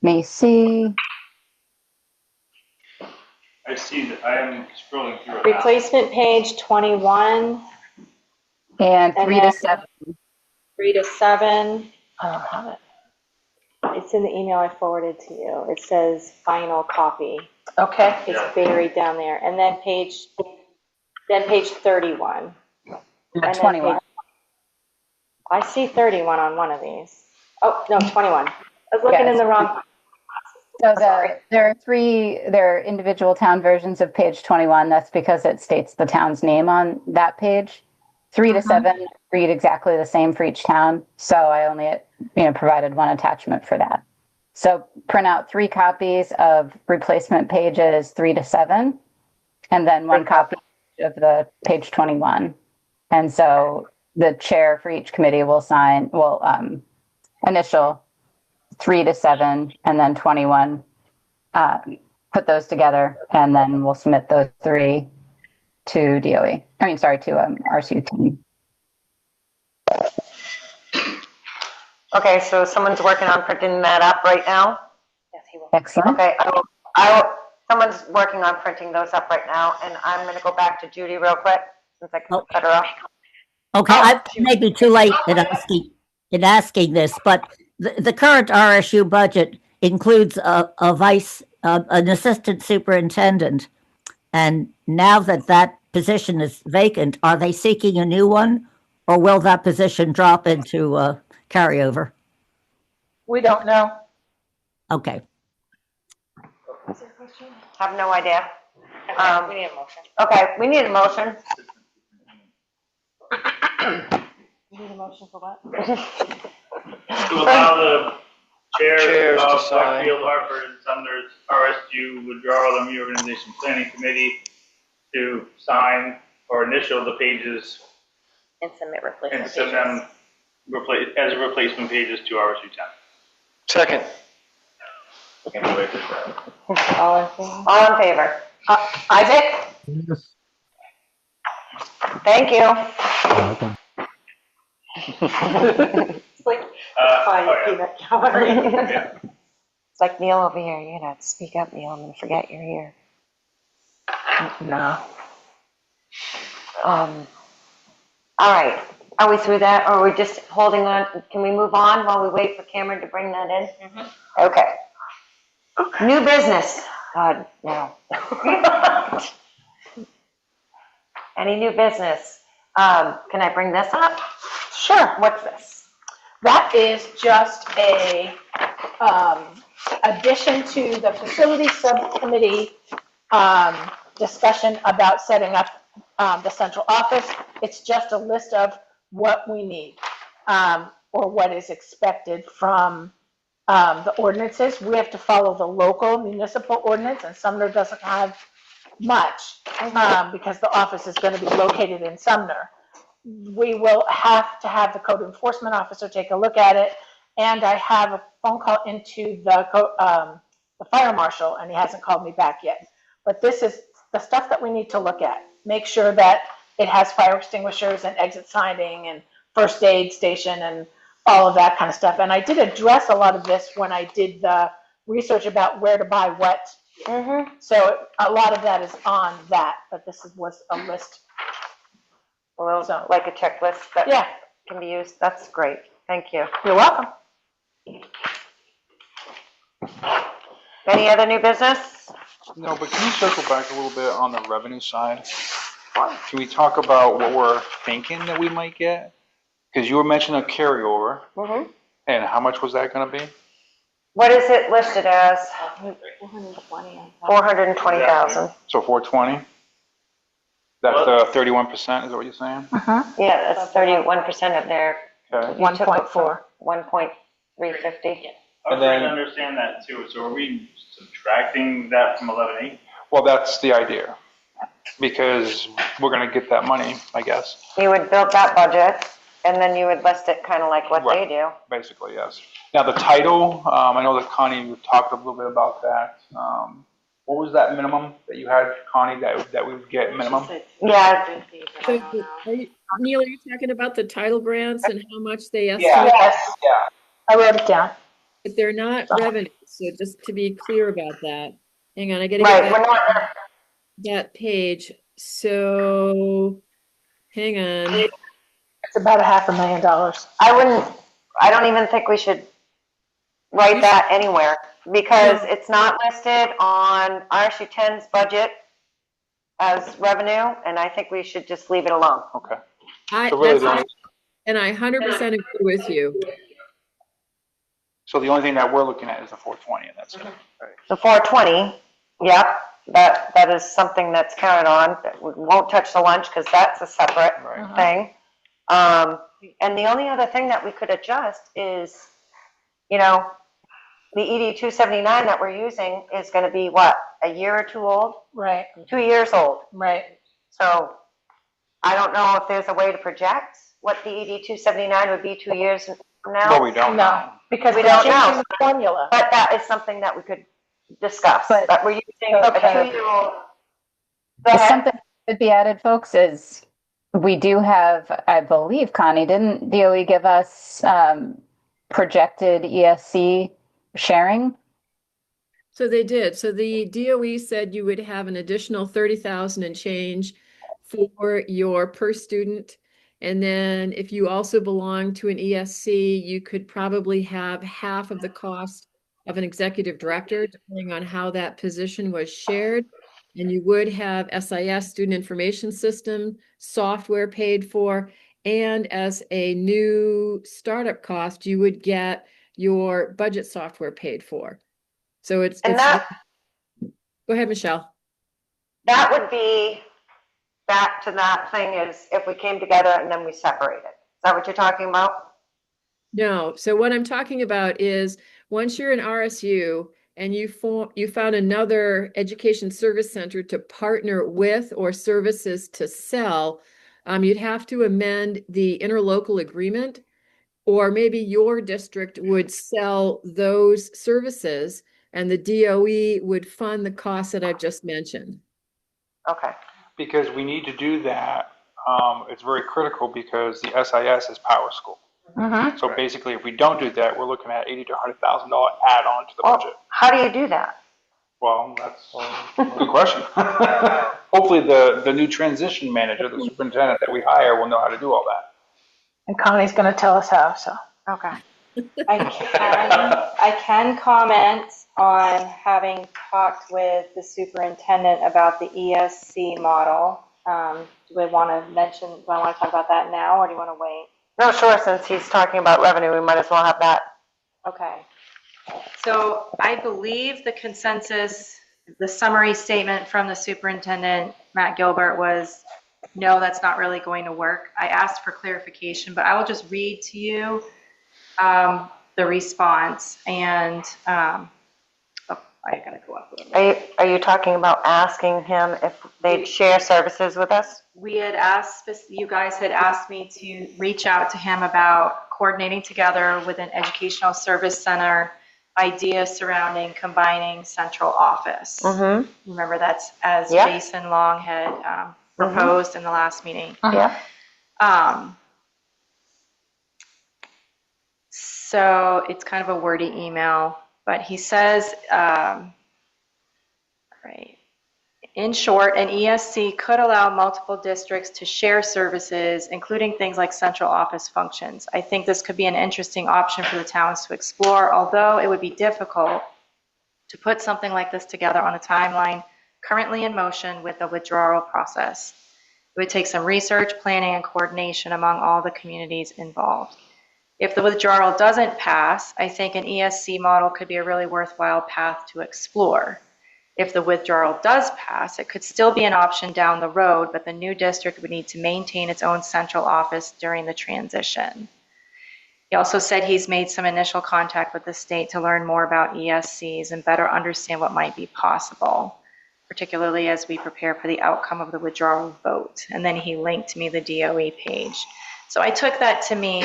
[SPEAKER 8] me see.
[SPEAKER 4] I see that, I am scrolling through it.
[SPEAKER 7] Replacement page 21.
[SPEAKER 8] And 3 to 7.
[SPEAKER 7] 3 to 7.
[SPEAKER 2] I don't have it.
[SPEAKER 7] It's in the email I forwarded to you. It says final copy.
[SPEAKER 2] Okay.
[SPEAKER 7] It's buried down there. And then page 31. And
[SPEAKER 8] 21.
[SPEAKER 7] I see 31 on one of these. Oh, no, 21. I was looking in
[SPEAKER 8] Yes.
[SPEAKER 7] the wrong.
[SPEAKER 8] So
[SPEAKER 7] Sorry.
[SPEAKER 8] there are individual town versions of page 21. That's because it states the town's name on that page. 3 to 7 read exactly the same for each town. So I only, provided one attachment for that. So print out 3 copies of replacement pages 3 to 7, and then 1 copy of the page 21. And so the chair for each committee will initial 3 to 7, and then 21. Put those together, and then we'll submit those 3 to DOE. To RSU team.
[SPEAKER 1] Okay, so someone's working on printing that up right now?
[SPEAKER 7] Yes, he will.
[SPEAKER 8] Excellent.
[SPEAKER 1] Okay, someone's working on printing those up right now, and I'm gonna go back to Judy real quick, since I can cut her off.
[SPEAKER 13] Okay, I may be too late in asking this, but the current RSU budget includes an assistant superintendent. And now that position is vacant, are they seeking a new one, or will that position drop into carryover?
[SPEAKER 2] We don't know.
[SPEAKER 13] Okay.
[SPEAKER 1] Have no idea.
[SPEAKER 7] We need a motion.
[SPEAKER 1] Okay, we need a motion.
[SPEAKER 7] We need a motion for what?
[SPEAKER 4] To allow the chairs of Blackfield, Hartford, and Sumner's RSU withdrawal and reorganization planning committee to sign or initial the pages
[SPEAKER 7] And submit replacement
[SPEAKER 4] and send
[SPEAKER 7] pages.
[SPEAKER 4] them as replacement pages to RSU 10.
[SPEAKER 10] Second.
[SPEAKER 7] All in favor?
[SPEAKER 1] All in favor? Isaac?
[SPEAKER 15] Yes.
[SPEAKER 1] Thank you.
[SPEAKER 15] Welcome.
[SPEAKER 7] It's like peanut gallery.
[SPEAKER 1] It's like Neil over here, you're gonna speak up, Neil, I'm gonna forget you're here.
[SPEAKER 2] No.
[SPEAKER 1] All right, are we through that, or are we just holding on? Can we move on while we wait for Cameron to bring that in? Okay. New business. God, no. Any new business? Can I bring this up?
[SPEAKER 2] Sure.
[SPEAKER 1] What's this?
[SPEAKER 2] That is just a addition to the facility subcommittee discussion about setting up the central office. It's just a list of what we need or what is expected from the ordinances. We have to follow the local municipal ordinance, and Sumner doesn't have much because the office is going to be located in Sumner. We will have to have the code enforcement officer take a look at it, and I have a phone call into the fire marshal, and he hasn't called me back yet. But this is the stuff that we need to look at. Make sure that it has fire extinguishers and exit signing and first aid station and all of that kind of stuff. And I did address a lot of this when I did the research about where to buy what. So a lot of that is on that, but this was a list.
[SPEAKER 1] Well, like a checklist that can be used. That's great. Thank you.
[SPEAKER 2] You're welcome.
[SPEAKER 1] Any other new business?
[SPEAKER 5] No, but can you circle back a little bit on the revenue side? Can we talk about what we're thinking that we might get? Because you were mentioning a carryover, and how much was that going to be?
[SPEAKER 1] What is it listed as?
[SPEAKER 7] 420.
[SPEAKER 1] 420,000.
[SPEAKER 5] So 420? That's the 31%, is that what you're saying?
[SPEAKER 1] Yeah, that's 31% of their.
[SPEAKER 5] Okay.
[SPEAKER 2] 1.4.
[SPEAKER 1] 1.350.
[SPEAKER 4] I was trying to understand that too. So are we subtracting that from 11.8?
[SPEAKER 5] Well, that's the idea, because we're going to get that money, I guess.
[SPEAKER 1] You would build that budget, and then you would list it kind of like what they do.
[SPEAKER 5] Basically, yes. Now, the title, I know that Connie talked a little bit about that. What was that minimum that you had, Connie, that we would get minimum?
[SPEAKER 1] Yeah.
[SPEAKER 9] Neil, are you talking about the title grants and how much they estimate?
[SPEAKER 2] Yes. I wrote it down.
[SPEAKER 9] But they're not revenue, so just to be clear about that. Hang on, I gotta get back to that page. So, hang on.
[SPEAKER 2] It's about $500,000.
[SPEAKER 1] I don't even think we should write that anywhere, because it's not listed on RSU 10's budget as revenue, and I think we should just leave it alone.
[SPEAKER 5] Okay.
[SPEAKER 9] I 100% agree with you.
[SPEAKER 5] So the only thing that we're looking at is the 420, and that's it.
[SPEAKER 1] The 420, yep, that is something that's counted on. We won't touch the lunch because that's a separate
[SPEAKER 5] Right.
[SPEAKER 1] thing. And the only other thing that we could adjust is, the ED 279 that we're using is going to be what, a year or two old?
[SPEAKER 2] Right,
[SPEAKER 1] 2 years old.
[SPEAKER 2] right.
[SPEAKER 1] So I don't know if there's a way to project what the ED 279 would be 2 years from now.
[SPEAKER 5] Well, we don't
[SPEAKER 2] No,
[SPEAKER 5] know.
[SPEAKER 2] because
[SPEAKER 1] We
[SPEAKER 2] we're
[SPEAKER 1] don't
[SPEAKER 2] changing
[SPEAKER 1] know.
[SPEAKER 2] the formula.
[SPEAKER 1] But that is something that we could discuss,
[SPEAKER 8] But-
[SPEAKER 1] that we're using a
[SPEAKER 8] Okay.
[SPEAKER 1] 2-year-old. Go ahead.
[SPEAKER 8] Something that could be added, folks, is we do have, I believe, Connie, didn't DOE give us projected ESC sharing?
[SPEAKER 9] So they did. So the DOE said you would have an additional 30,000 and change for your per student. And then if you also belong to an ESC, you could probably have half of the cost of an executive director, depending on how that position was shared. And you would have SIS, Student Information System, software paid for. And as a new startup cost, you would get your budget software paid for. So it's
[SPEAKER 1] And that,
[SPEAKER 9] go ahead, Michelle.
[SPEAKER 1] that would be back to that thing is if we came together and then we separated. Is that what you're talking about?
[SPEAKER 9] No. So what I'm talking about is once you're an RSU and you found another education service center to partner with or services to sell, you'd have to amend the interlocal agreement, or maybe your district would sell those services and the DOE would fund the costs that I've just mentioned.
[SPEAKER 1] Okay.
[SPEAKER 5] Because we need to do that. It's very critical because the SIS is Power School.
[SPEAKER 2] Mm-hmm.
[SPEAKER 5] So basically, if we don't do that, we're looking at $80,000 to $100,000 add-on to the budget.
[SPEAKER 1] How do you do that?
[SPEAKER 5] Well, that's a good question. Hopefully, the new transition manager, the superintendent that we hire, will know how to do all that.
[SPEAKER 2] And Connie's going to tell us how, so.
[SPEAKER 1] Okay.
[SPEAKER 7] I can comment on having talked with the superintendent about the ESC model. Do I want to talk about that now, or do you want to wait?
[SPEAKER 1] No, sure, since he's talking about revenue, we might as well have that.
[SPEAKER 7] Okay. So I believe the consensus, the summary statement from the superintendent, Matt Gilbert, was, no, that's not really going to work. I asked for clarification, but I will just read to you the response. And I gotta go up a little bit.
[SPEAKER 1] Are you talking about asking him if they'd share services with us?
[SPEAKER 7] We had asked, you guys had asked me to reach out to him about coordinating together with an educational service center idea surrounding combining central office.
[SPEAKER 1] Mm-hmm.
[SPEAKER 7] Remember, that's as
[SPEAKER 1] Yeah.
[SPEAKER 7] Jason Long had proposed in the last meeting.
[SPEAKER 1] Yeah.
[SPEAKER 7] So it's kind of a wordy email, but he says, right. In short, an ESC could allow multiple districts to share services, including things like central office functions. I think this could be an interesting option for the towns to explore, although it would be difficult to put something like this together on a timeline currently in motion with the withdrawal process. It would take some research, planning, and coordination among all the communities involved. If the withdrawal doesn't pass, I think an ESC model could be a really worthwhile path to explore. If the withdrawal does pass, it could still be an option down the road, but the new district would need to maintain its own central office during the transition. He also said he's made some initial contact with the state to learn more about ESCs and better understand what might be possible, particularly as we prepare for the outcome of the withdrawal vote. And then he linked me the DOE page. So I took that to mean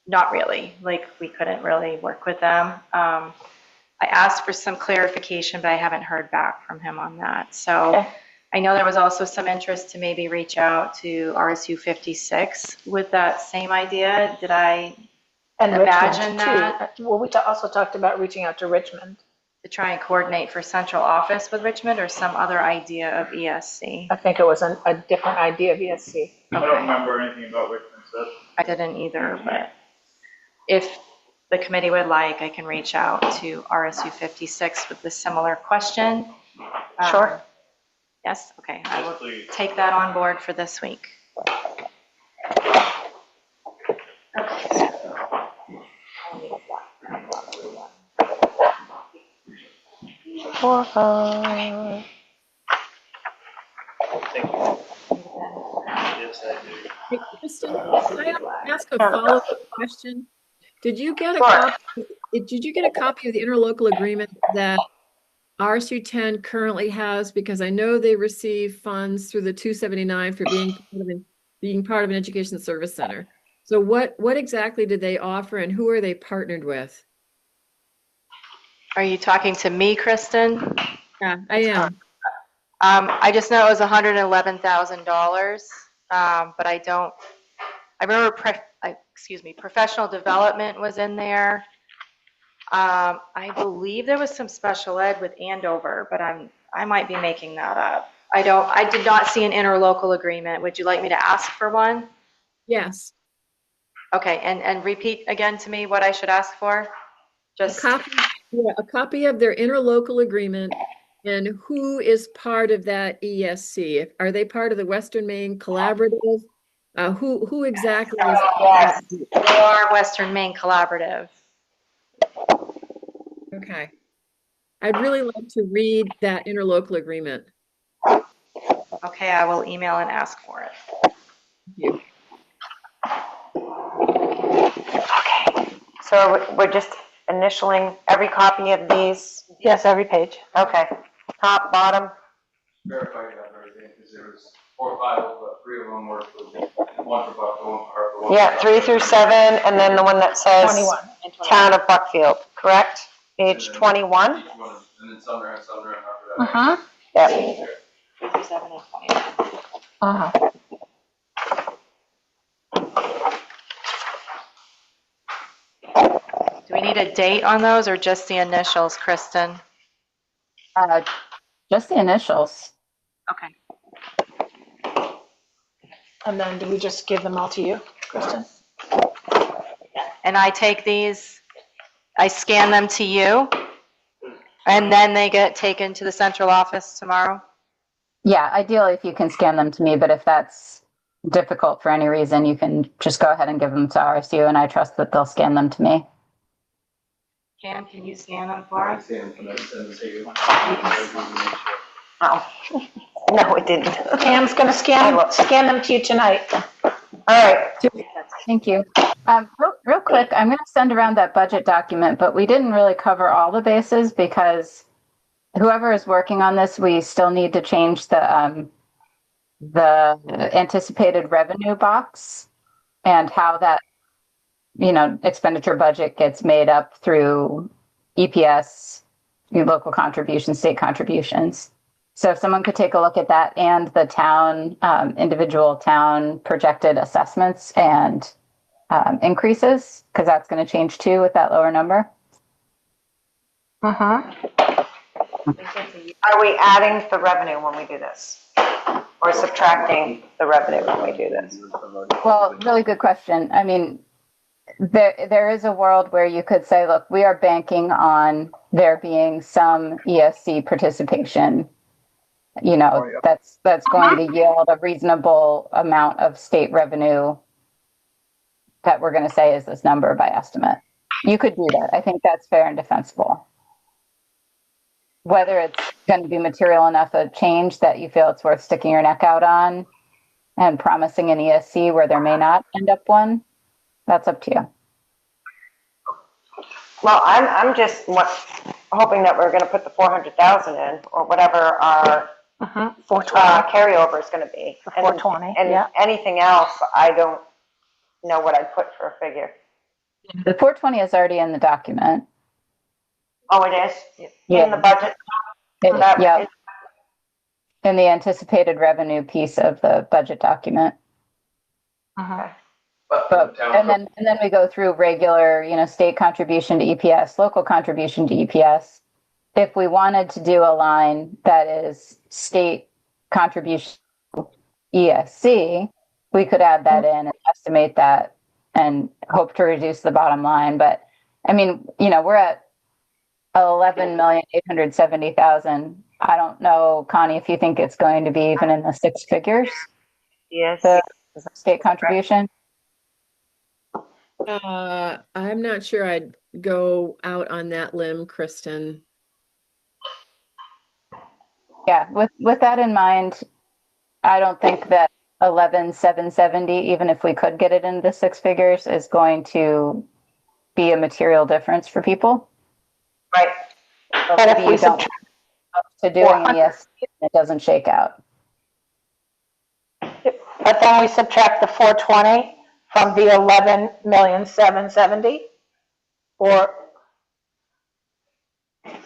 [SPEAKER 7] not really, like we couldn't really work with them. I asked for some clarification, but I haven't heard back from him on that. So okay. I know there was also some interest to maybe reach out to RSU 56 with that same idea. Did I imagine that?
[SPEAKER 2] Well, we also talked about reaching out to Richmond.
[SPEAKER 7] To try and coordinate for central office with Richmond, or some other idea of ESC?
[SPEAKER 2] I think it was a different idea of ESC.
[SPEAKER 4] Okay. I don't remember anything about Richmond, so.
[SPEAKER 7] I didn't either, but if the committee would like, I can reach out to RSU 56 with the similar question.
[SPEAKER 1] Sure.
[SPEAKER 7] Yes, okay, I will take that on board for this week. Okay.
[SPEAKER 4] Thank you. Yes, I do.
[SPEAKER 9] Hey, Kristen, can I ask a follow-up question? Did you get a
[SPEAKER 1] Sure.
[SPEAKER 9] copy? Did you get a copy of the interlocal agreement that RSU 10 currently has? Because I know they receive funds through the 279 for being part of an education service center. So what exactly did they offer and who are they partnered with?
[SPEAKER 7] Are you talking to me, Kristen?
[SPEAKER 9] Yeah, I am.
[SPEAKER 7] I just know it was $111,000, but I remember, professional development was in there. I believe there was some special ed with Andover, but I might be making that up. I did not see an interlocal agreement. Would you like me to ask for one?
[SPEAKER 9] Yes.
[SPEAKER 7] Okay, and repeat again to me what I should ask for?
[SPEAKER 9] A copy of their interlocal agreement and who is part of that ESC. Are they part of the Western Maine Collaborative? Who exactly is?
[SPEAKER 7] Yes, they are Western Maine Collaborative.
[SPEAKER 9] Okay. I'd really like to read that interlocal agreement.
[SPEAKER 7] Okay, I will email and ask for it.
[SPEAKER 9] Thank you.
[SPEAKER 1] Okay, so we're just initialing every copy of these?
[SPEAKER 2] Yes, every page.
[SPEAKER 1] Okay, top, bottom?
[SPEAKER 6] Verify you have everything, because there was 4 or 5, but 3 of them were for one for Buckville, one for Harper.
[SPEAKER 1] Yeah, 3 through 7, and then the one that says
[SPEAKER 2] 21.
[SPEAKER 1] Town of Buckfield, correct? Page 21?
[SPEAKER 6] And then Sumner and Harper.
[SPEAKER 2] Uh-huh.
[SPEAKER 1] Yep.
[SPEAKER 7] 57 and 29.
[SPEAKER 2] Uh-huh.
[SPEAKER 7] Do we need a date on those or just the initials, Kristen?
[SPEAKER 8] Just the initials.
[SPEAKER 7] Okay.
[SPEAKER 2] And then do we just give them all to you, Kristen?
[SPEAKER 7] And I take these, I scan them to you, and then they get taken to the central office tomorrow?
[SPEAKER 8] Yeah, ideally if you can scan them to me, but if that's difficult for any reason, you can just go ahead and give them to RSU, and I trust that they'll scan them to me.
[SPEAKER 7] Cam, can you scan them for us?
[SPEAKER 1] Oh, no, it didn't.
[SPEAKER 2] Cam's gonna scan them to you tonight.
[SPEAKER 1] All right.
[SPEAKER 8] Thank you. Real quick, I'm going to send around that budget document, but we didn't really cover all the bases because whoever is working on this, we still need to change the anticipated revenue box and how that, expenditure budget gets made up through EPS, local contributions, state contributions. So if someone could take a look at that and the town, individual town projected assessments and increases, because that's going to change too with that lower number.
[SPEAKER 2] Uh-huh.
[SPEAKER 1] Are we adding the revenue when we do this? Or subtracting the revenue when we do this?
[SPEAKER 8] Well, really good question. I mean, there is a world where you could say, look, we are banking on there being some ESC participation. That's going to yield a reasonable amount of state revenue that we're going to say is this number by estimate. You could do that. I think that's fair and defensible. Whether it's going to be material enough a change that you feel it's worth sticking your neck out on and promising an ESC where there may not end up one, that's up to you.
[SPEAKER 1] Well, I'm just hoping that we're going to put the 400,000 in or whatever our carryover is going to be.
[SPEAKER 2] 420,
[SPEAKER 1] and
[SPEAKER 2] yeah.
[SPEAKER 1] Anything else, I don't know what I'd put for a figure.
[SPEAKER 8] The 420 is already in the document.
[SPEAKER 1] Oh, it is?
[SPEAKER 8] Yeah.
[SPEAKER 1] In the budget?
[SPEAKER 8] Yeah. In the anticipated revenue piece of the budget document.
[SPEAKER 2] Uh-huh.
[SPEAKER 8] And then we go through regular, state contribution to EPS, local contribution to EPS. If we wanted to do a line that is state contribution to ESC, we could add that in and estimate that and hope to reduce the bottom line. But I mean, we're at 11,870,000. I don't know, Connie, if you think it's going to be even in the 6 figures.
[SPEAKER 1] Yes.
[SPEAKER 8] The state contribution.
[SPEAKER 9] I'm not sure I'd go out on that limb, Kristen.
[SPEAKER 8] Yeah, with that in mind, I don't think that 11,770, even if we could get it into six figures, is going to be a material difference for people.
[SPEAKER 1] Right.
[SPEAKER 8] So
[SPEAKER 2] But if
[SPEAKER 8] maybe
[SPEAKER 2] we
[SPEAKER 8] you don't
[SPEAKER 2] subtract
[SPEAKER 8] to doing an ES, it doesn't shake out.
[SPEAKER 2] But then we subtract the 420 from the 11,770,000, or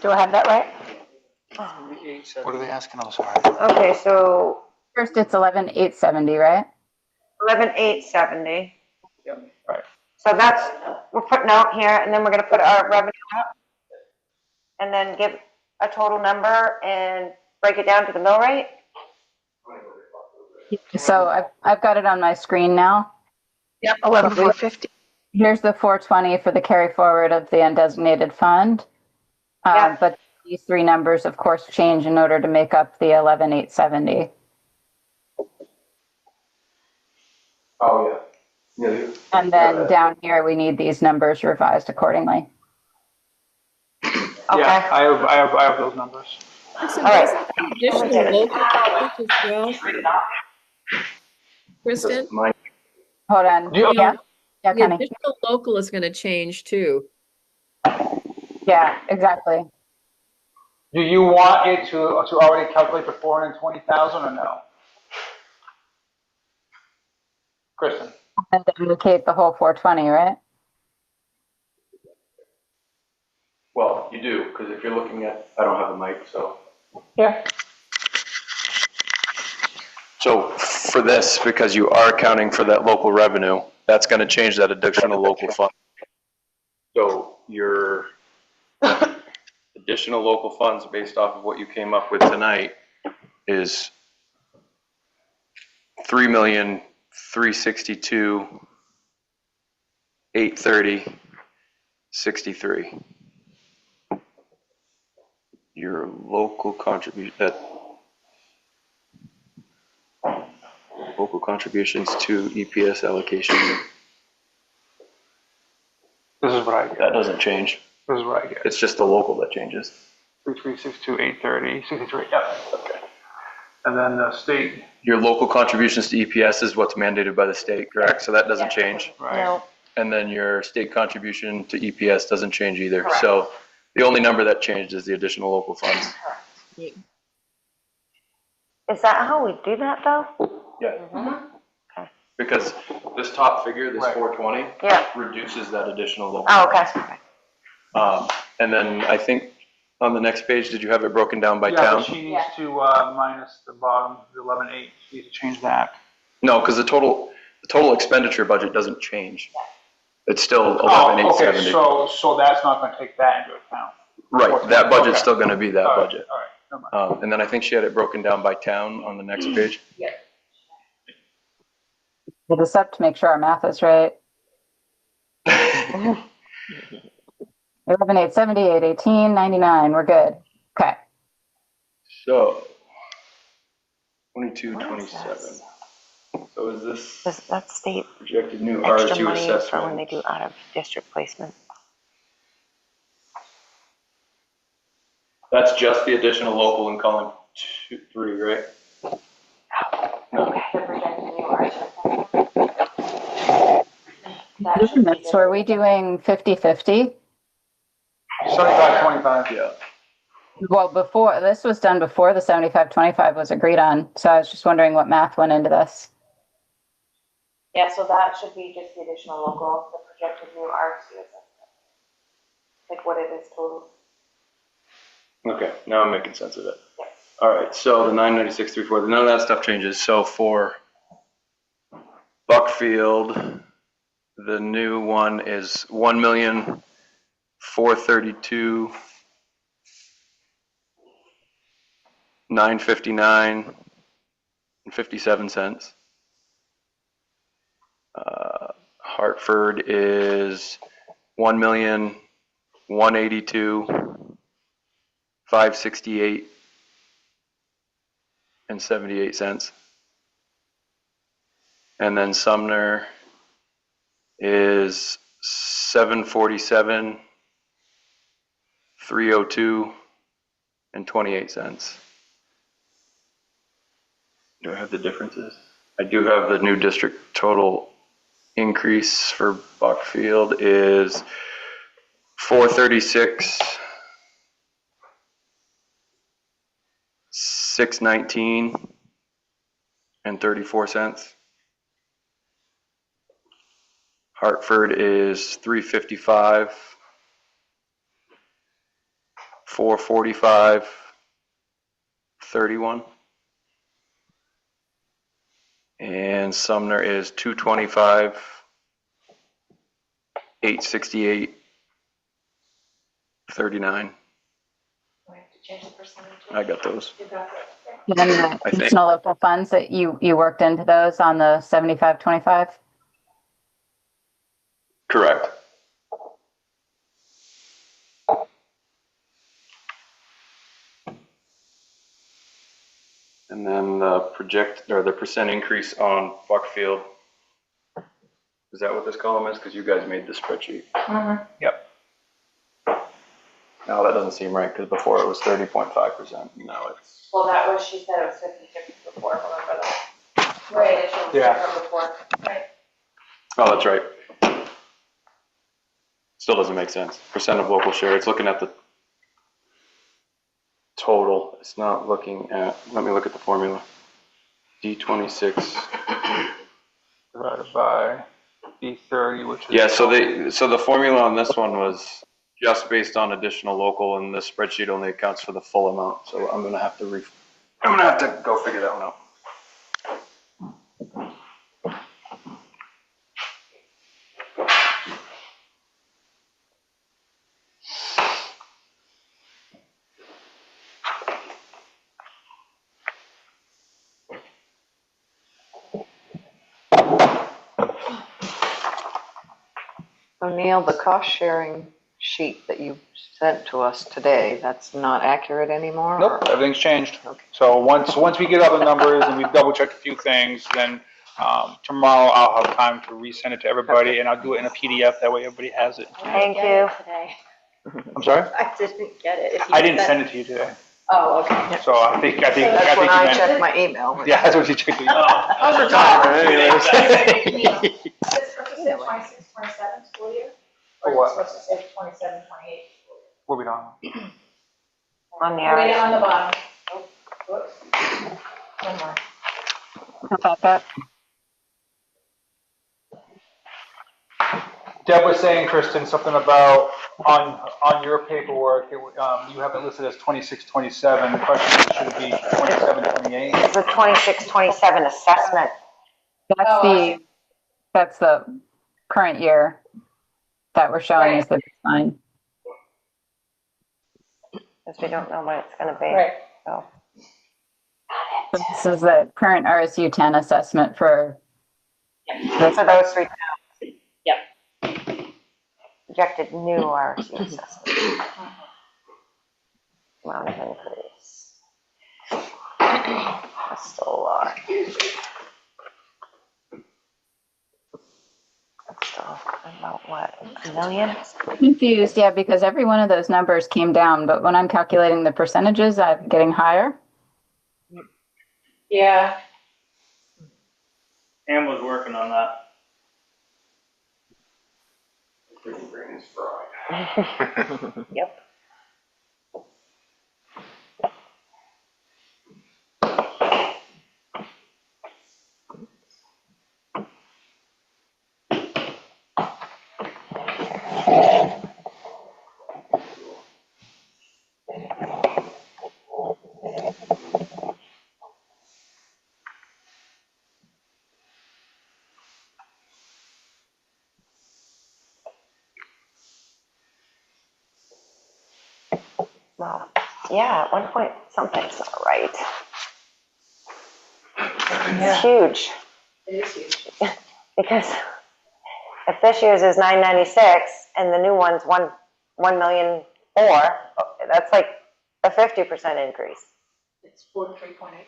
[SPEAKER 2] do I have that right?
[SPEAKER 5] What are they asking? I'm sorry.
[SPEAKER 1] Okay, so
[SPEAKER 8] First, it's 11,870, right?
[SPEAKER 1] 11,870.
[SPEAKER 5] Right.
[SPEAKER 1] So that's, we're putting out here, and then we're gonna put our revenue up, and then give a total number and break it down to the mill rate?
[SPEAKER 8] So I've got it on my screen now.
[SPEAKER 2] Yep, 11,450.
[SPEAKER 8] Here's the 420 for the carry forward of the undesignated fund.
[SPEAKER 1] Yeah.
[SPEAKER 8] But these three numbers, of course, change in order to make up the 11,870.
[SPEAKER 6] Oh, yeah.
[SPEAKER 8] And then down here, we need these numbers revised accordingly.
[SPEAKER 1] Okay.
[SPEAKER 5] Yeah, I have those numbers.
[SPEAKER 9] Kristen,
[SPEAKER 1] All right.
[SPEAKER 9] doesn't the additional local change as well? Kristen?
[SPEAKER 8] Hold on.
[SPEAKER 5] Yeah.
[SPEAKER 8] Yeah,
[SPEAKER 9] The
[SPEAKER 8] Connie.
[SPEAKER 9] additional local is going to change too.
[SPEAKER 8] Yeah, exactly.
[SPEAKER 5] Do you want it to already calculate the 420,000 or no? Kristen?
[SPEAKER 8] And indicate the whole 420, right?
[SPEAKER 6] Well, you do, because if you're looking at, I don't have a mic, so.
[SPEAKER 2] Here.
[SPEAKER 6] So for this, because you are accounting for that local revenue, that's going to change that additional local fund. So your additional local funds based off of what you came up with tonight is 3,362,830.63. Your local local contributions to EPS allocation.
[SPEAKER 5] This is what I get.
[SPEAKER 6] That doesn't change.
[SPEAKER 5] This is what I get.
[SPEAKER 6] It's just the local that changes.
[SPEAKER 5] 3,362,830, 63. Yep. Okay. And then the state.
[SPEAKER 6] Your local contributions to EPS is what's mandated by the state, correct? So that doesn't change.
[SPEAKER 5] Right.
[SPEAKER 1] No.
[SPEAKER 6] And then your state contribution to EPS doesn't change either.
[SPEAKER 1] Correct.
[SPEAKER 6] So the only number that changed is the additional local funds.
[SPEAKER 1] Is that how we do that, though?
[SPEAKER 6] Yeah.
[SPEAKER 1] Okay.
[SPEAKER 6] Because this top figure, this
[SPEAKER 5] Right.
[SPEAKER 6] 420,
[SPEAKER 1] Yeah.
[SPEAKER 6] reduces that additional local.
[SPEAKER 1] Oh, okay.
[SPEAKER 6] And then I think on the next page, did you have it broken down by
[SPEAKER 5] Yeah,
[SPEAKER 6] town?
[SPEAKER 5] but she needs to minus the bottom, the 11,800. She needs to change that.
[SPEAKER 6] No, because the total expenditure budget doesn't change. It's still
[SPEAKER 5] Oh, okay,
[SPEAKER 6] 11,870.
[SPEAKER 5] so that's not going to take that into account.
[SPEAKER 6] Right, that budget's
[SPEAKER 5] Okay.
[SPEAKER 6] still going to be that
[SPEAKER 5] All right,
[SPEAKER 6] budget.
[SPEAKER 5] All right, never mind.
[SPEAKER 6] And then I think she had it broken down by town on the next page.
[SPEAKER 8] We'll just have to make sure our math is right. 11,870, 818, 99. We're good. Okay.
[SPEAKER 6] So, 22, 27. So is this
[SPEAKER 1] That's state
[SPEAKER 6] projected new
[SPEAKER 1] extra
[SPEAKER 6] RSU
[SPEAKER 1] money
[SPEAKER 6] assessment?
[SPEAKER 1] for when they do out of district placement.
[SPEAKER 6] That's just the additional local in column 3, right? No.
[SPEAKER 8] So are we doing 50-50?
[SPEAKER 5] 75-25.
[SPEAKER 6] Yeah.
[SPEAKER 8] Well, this was done before the 75-25 was agreed on. So I was just wondering what math went into this.
[SPEAKER 3] Yeah, so that should be just the additional local, the projected new RSU assessment. Like what it is total.
[SPEAKER 6] Okay, now I'm making sense of it. All right, so the 996.34, none of that stuff changes. So for Buckfield, the new one is 1,432,959.57. Hartford is 1,182,568.78. And then Sumner is 747,302.28. Do I have the differences? I do have the new district total increase for Buckfield is 436, 619 and 34 cents. Hartford is 355, 445, 31. And Sumner is 225, 868, 39. I got those.
[SPEAKER 8] And then the
[SPEAKER 6] I think.
[SPEAKER 8] additional local funds that you worked into those on the 75-25?
[SPEAKER 6] Correct. And then the percent increase on Buckfield. Is that what this column is? Because you guys made the spreadsheet.
[SPEAKER 2] Mm-hmm.
[SPEAKER 5] Yep.
[SPEAKER 6] No, that doesn't seem right because before it was 30.5%. Now it's.
[SPEAKER 3] Well, that was, she said it was 50/50 before, remember that? Right.
[SPEAKER 5] Yeah.
[SPEAKER 3] Before. Right.
[SPEAKER 6] Oh, that's right. Still doesn't make sense. Percent of local share. It's looking at the total. It's not looking at. Let me look at the formula. D26
[SPEAKER 5] Divided by D30, which is.
[SPEAKER 6] Yeah, so the formula on this one was just based on additional local, and this spreadsheet only accounts for the full amount. So I'm gonna have to go figure that one out.
[SPEAKER 12] So Neil, the cost sharing sheet that you sent to us today, that's not accurate anymore?
[SPEAKER 5] Nope,
[SPEAKER 12] or-
[SPEAKER 5] everything's changed.
[SPEAKER 12] Okay.
[SPEAKER 5] So once we get all the numbers and we've double checked a few things, then tomorrow I'll have time to resend it to everybody, and I'll do it in a PDF. That way everybody has it.
[SPEAKER 1] Thank you.
[SPEAKER 5] I'm sorry?
[SPEAKER 7] I didn't get it.
[SPEAKER 5] I didn't send it to you today.
[SPEAKER 7] Oh, okay.
[SPEAKER 5] So I think
[SPEAKER 12] That's
[SPEAKER 5] you
[SPEAKER 12] when I
[SPEAKER 5] meant.
[SPEAKER 12] checked my email.
[SPEAKER 5] Yeah, that's what you checked.
[SPEAKER 10] How's retirement anyways?
[SPEAKER 2] Is it supposed to say 26, 27 school year?
[SPEAKER 5] For
[SPEAKER 2] Or
[SPEAKER 5] what?
[SPEAKER 2] is it supposed to say 27, 28 school year?
[SPEAKER 5] What are we doing?
[SPEAKER 1] On the
[SPEAKER 2] Right
[SPEAKER 1] RSU.
[SPEAKER 2] on the bottom. Oh, whoops. One more.
[SPEAKER 8] About that?
[SPEAKER 5] Deb was saying, Kristen, something about on your paperwork, you have it listed as 26, 27. The question is, should it be 27, 28?
[SPEAKER 1] It's a 26, 27 assessment.
[SPEAKER 8] That's the current year that we're showing as the baseline.
[SPEAKER 1] Because we don't know what it's gonna be.
[SPEAKER 2] Right.
[SPEAKER 1] So,
[SPEAKER 8] So this is the current RSU 10 assessment for
[SPEAKER 1] for those three.
[SPEAKER 3] Yep.
[SPEAKER 1] Projected new RSU assessment. Amount of increase. That's still a lot. That's still about what, $1 million?
[SPEAKER 8] confused, yeah, because every one of those numbers came down, but when I'm calculating the percentages, I'm getting higher.
[SPEAKER 3] Yeah.
[SPEAKER 4] Pam was working on that.
[SPEAKER 1] Yep. Well, yeah, at one point, something's not right. It's huge.
[SPEAKER 2] It is huge.
[SPEAKER 1] Because if this year's is 996 and the new one's 1,000,004, that's like a 50% increase.
[SPEAKER 2] It's 43.8.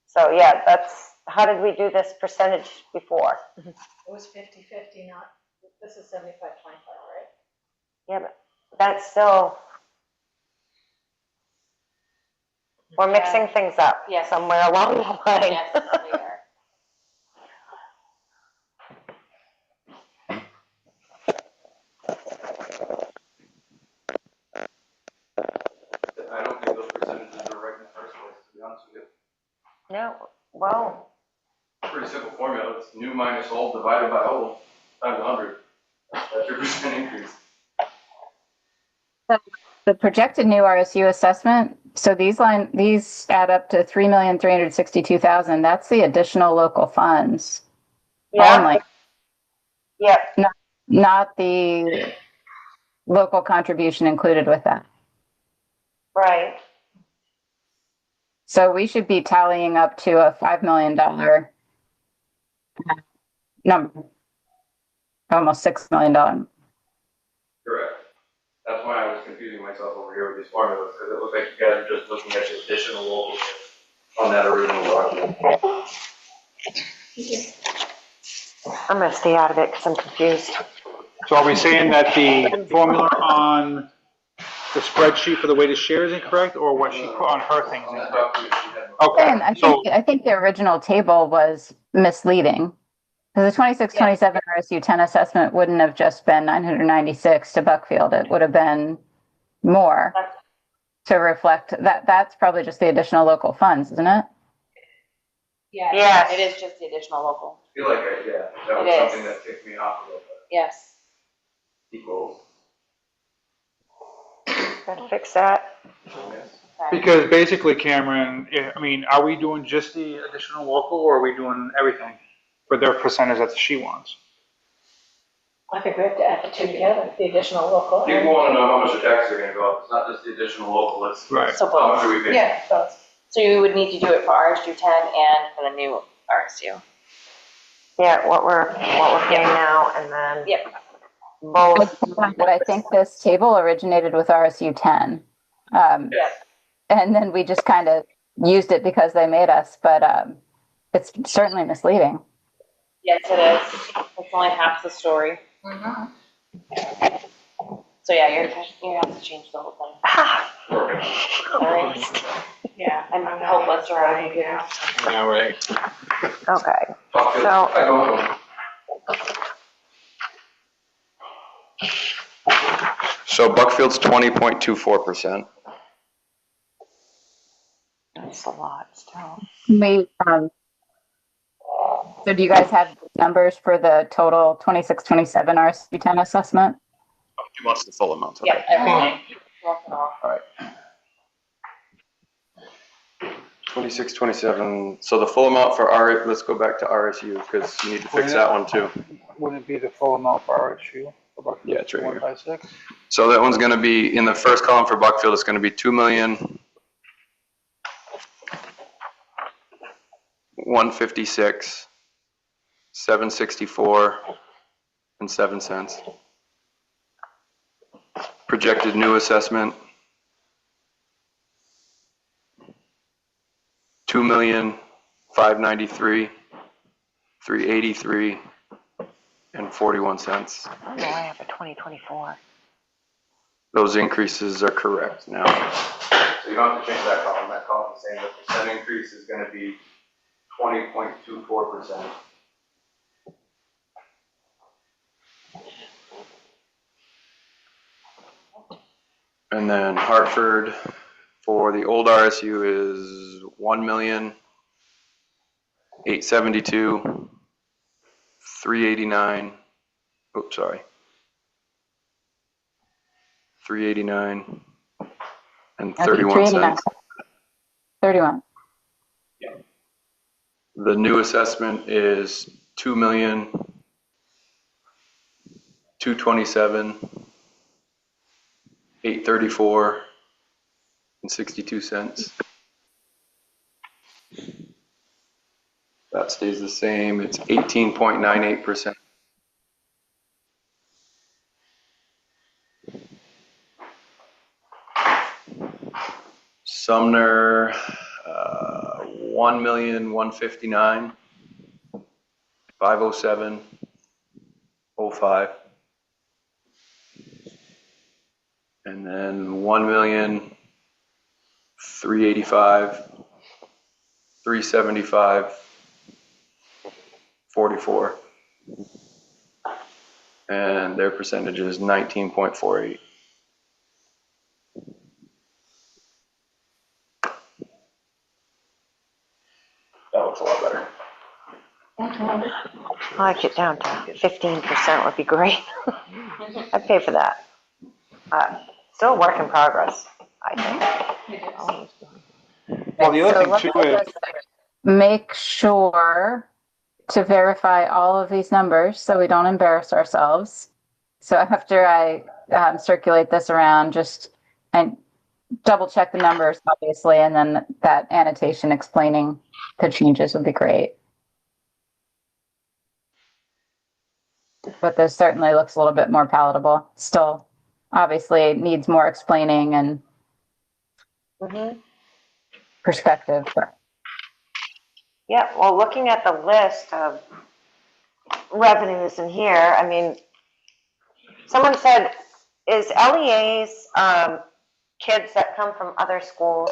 [SPEAKER 1] So yeah, how did we do this percentage before?
[SPEAKER 2] It was 50/50, not, this is 75/25, right?
[SPEAKER 1] Yeah, but that's still, We're mixing things up
[SPEAKER 3] Yes.
[SPEAKER 1] somewhere along the line.
[SPEAKER 3] Yes, we are.
[SPEAKER 6] I don't think those percentages are right in the first place, to be honest with you.
[SPEAKER 1] No, well,
[SPEAKER 6] Pretty simple formula. It's new minus old divided by old times 100. That's your percent increase.
[SPEAKER 8] The projected new RSU assessment, so these add up to 3,362,000. That's the additional local funds
[SPEAKER 1] yeah,
[SPEAKER 8] only,
[SPEAKER 1] yeah,
[SPEAKER 8] not the local contribution included with that.
[SPEAKER 1] right.
[SPEAKER 8] So we should be tallying up to a $5 million number, almost $6 million.
[SPEAKER 6] Correct. That's why I was confusing myself over here with these formulas, because it looked like you guys are just looking at the additional local on that original document.
[SPEAKER 1] I'm gonna stay out of it because I'm confused.
[SPEAKER 5] So are we saying that the formula on the spreadsheet for the weighted share is incorrect, or what she put on her thing is incorrect?
[SPEAKER 8] And
[SPEAKER 5] Okay,
[SPEAKER 8] I think the original table was misleading. Because the 26-27 RSU 10 assessment wouldn't have just been 996 to Buckfield. It would have been more to reflect that. That's probably just the additional local funds, isn't it?
[SPEAKER 3] Yeah,
[SPEAKER 1] Yes.
[SPEAKER 3] it is just the additional local.
[SPEAKER 6] I feel like that was
[SPEAKER 3] It is.
[SPEAKER 6] something that ticked me off a little bit.
[SPEAKER 3] Yes.
[SPEAKER 6] Equals.
[SPEAKER 1] Gotta fix that.
[SPEAKER 5] because basically, Cameron, I mean, are we doing just the additional local, or are we doing everything for their percentage that she wants?
[SPEAKER 2] I think we have to add the two together, the additional local.
[SPEAKER 6] People want to know how much the taxes are going to go up. It's not just the additional local, it's
[SPEAKER 5] Right.
[SPEAKER 3] So
[SPEAKER 6] how much
[SPEAKER 3] both.
[SPEAKER 6] are we paying?
[SPEAKER 2] Yeah, both.
[SPEAKER 3] So you would need to do it for RSU 10 and for the new RSU.
[SPEAKER 1] Yeah, what we're paying now, and then
[SPEAKER 3] Yep.
[SPEAKER 1] both.
[SPEAKER 8] But I think this table originated with RSU 10. And then we just kind of used it because they made us, but it's certainly misleading.
[SPEAKER 3] Yes, it is. It's only half the story. So yeah, you're gonna have to change the whole thing. All right. Yeah, I'm hopeless around here.
[SPEAKER 5] All right.
[SPEAKER 1] Okay,
[SPEAKER 6] So Buckfield's 20.24%.
[SPEAKER 1] that's a lot still.
[SPEAKER 8] So do you guys have numbers for the total 26-27 RSU 10 assessment?
[SPEAKER 6] He wants the full amount.
[SPEAKER 3] Yeah, everything. Rough and all.
[SPEAKER 6] All right. 26, 27. So the full amount for let's go back to RSU because you need to fix that one too.
[SPEAKER 5] Wouldn't it be the full amount for RSU?
[SPEAKER 6] Yeah, it's right here.
[SPEAKER 5] 156?
[SPEAKER 6] So that one's going to be in the first column for Buckfield. It's going to be 2,156,764 and 7 cents. Projected new assessment 2,593,383 and 41 cents.
[SPEAKER 1] I don't know why I have a 2024.
[SPEAKER 6] Those increases are correct now. So you don't have to change that column. That column is saying the percent increase is going to be 20.24%. And then Hartford for the old RSU is 1,872,389. Oops, sorry. 389 and 31 cents.
[SPEAKER 8] 31.
[SPEAKER 6] The new assessment is 2,227,834 and 62 cents. That stays the same. It's 18.98%. Sumner, 1,159,507.05. And then 1,000,000 385, 375, 44. And their percentage is 19.48. That looks a lot better.
[SPEAKER 1] I'd like it down to 15% would be great. I'd pay for that. Still a work in progress, I think.
[SPEAKER 5] Well, the other
[SPEAKER 8] So
[SPEAKER 5] thing
[SPEAKER 8] let
[SPEAKER 5] too
[SPEAKER 8] me
[SPEAKER 5] is,
[SPEAKER 8] just make sure to verify all of these numbers so we don't embarrass ourselves. So after I circulate this around, just and double check the numbers, obviously, and then that annotation explaining the changes would be great. But this certainly looks a little bit more palatable. Still, obviously, it needs more explaining and perspective. But
[SPEAKER 1] Yeah, well, looking at the list of revenues in here, I mean, someone said, is LEAs kids that come from other schools?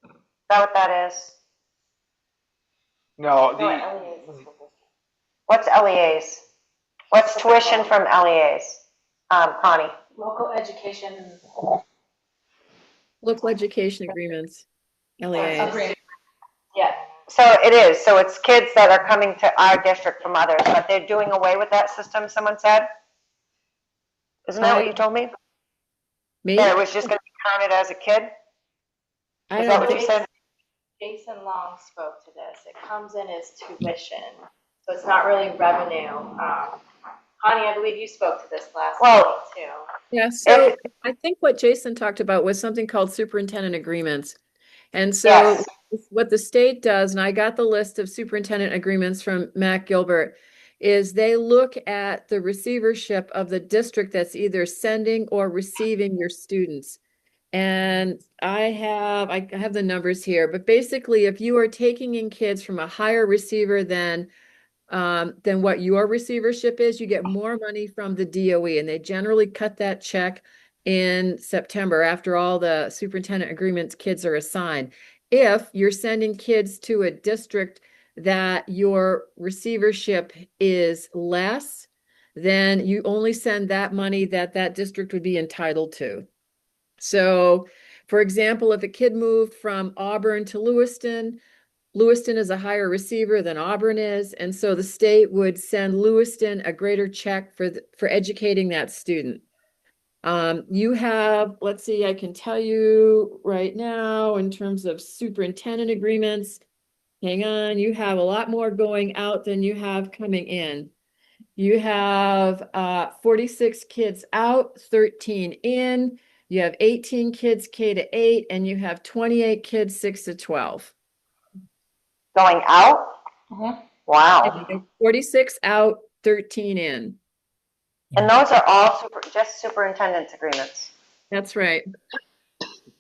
[SPEAKER 1] Is that what that is?
[SPEAKER 5] no,
[SPEAKER 1] What's LEAs? What's tuition from LEAs? Connie?
[SPEAKER 7] Local education.
[SPEAKER 9] Local education agreements, LEAs.
[SPEAKER 7] Yeah.
[SPEAKER 1] So it is. So it's kids that are coming to our district from others, but they're doing away with that system, someone said? Isn't that what you told me?
[SPEAKER 9] Me?
[SPEAKER 1] That it was just going to be counted as a kid?
[SPEAKER 9] I
[SPEAKER 1] Is that
[SPEAKER 9] don't
[SPEAKER 1] what you
[SPEAKER 9] think,
[SPEAKER 1] said?
[SPEAKER 7] Jason Long spoke to this. It comes in as tuition, so it's not really revenue. Connie, I believe you spoke to this last
[SPEAKER 1] Well,
[SPEAKER 7] meeting too.
[SPEAKER 9] yeah, so I think what Jason talked about was something called superintendent agreements. And so
[SPEAKER 1] Yes.
[SPEAKER 9] what the state does, and I got the list of superintendent agreements from Matt Gilbert, is they look at the receivership of the district that's either sending or receiving your students. And I have the numbers here, but basically if you are taking in kids from a higher receiver than what your receivership is, you get more money from the DOE, and they generally cut that check in September after all the superintendent agreements kids are assigned. If you're sending kids to a district that your receivership is less, then you only send that money that that district would be entitled to. So, for example, if a kid moved from Auburn to Lewiston is a higher receiver than Auburn is, and so the state would send Lewiston a greater check for educating that student. You have, let's see, I can tell you right now in terms of superintendent agreements, hang on, you have a lot more going out than you have coming in. You have 46 kids out, 13 in. You have 18 kids K to 8, and you have 28 kids 6 to 12.
[SPEAKER 1] Going out? Wow.
[SPEAKER 9] 46 out, 13 in.
[SPEAKER 1] And those are all just superintendent's agreements.
[SPEAKER 9] That's right.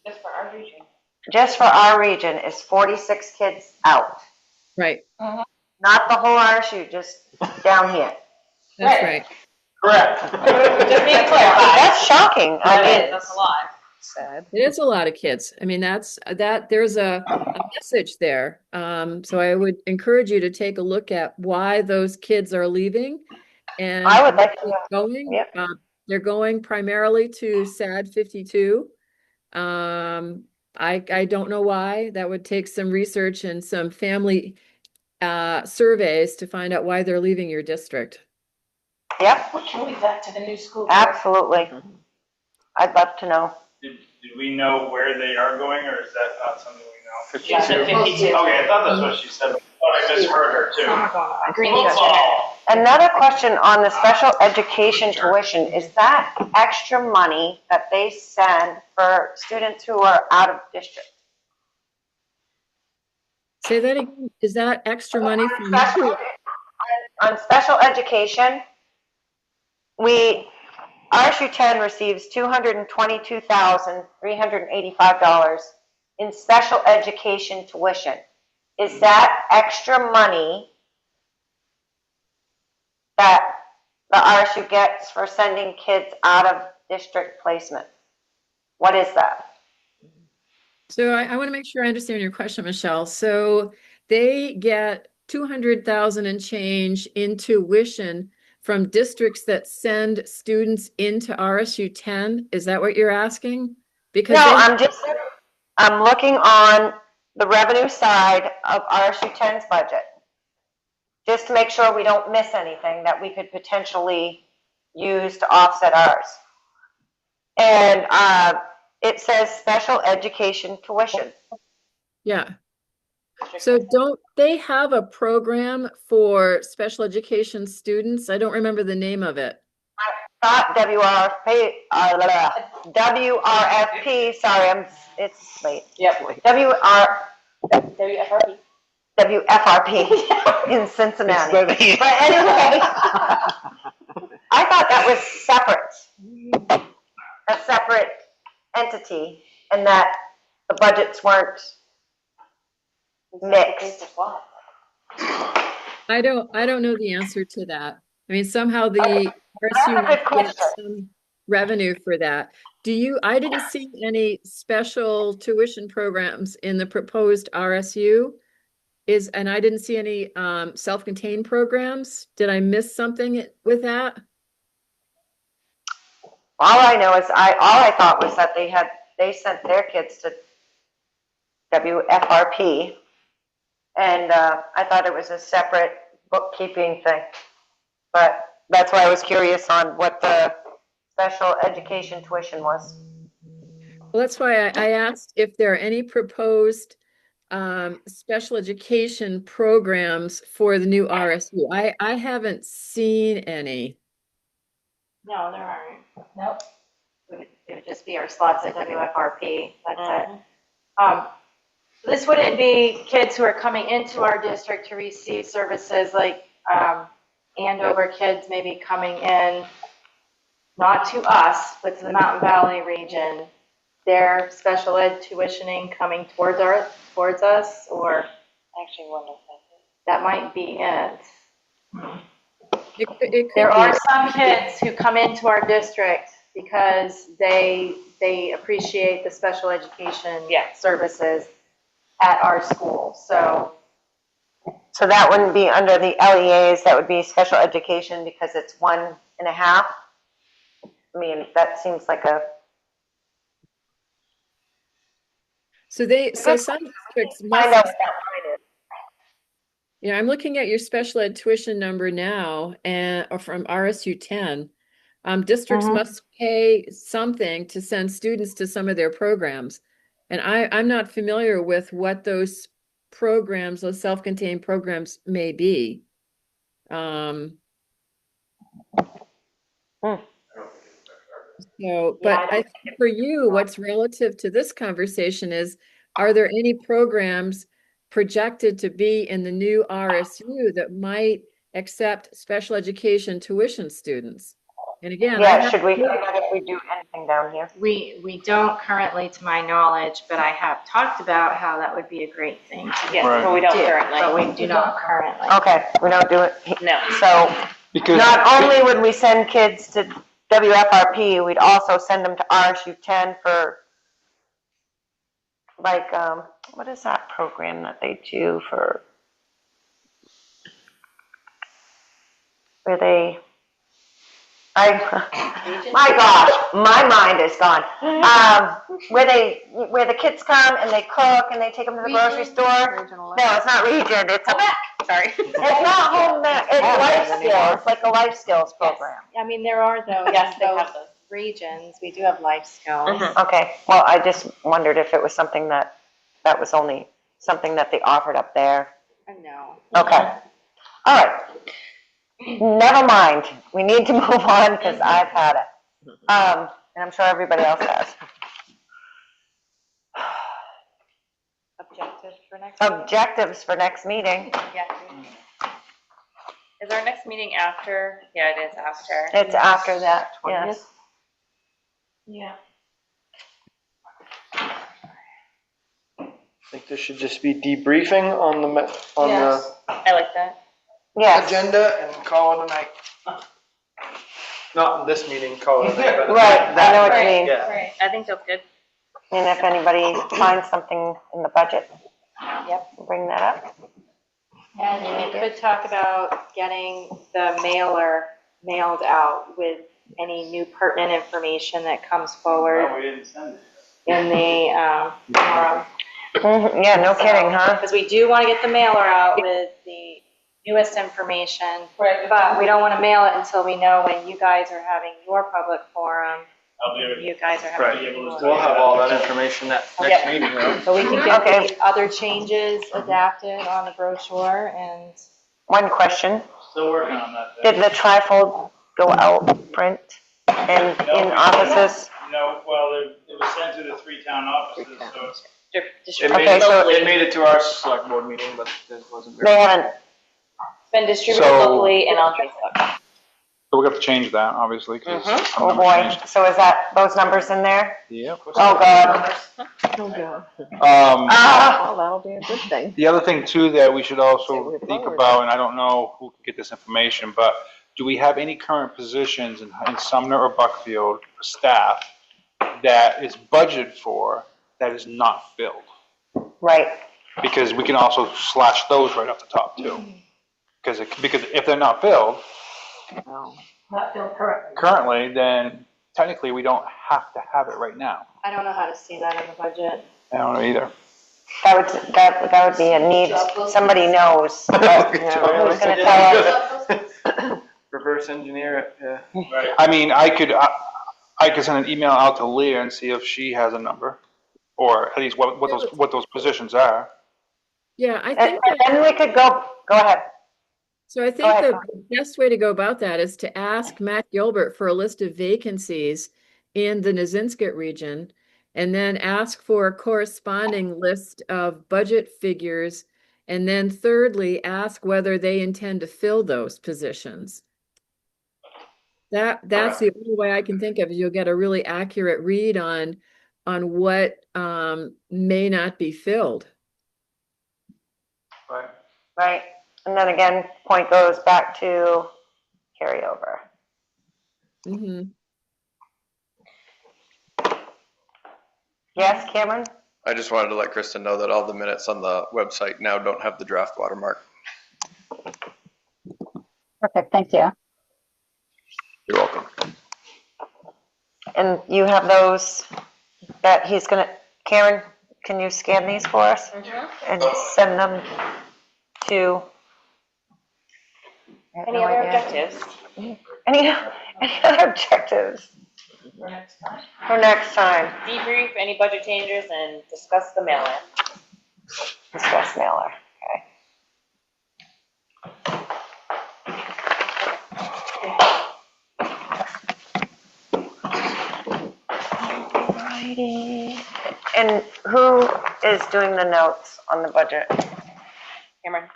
[SPEAKER 3] Just for our region.
[SPEAKER 1] Just for our region is 46 kids out.
[SPEAKER 9] Right.
[SPEAKER 1] Not the whole RSU, just down here.
[SPEAKER 9] That's right.
[SPEAKER 10] Correct.
[SPEAKER 3] Just need to clarify.
[SPEAKER 1] That's shocking.
[SPEAKER 3] That's a lot.
[SPEAKER 12] Sad.
[SPEAKER 9] It is a lot of kids. I mean, there's a message there. So I would encourage you to take a look at why those kids are leaving and
[SPEAKER 1] I would like to
[SPEAKER 9] where they're going.
[SPEAKER 1] Yep.
[SPEAKER 9] They're going primarily to SAD 52. I don't know why. That would take some research and some family surveys to find out why they're leaving your district.
[SPEAKER 1] Yep,
[SPEAKER 3] We can leave that to the new school.
[SPEAKER 1] absolutely. I'd love to know.
[SPEAKER 4] Did we know where they are going, or is that not something we know?
[SPEAKER 5] 52.
[SPEAKER 3] Yeah, 52.
[SPEAKER 4] Okay, I thought that's what she said. I thought I misheard her too.
[SPEAKER 3] Green
[SPEAKER 4] Football.
[SPEAKER 1] Another question on the special education tuition, is that extra money that they send for students who are out of district?
[SPEAKER 9] Say that again. Is that extra money from
[SPEAKER 1] On special education, RSU 10 receives $222,385 in special education tuition. Is that extra money that the RSU gets for sending kids out of district placement? What is that?
[SPEAKER 9] So I want to make sure I understand your question, Michelle. So they get 200,000 and change in tuition from districts that send students into RSU 10? Is that what you're asking? Because
[SPEAKER 1] No,
[SPEAKER 9] they
[SPEAKER 1] I'm looking on the revenue side of RSU 10's budget, just to make sure we don't miss anything that we could potentially use to offset ours. And it says special education tuition.
[SPEAKER 9] Yeah. So don't they have a program for special education students? I don't remember the name of it.
[SPEAKER 1] Not WRFP, sorry, it's late.
[SPEAKER 3] Yep. WFRP.
[SPEAKER 1] WFRP in Cincinnati. But anyway, I thought that was separate, a separate entity, and that the budgets weren't mixed.
[SPEAKER 9] I don't know the answer to that. I mean, somehow the RSU must get some revenue for that. I didn't see any special tuition programs in the proposed RSU. And I didn't see any self-contained programs. Did I miss something with that?
[SPEAKER 1] All I know is all I thought was that they sent their kids to WFRP, and I thought it was a separate bookkeeping thing. But that's why I was curious on what the special education tuition was.
[SPEAKER 9] Well, that's why I asked if there are any proposed special education programs for the new RSU. I haven't seen any.
[SPEAKER 7] No, there aren't. Nope. It would just be our slots at WFRP. That's it. This wouldn't be kids who are coming into our district to receive services like Andover kids maybe coming in, not to us, but to the Mountain Valley region. Their special ed tuitioning coming towards us, or
[SPEAKER 1] Actually, wonderful.
[SPEAKER 7] that might be it.
[SPEAKER 9] It could
[SPEAKER 7] There
[SPEAKER 9] be.
[SPEAKER 7] are some kids who come into our district because they appreciate the special education services at our school. So
[SPEAKER 1] that wouldn't be under the LEAs, that would be special education because it's 1.5. I mean, that seems like a.
[SPEAKER 9] So some districts
[SPEAKER 1] Find out
[SPEAKER 9] must,
[SPEAKER 1] what that line is.
[SPEAKER 9] yeah, I'm looking at your special ed tuition number now or from RSU 10. Districts must pay something to send students to some of their programs. And I'm not familiar with what those programs, those self-contained programs may be. So, but I think for you, what's relative to this conversation is, are there any programs projected to be in the new RSU that might accept special education tuition students? And again,
[SPEAKER 1] should we find out if we do anything down here?
[SPEAKER 7] we don't currently, to my knowledge, but I have talked about how that would be a great thing to
[SPEAKER 3] Yes,
[SPEAKER 5] Right.
[SPEAKER 3] but we don't currently.
[SPEAKER 7] But we do not currently.
[SPEAKER 1] Okay, we don't do it.
[SPEAKER 3] No.
[SPEAKER 1] So
[SPEAKER 5] Because
[SPEAKER 1] not only would we send kids to WFRP, we'd also send them to RSU 10 for, like, what is that program that they do for, where they, my gosh, my mind is gone. Where the kids come and they cook and they take them to the grocery store. No, it's not Region, it's
[SPEAKER 3] Sorry.
[SPEAKER 1] It's not home ec, it's life skills, like a life skills program.
[SPEAKER 7] I mean, there are those,
[SPEAKER 3] Yes, they have those.
[SPEAKER 7] regions. We do have life skills.
[SPEAKER 1] Okay, well, I just wondered if it was something that was only something that they offered up there.
[SPEAKER 7] No.
[SPEAKER 1] Okay, all right. Never mind, we need to move on because I've had it. And I'm sure everybody else has.
[SPEAKER 7] Objectives for next meeting?
[SPEAKER 1] Objectives for next meeting.
[SPEAKER 3] Yeah. Is our next meeting after? Yeah, it is after.
[SPEAKER 1] It's after that, yes.
[SPEAKER 7] Yeah.
[SPEAKER 10] I think there should just be debriefing on
[SPEAKER 3] Yes. I like that.
[SPEAKER 10] the
[SPEAKER 1] Yes,
[SPEAKER 10] agenda and call it a night. Not in this meeting, call it a night. but
[SPEAKER 1] right, I know what you mean.
[SPEAKER 10] Yeah.
[SPEAKER 3] Right. I think that's good.
[SPEAKER 1] And if anybody finds something in the budget, bring that up.
[SPEAKER 7] And we could talk about getting the mailer mailed out with any new pertinent information that comes forward
[SPEAKER 4] No, we didn't send it.
[SPEAKER 7] in the forum.
[SPEAKER 1] Yeah, no kidding, huh?
[SPEAKER 7] Because we do want to get the mailer out with the newest information,
[SPEAKER 3] Right.
[SPEAKER 7] but we don't want to mail it until we know when you guys are having your public forum.
[SPEAKER 4] I'll be able
[SPEAKER 7] You guys are
[SPEAKER 4] Right.
[SPEAKER 7] having yours.
[SPEAKER 10] We'll have all that information that next meeting, right?
[SPEAKER 7] So we can get
[SPEAKER 1] Okay.
[SPEAKER 7] the other changes adapted on the brochure and.
[SPEAKER 1] One question,
[SPEAKER 4] Still working on that.
[SPEAKER 1] did the trifold go out print in offices?
[SPEAKER 4] No, well, it was sent to the 3 town offices, so it's.
[SPEAKER 10] It
[SPEAKER 1] Okay, so-
[SPEAKER 10] made it to our select board meeting, but it wasn't.
[SPEAKER 1] They haven't,
[SPEAKER 7] It's been distributed
[SPEAKER 5] So-
[SPEAKER 7] locally and on Facebook.
[SPEAKER 5] So we have to change that, obviously, because.
[SPEAKER 1] oh boy, so is that, those numbers in there?
[SPEAKER 5] Yep.
[SPEAKER 1] Oh, God.
[SPEAKER 12] Oh, God.
[SPEAKER 1] Ah,
[SPEAKER 12] Well, that'll be a good thing.
[SPEAKER 5] The other thing too that we should
[SPEAKER 12] Say
[SPEAKER 5] also
[SPEAKER 12] we're
[SPEAKER 5] think
[SPEAKER 12] forward.
[SPEAKER 5] about, and I don't know who can get this information, but do we have any current positions in Sumner or Buckfield for staff that is budgeted for that is not filled?
[SPEAKER 1] right,
[SPEAKER 5] Because we can also slash those right off the top too. Because if they're not filled
[SPEAKER 12] No.
[SPEAKER 2] Not filled currently.
[SPEAKER 5] currently, then technically we don't have to have it right now.
[SPEAKER 7] I don't know how to see that in the budget.
[SPEAKER 5] I don't know either.
[SPEAKER 1] that would be a need, somebody knows, but who's gonna tell us?
[SPEAKER 10] Reverse engineer it, yeah.
[SPEAKER 4] Right.
[SPEAKER 5] I mean, I could send an email out to Leah and see if she has a number, or at least what those positions are.
[SPEAKER 9] Yeah, I
[SPEAKER 1] And
[SPEAKER 9] think that,
[SPEAKER 1] then we could go ahead.
[SPEAKER 9] so I think
[SPEAKER 1] ahead,
[SPEAKER 9] the best way to go about that is to ask Matt Gilbert for a list of vacancies in the Nazinskit region, and then ask for a corresponding list of budget figures, and then thirdly, ask whether they intend to fill those positions. That's the only way I can think of, is you'll get a really accurate read on what may not be filled.
[SPEAKER 5] Right.
[SPEAKER 1] Right, and then again, point goes back to carryover.
[SPEAKER 9] Mm-hmm.
[SPEAKER 1] Yes, Cameron?
[SPEAKER 6] I just wanted to let Kristen know that all the minutes on the website now don't have the draft watermark.
[SPEAKER 8] Perfect, thank you.
[SPEAKER 6] You're welcome.
[SPEAKER 1] And you have those that he's gonna, Karen, can you scan these for us? And send them to? I have
[SPEAKER 7] Any
[SPEAKER 1] no
[SPEAKER 7] other
[SPEAKER 1] idea.
[SPEAKER 7] objectives?
[SPEAKER 1] Any other objectives for next time?
[SPEAKER 3] Debrief any budget changes and discuss the mailer.
[SPEAKER 1] Discuss mailer, okay. Alrighty. And who is doing the notes on the budget?
[SPEAKER 3] Cameron?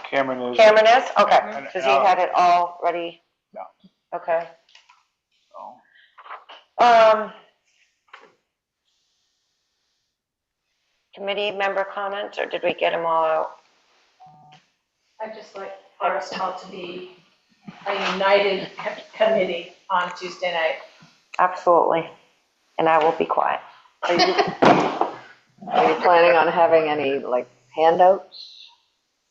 [SPEAKER 5] Cameron is.
[SPEAKER 1] Cameron is? Okay,
[SPEAKER 5] And-
[SPEAKER 1] because he had it all ready.
[SPEAKER 5] Yeah.
[SPEAKER 1] Okay.
[SPEAKER 5] So,
[SPEAKER 1] Committee member comments, or did we get them all out?
[SPEAKER 2] I'd just like for us all to be a united committee on Tuesday night.
[SPEAKER 1] Absolutely. And I will be quiet.
[SPEAKER 12] Are you planning on having any, like, handouts?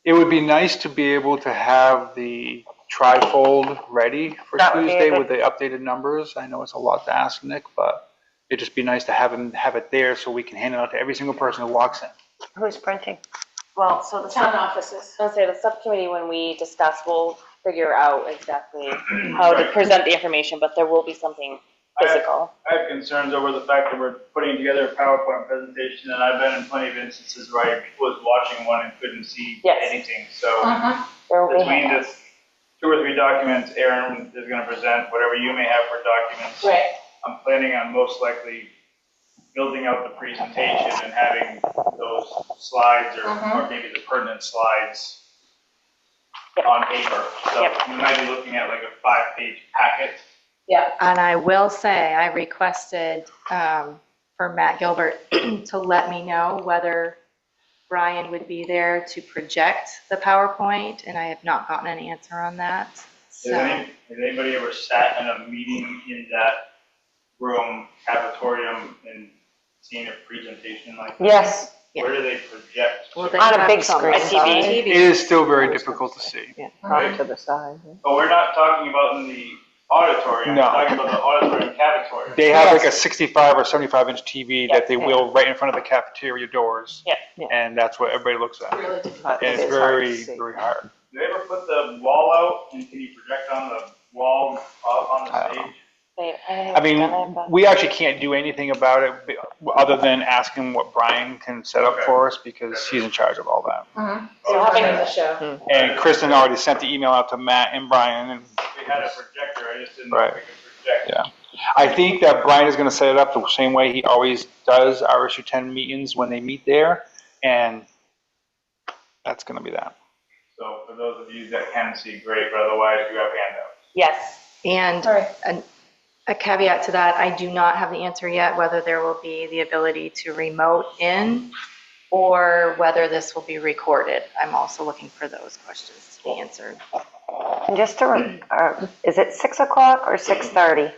[SPEAKER 5] it would be nice to be able to have the trifold ready for
[SPEAKER 1] That would be a
[SPEAKER 5] Tuesday
[SPEAKER 1] good-
[SPEAKER 5] with the updated numbers. I know it's a lot to ask, Nick, but it'd just be nice to have it there so we can hand it out to every single person who walks in.
[SPEAKER 1] Who's printing?
[SPEAKER 3] Well, so the
[SPEAKER 2] Town offices.
[SPEAKER 3] I'll say the subcommittee, when we discuss, we'll figure out exactly how to present the information, but there will be something physical.
[SPEAKER 4] I have concerns over the fact that we're putting together a PowerPoint presentation, and I've been in plenty of instances where I was watching one and couldn't see
[SPEAKER 3] Yes.
[SPEAKER 4] anything. So
[SPEAKER 3] There will be
[SPEAKER 4] between
[SPEAKER 3] handouts.
[SPEAKER 4] this 2 or 3 documents, Aaron is going to present whatever you may have for documents.
[SPEAKER 3] Right.
[SPEAKER 4] I'm planning on most likely building out the presentation and having those slides or maybe the pertinent slides on paper. So
[SPEAKER 3] Yep.
[SPEAKER 4] we might be looking at like a 5-page packet.
[SPEAKER 2] Yeah.
[SPEAKER 7] And I will say, I requested for Matt Gilbert to let me know whether Brian would be there to project the PowerPoint, and I have not gotten an answer on that. So,
[SPEAKER 4] Has anybody ever sat in a meeting in that room, cafetorium, and seen a presentation like that?
[SPEAKER 1] Yes,
[SPEAKER 4] Where do they project?
[SPEAKER 12] Well, they
[SPEAKER 1] on a
[SPEAKER 12] have
[SPEAKER 1] big
[SPEAKER 12] some
[SPEAKER 1] screen.
[SPEAKER 12] side.
[SPEAKER 5] It is still very difficult to see.
[SPEAKER 12] Yeah, off to the side.
[SPEAKER 4] But we're not talking about in the auditorium,
[SPEAKER 5] No.
[SPEAKER 4] we're talking about the auditorium cafeteria.
[SPEAKER 5] They have like a
[SPEAKER 1] Yes.
[SPEAKER 5] 65 or 75-inch TV that they
[SPEAKER 12] Yeah.
[SPEAKER 5] wheel right in front of the cafeteria doors.
[SPEAKER 3] Yeah.
[SPEAKER 12] Yeah.
[SPEAKER 5] And that's what everybody looks at.
[SPEAKER 3] Really difficult.
[SPEAKER 12] But
[SPEAKER 5] And
[SPEAKER 12] it
[SPEAKER 5] it's
[SPEAKER 12] is hard to
[SPEAKER 5] very,
[SPEAKER 12] see.
[SPEAKER 5] very hard.
[SPEAKER 4] Do they ever put the wall out and can you project on the wall up on
[SPEAKER 5] I
[SPEAKER 4] the
[SPEAKER 5] don't know.
[SPEAKER 4] stage?
[SPEAKER 5] I mean, we actually can't do anything about it other than asking what Brian can set up for us because he's in charge of all that.
[SPEAKER 3] So having the show.
[SPEAKER 5] And Kristen already sent the email out to Matt and Brian and,
[SPEAKER 4] We had a projector, I just didn't know if we could project.
[SPEAKER 5] yeah. I think that Brian is gonna set it up the same way he always does RSU 10 meetings when they meet there. And that's gonna be that.
[SPEAKER 4] So for those of you that can see, great, but otherwise you have handouts.
[SPEAKER 3] Yes.
[SPEAKER 7] And
[SPEAKER 3] Sorry.
[SPEAKER 7] a caveat to that, I do not have the answer yet whether there will be the ability to remote in or whether this will be recorded. I'm also looking for those questions to be answered.
[SPEAKER 1] And just to, is it 6 o'clock or 6:30?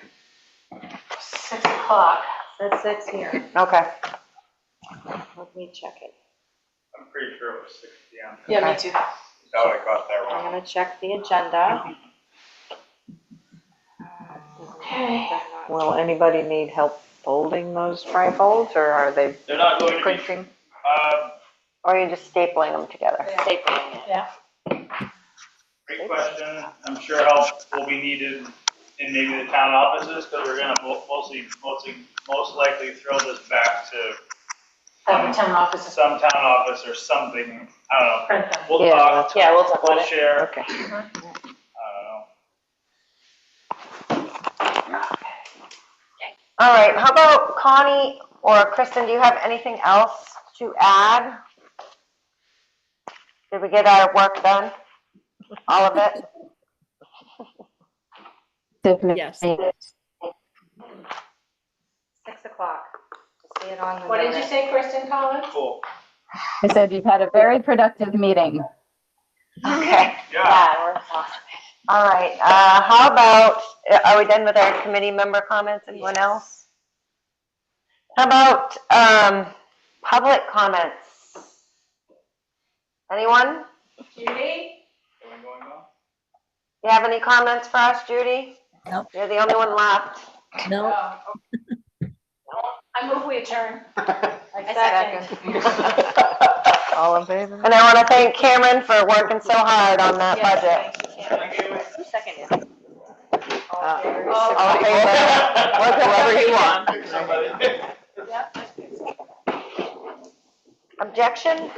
[SPEAKER 7] 6 o'clock. That's 6 here.
[SPEAKER 1] Okay.
[SPEAKER 7] Let me check it.
[SPEAKER 4] I'm pretty sure it was 6 p.m.
[SPEAKER 3] Yeah, me too.
[SPEAKER 4] How I got that
[SPEAKER 7] I'm
[SPEAKER 4] wrong.
[SPEAKER 7] gonna check the agenda. Okay.
[SPEAKER 12] Will anybody need help folding those trifolds, or are they
[SPEAKER 4] They're not going to be,
[SPEAKER 12] printing?
[SPEAKER 1] Or you're just stapling them together?
[SPEAKER 7] Stapling it.
[SPEAKER 3] Yeah.
[SPEAKER 4] great question. I'm sure help will be needed in maybe the town offices because we're gonna most likely throw this back to
[SPEAKER 3] Town offices.
[SPEAKER 4] some town office or something. I don't know.
[SPEAKER 3] Print them.
[SPEAKER 4] We'll
[SPEAKER 12] Yeah,
[SPEAKER 4] talk.
[SPEAKER 12] that's
[SPEAKER 3] Yeah, we'll talk about
[SPEAKER 4] We'll
[SPEAKER 3] it.
[SPEAKER 4] share.
[SPEAKER 12] Okay.
[SPEAKER 4] I don't know.
[SPEAKER 1] All right, how about Connie or Kristen, do you have anything else to add? Did we get our work done? All of it?
[SPEAKER 9] Yes.
[SPEAKER 7] 6 o'clock. See it on the
[SPEAKER 3] What did you
[SPEAKER 7] notice.
[SPEAKER 3] say, Kristen Collins?
[SPEAKER 4] Cool.
[SPEAKER 8] I said you've had a very productive meeting.
[SPEAKER 1] Okay.
[SPEAKER 4] Yeah.
[SPEAKER 3] we're awesome.
[SPEAKER 1] All right, how about, are we done with our committee member comments? Anyone else? How about public comments? Anyone?
[SPEAKER 3] Judy?
[SPEAKER 1] You have any comments for us, Judy?
[SPEAKER 13] Nope.
[SPEAKER 1] You're the only one left.
[SPEAKER 13] No,
[SPEAKER 3] I move we adjourn.
[SPEAKER 7] I second.
[SPEAKER 12] All in favor?
[SPEAKER 1] And I want to thank Cameron for working so hard on that budget.
[SPEAKER 7] Who seconded?
[SPEAKER 1] All in favor? Whoever you want. Objection?